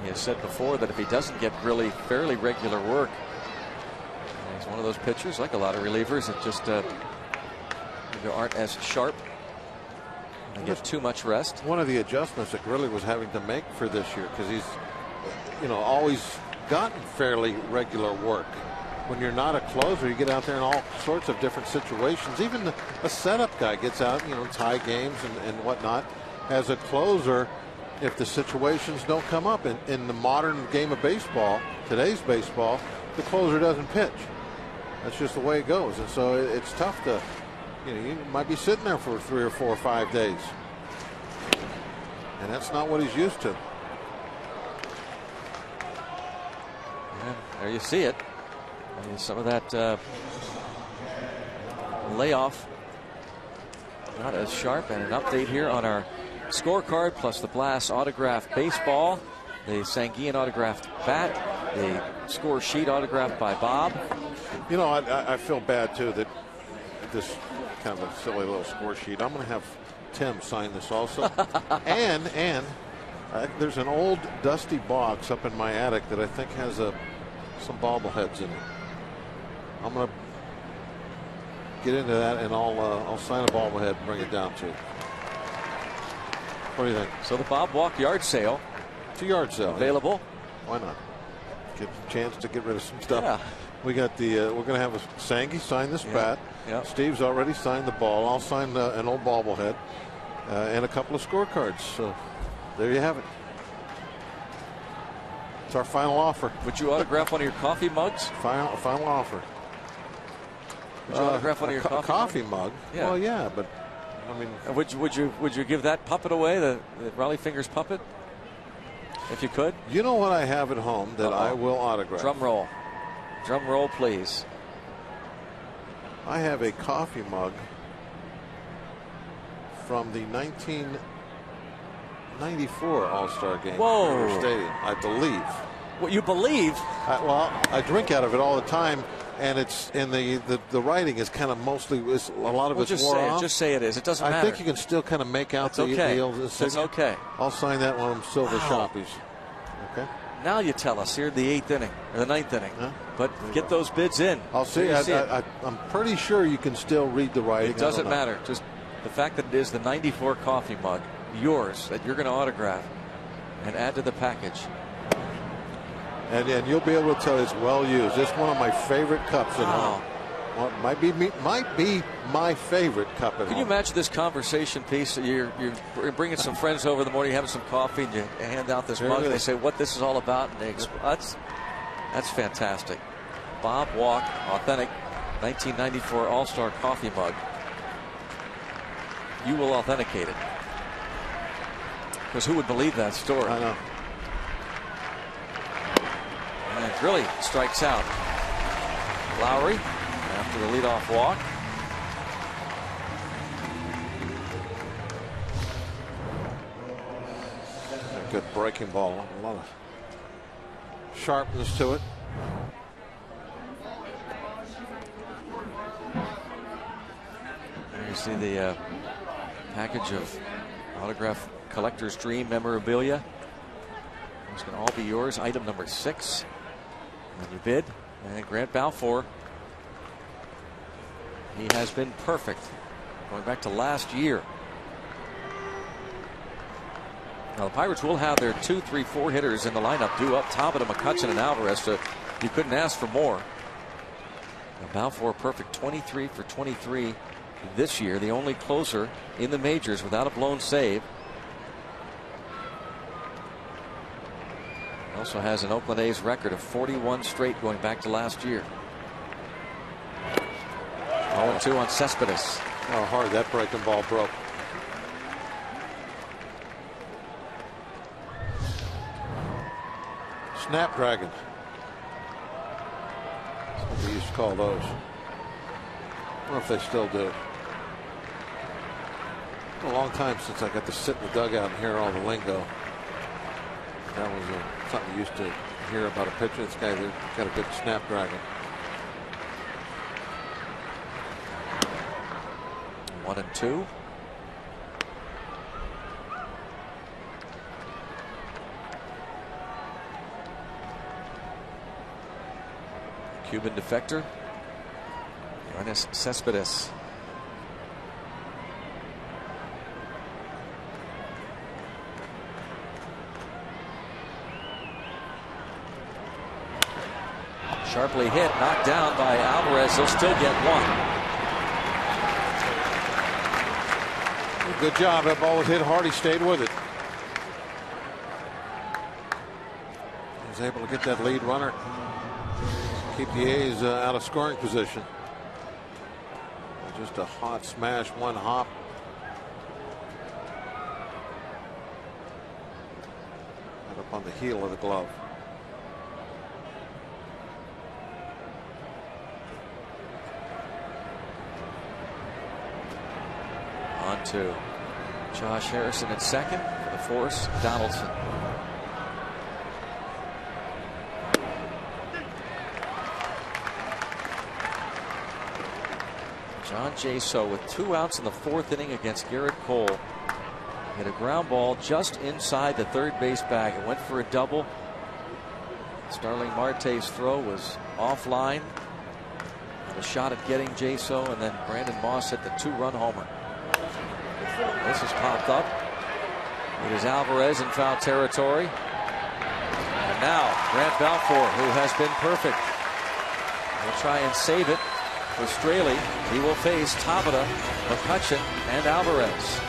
He has said before that if he doesn't get Grilly fairly regular work, he's one of those pitchers, like a lot of relievers, that just aren't as sharp. They get too much rest. One of the adjustments that Grilly was having to make for this year, because he's, always gotten fairly regular work. When you're not a closer, you get out there in all sorts of different situations. Even a setup guy gets out, tie games and whatnot. As a closer, if the situations don't come up in the modern game of baseball, today's baseball, the closer doesn't pitch. That's just the way it goes. And so it's tough to, you might be sitting there for 3 or 4 or 5 days. And that's not what he's used to. And there you see it. Some of that layoff not as sharp. And an update here on our scorecard, plus the Blast autographed baseball, the Sanguillen autographed bat, the score sheet autographed by Bob. I feel bad too that this kind of a silly little score sheet. I'm going to have Tim sign this also. and there's an old dusty box up in my attic that I think has some bobbleheads in it. I'm going to get into that, and I'll sign a bobblehead and bring it down to you. What do you think? So the Bob Walk yard sale. It's a yard sale. Available. Yeah. Why not? Get a chance to get rid of some stuff. Yeah. We got we're going to have Sangy sign this bat. Yeah. Steve's already signed the ball. I'll sign an old bobblehead and a couple of scorecards. So there you have it. It's our final offer. Would you autograph one of your coffee mugs? Final offer. Would you autograph one of your coffee mug? Yeah. Well, yeah, but I mean, would you give that puppet away, the Rollie Fingers puppet, if you could? You know what I have at home that I will autograph? Drum roll. Drum roll, please. I have a coffee mug from the 1994 All-Star Game. Whoa. At River Stadium, I believe. What, you believe? I drink out of it all the time, and it's in the writing is kind of mostly a lot of it's wore off. Just say it is. It doesn't matter. I think you can still kind of make out the old. It's okay. I'll sign that one of them silver Shoppies. Okay. Now you tell us here in the 8th inning or the 9th inning. Huh? But get those bids in. I'll see. I'm pretty sure you can still read the writing. It doesn't matter. Just the fact that it is the 94 coffee mug, yours, that you're going to autograph and add to the package. And you'll be able to tell it's well used. It's one of my favorite cups at home. Well, might be my favorite cup at home. Can you imagine this conversation piece? You're bringing some friends over in the morning, having some coffee, and you hand out this mug, and they say what this is all about, and that's fantastic. Bob Walk, authentic 1994 All-Star coffee mug. You will authenticate it. Because who would believe that story? I know. And really strikes out. Lowry after the leadoff walk. A good breaking ball. A lot of sharpness to it. There you see the package of autograph collector's dream memorabilia. It's going to all be yours. Item number 6. When you bid. And Grant Balfour. He has been perfect. Going back to last year. Now the Pirates will have their 2, 3, 4 hitters in the lineup due up. Tabata, McCutchen, and Alvarez. So you couldn't ask for more. Now Balfour perfect 23 for 23 this year. The only closer in the majors without a blown save. Also has an Oakland A's record of 41 straight going back to last year. 0-2 on Cespedes. How hard that breaking ball broke. Snapdragons. That's what we used to call those. I wonder if they still do. It's been a long time since I got to sit in the dugout and hear all the lingo. That was something you used to hear about a pitcher. This guy got a good snapdragon. 1-2. Cuban defector, Yoenis Cespedes. Sharply hit, knocked down by Alvarez. He'll still get one. Good job. That ball was hit hard. He stayed with it. He was able to get that lead runner. Keep the A's out of scoring position. Just a hot smash, one hop. Right up on the heel of the glove. On to Josh Harrison at second for the force. Donaldson. John Jaso with 2 outs in the 4th inning against Garrett Cole. Hit a ground ball just inside the third base bag. It went for a double. Starling Marte's throw was offline. A shot at getting Jaso, and then Brandon Moss hit the 2-run homer. This has popped up. It is Alvarez in foul territory. And now Grant Balfour, who has been perfect, will try and save it with Straley. He will face Tabata, McCutchen, and Alvarez.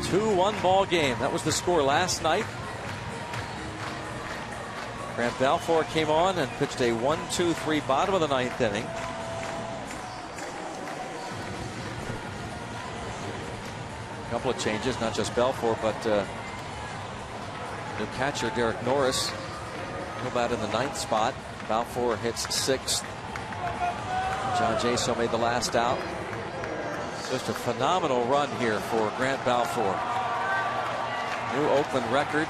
2-1 ball game. That was the score last night. Grant Balfour came on and pitched a 1-2-3 bottom of the 9th inning. A couple of changes, not just Balfour, but new catcher Derek Norris. He'll bat in the 9th spot. Balfour hits 6th. John Jaso made the last out. Just a phenomenal run here for Grant Balfour. New Oakland record,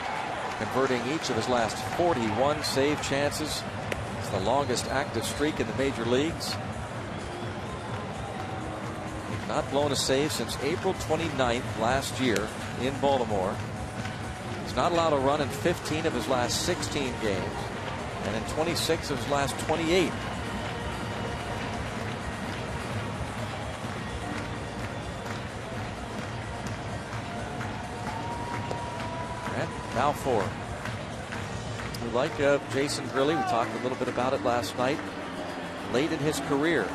converting each of his last 41 save chances. It's the longest active streak in the major leagues. Not blown a save since April 29th last year in Baltimore. He's not allowed a run in 15 of his last 16 games, and in 26 of his last 28. Balfour, who, like Jason Grilli, we talked a little bit about it last night, late in his career,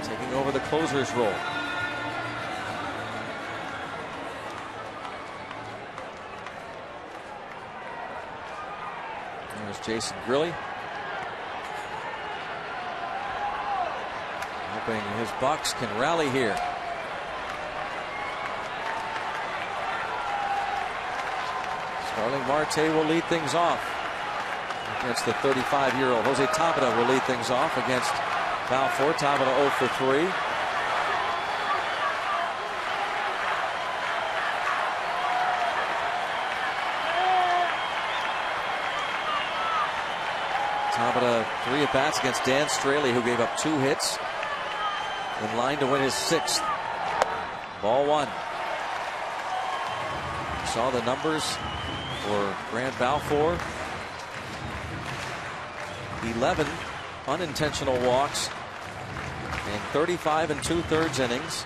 taking over the closer's role. There's Jason Grilli, hoping his Bucks can rally here. Starling Marte will lead things off against the 35-year-old. Jose Tabata will lead things off against Balfour. Tabata 0 for 3. Tabata 3 at-bats against Dan Straley, who gave up 2 hits, in line to win his 6th. Ball 1. Saw the numbers for Grant Balfour. 11 unintentional walks in 35 2/3 innings.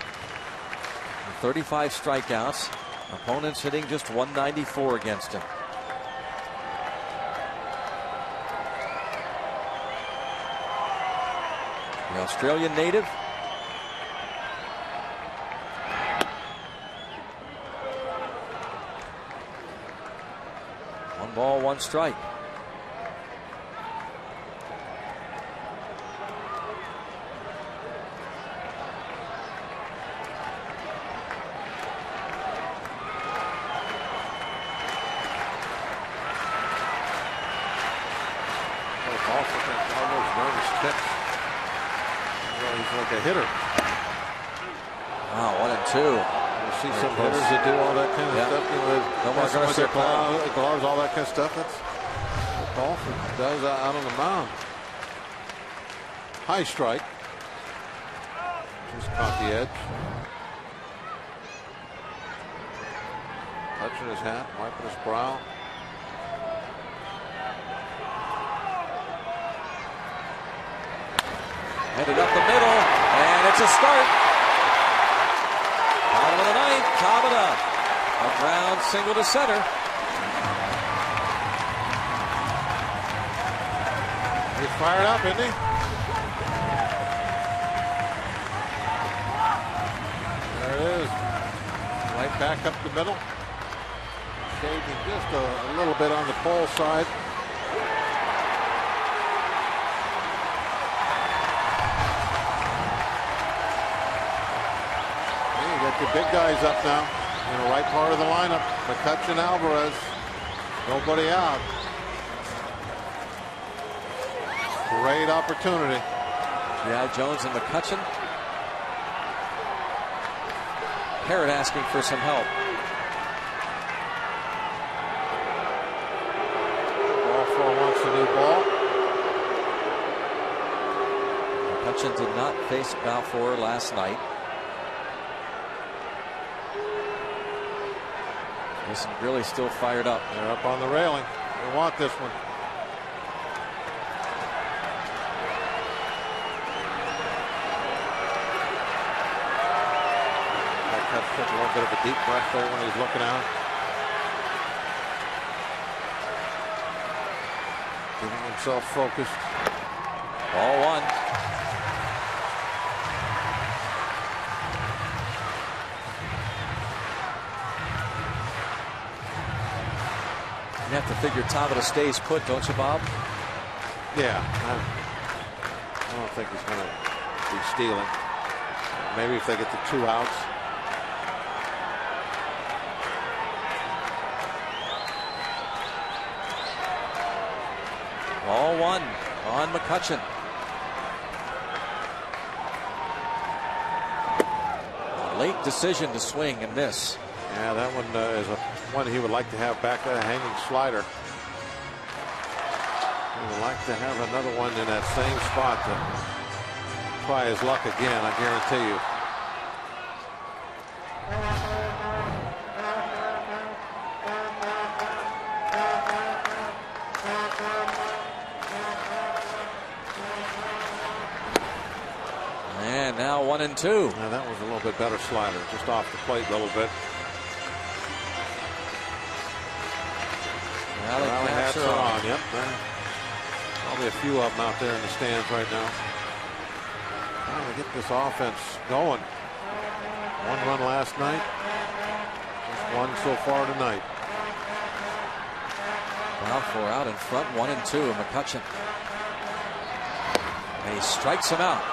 35 strikeouts. Opponents hitting just 194 against him. The Australian native. Ball, 1 strike. Almost nervous pitch. He's like a hitter. Wow, 1 and 2. See some hitters that do all that kind of stuff. No more Garcia gloves, all that kind of stuff. That's what Balfour does out on the mound. High strike. Just caught the edge. Touching his hat, wiping his brow. Headed up the middle, and it's a start. Bottom of the 9th, Tabata. A ground single to center. He's fired up, isn't he? There it is. Right back up the middle. Shaving just a little bit on the pole side. The big guys up now in the right part of the lineup. McCutchen, Alvarez, nobody out. Great opportunity. Yeah, Jones and McCutchen. Parrott asking for some help. Balfour wants a new ball. McCutchen did not face Balfour last night. Jason Grilli still fired up. They're up on the railing. They want this one. That took a little bit of a deep breath there when he's looking out. Getting himself focused. Ball 1. You have to figure Tabata stays put, don't you, Bob? Yeah. I don't think he's going to be stealing. Maybe if they get the 2 outs. Ball 1 on McCutchen. Late decision to swing and miss. Yeah, that one is one he would like to have back, a hanging slider. He would like to have another one in that same spot to try his luck again, I guarantee you. And now 1-2. Yeah, that was a little bit better slider, just off the plate a little bit. Rally hats are on. Yep. Probably a few of them out there in the stands right now. Trying to get this offense going. 1 run last night. Just 1 so far tonight. Balfour out in front, 1-2. McCutchen. And he strikes him out.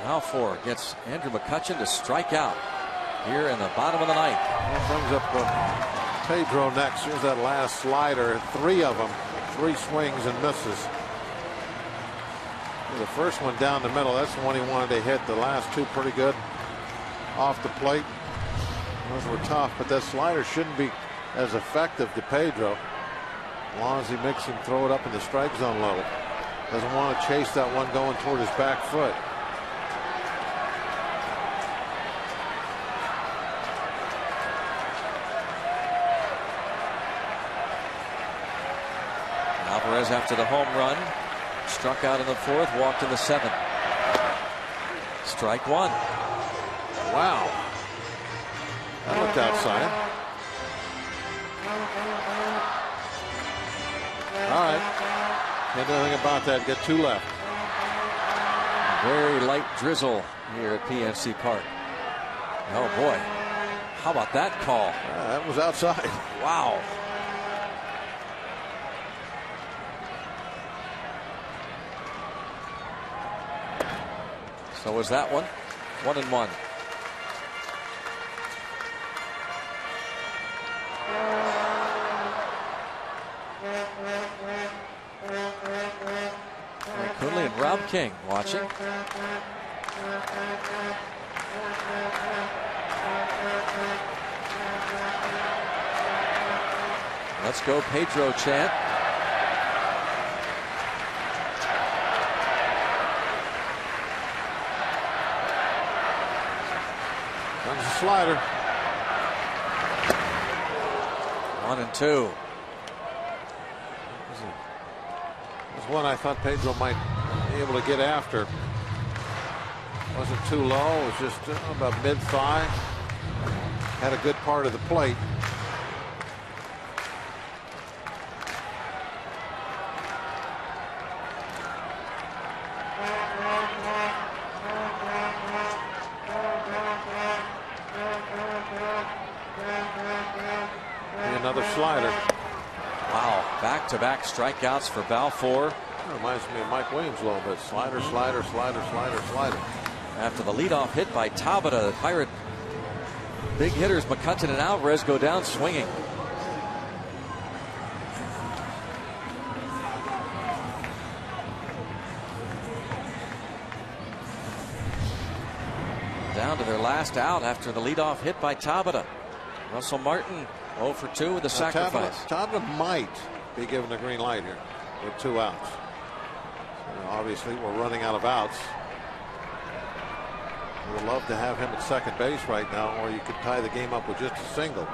Balfour gets Andrew McCutchen to strike out here in the bottom of the 9th. That brings up Pedro next. Here's that last slider. 3 of them. 3 swings and misses. The first one down the middle, that's the one he wanted to hit. The last 2 pretty good off the plate. Those were tough, but that slider shouldn't be as effective to Pedro. As long as he makes him throw it up in the strike zone level. Doesn't want to chase that one going toward his back foot. Alvarez, after the home run, struck out in the 4th, walked in the 7th. Strike 1. Wow. That looked outside. All right. Can't do anything about that. Get 2 left. Very light drizzle here at PNC Park. Oh boy. How about that call? That was outside. Wow. So was that one? 1-1. Coonley and Rob King watching. Let's go Pedro chant. Comes the slider. 1-2. This was one I thought Pedro might be able to get after. Wasn't too low. It was just about mid-thigh. Had a good part of the plate. Another slider. Wow, back-to-back strikeouts for Balfour. That reminds me of Mike Williams a little bit. Slider, slider, slider, slider, slider. After the leadoff hit by Tabata, the Pirate big hitters McCutchen and Alvarez go down swinging. Down to their last out after the leadoff hit by Tabata. Russell Martin 0 for 2 with the sacrifice. Tabata might be given the green light here with 2 outs. Obviously, we're running out of outs. We would love to have him at second base right now, or you could tie the game up with just a single.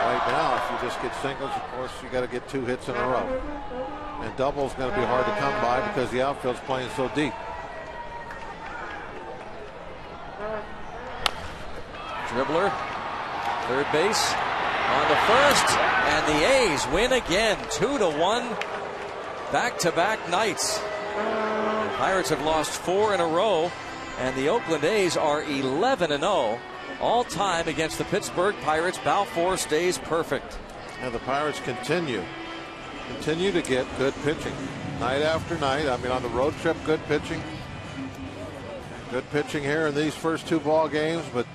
Right now, if you just get singles, of course, you got to get 2 hits in a row. And double's going to be hard to come by because the outfield's playing so deep. Dribbler, third base, on the first, and the A's win again, 2-1, back-to-back nights. The Pirates have lost 4 in a row, and the Oakland A's are 11-0 all time against the Pittsburgh Pirates. Balfour stays perfect. And the Pirates continue to get good pitching night after night. I mean, on the road trip, good pitching. Good pitching here in these first 2 ball games, but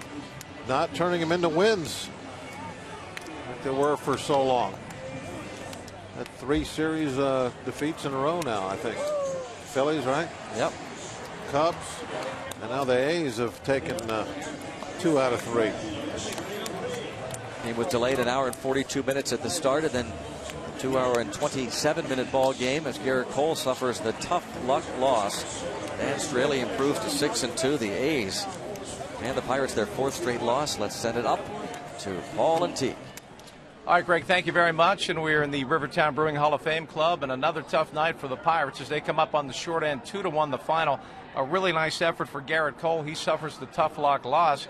not turning them into wins like they were for so long. That 3 series defeats in a row now, I think. Phillies, right? Yep. Cubs, and now the A's have taken 2 out of 3. Game was delayed an hour and 42 minutes at the start, and then 2 hour and 27-minute ball game as Garrett Cole suffers the tough luck loss. Dan Straley improves to 6-2. The A's and the Pirates their 4th straight loss. Let's send it up to Paul and T. All right, Greg, thank you very much. And we're in the Rivertown Brewing Hall of Fame Club, and another tough night for the Pirates as they come up on the short end, 2-1 the final. A really nice effort for Garrett Cole. He suffers the tough luck loss.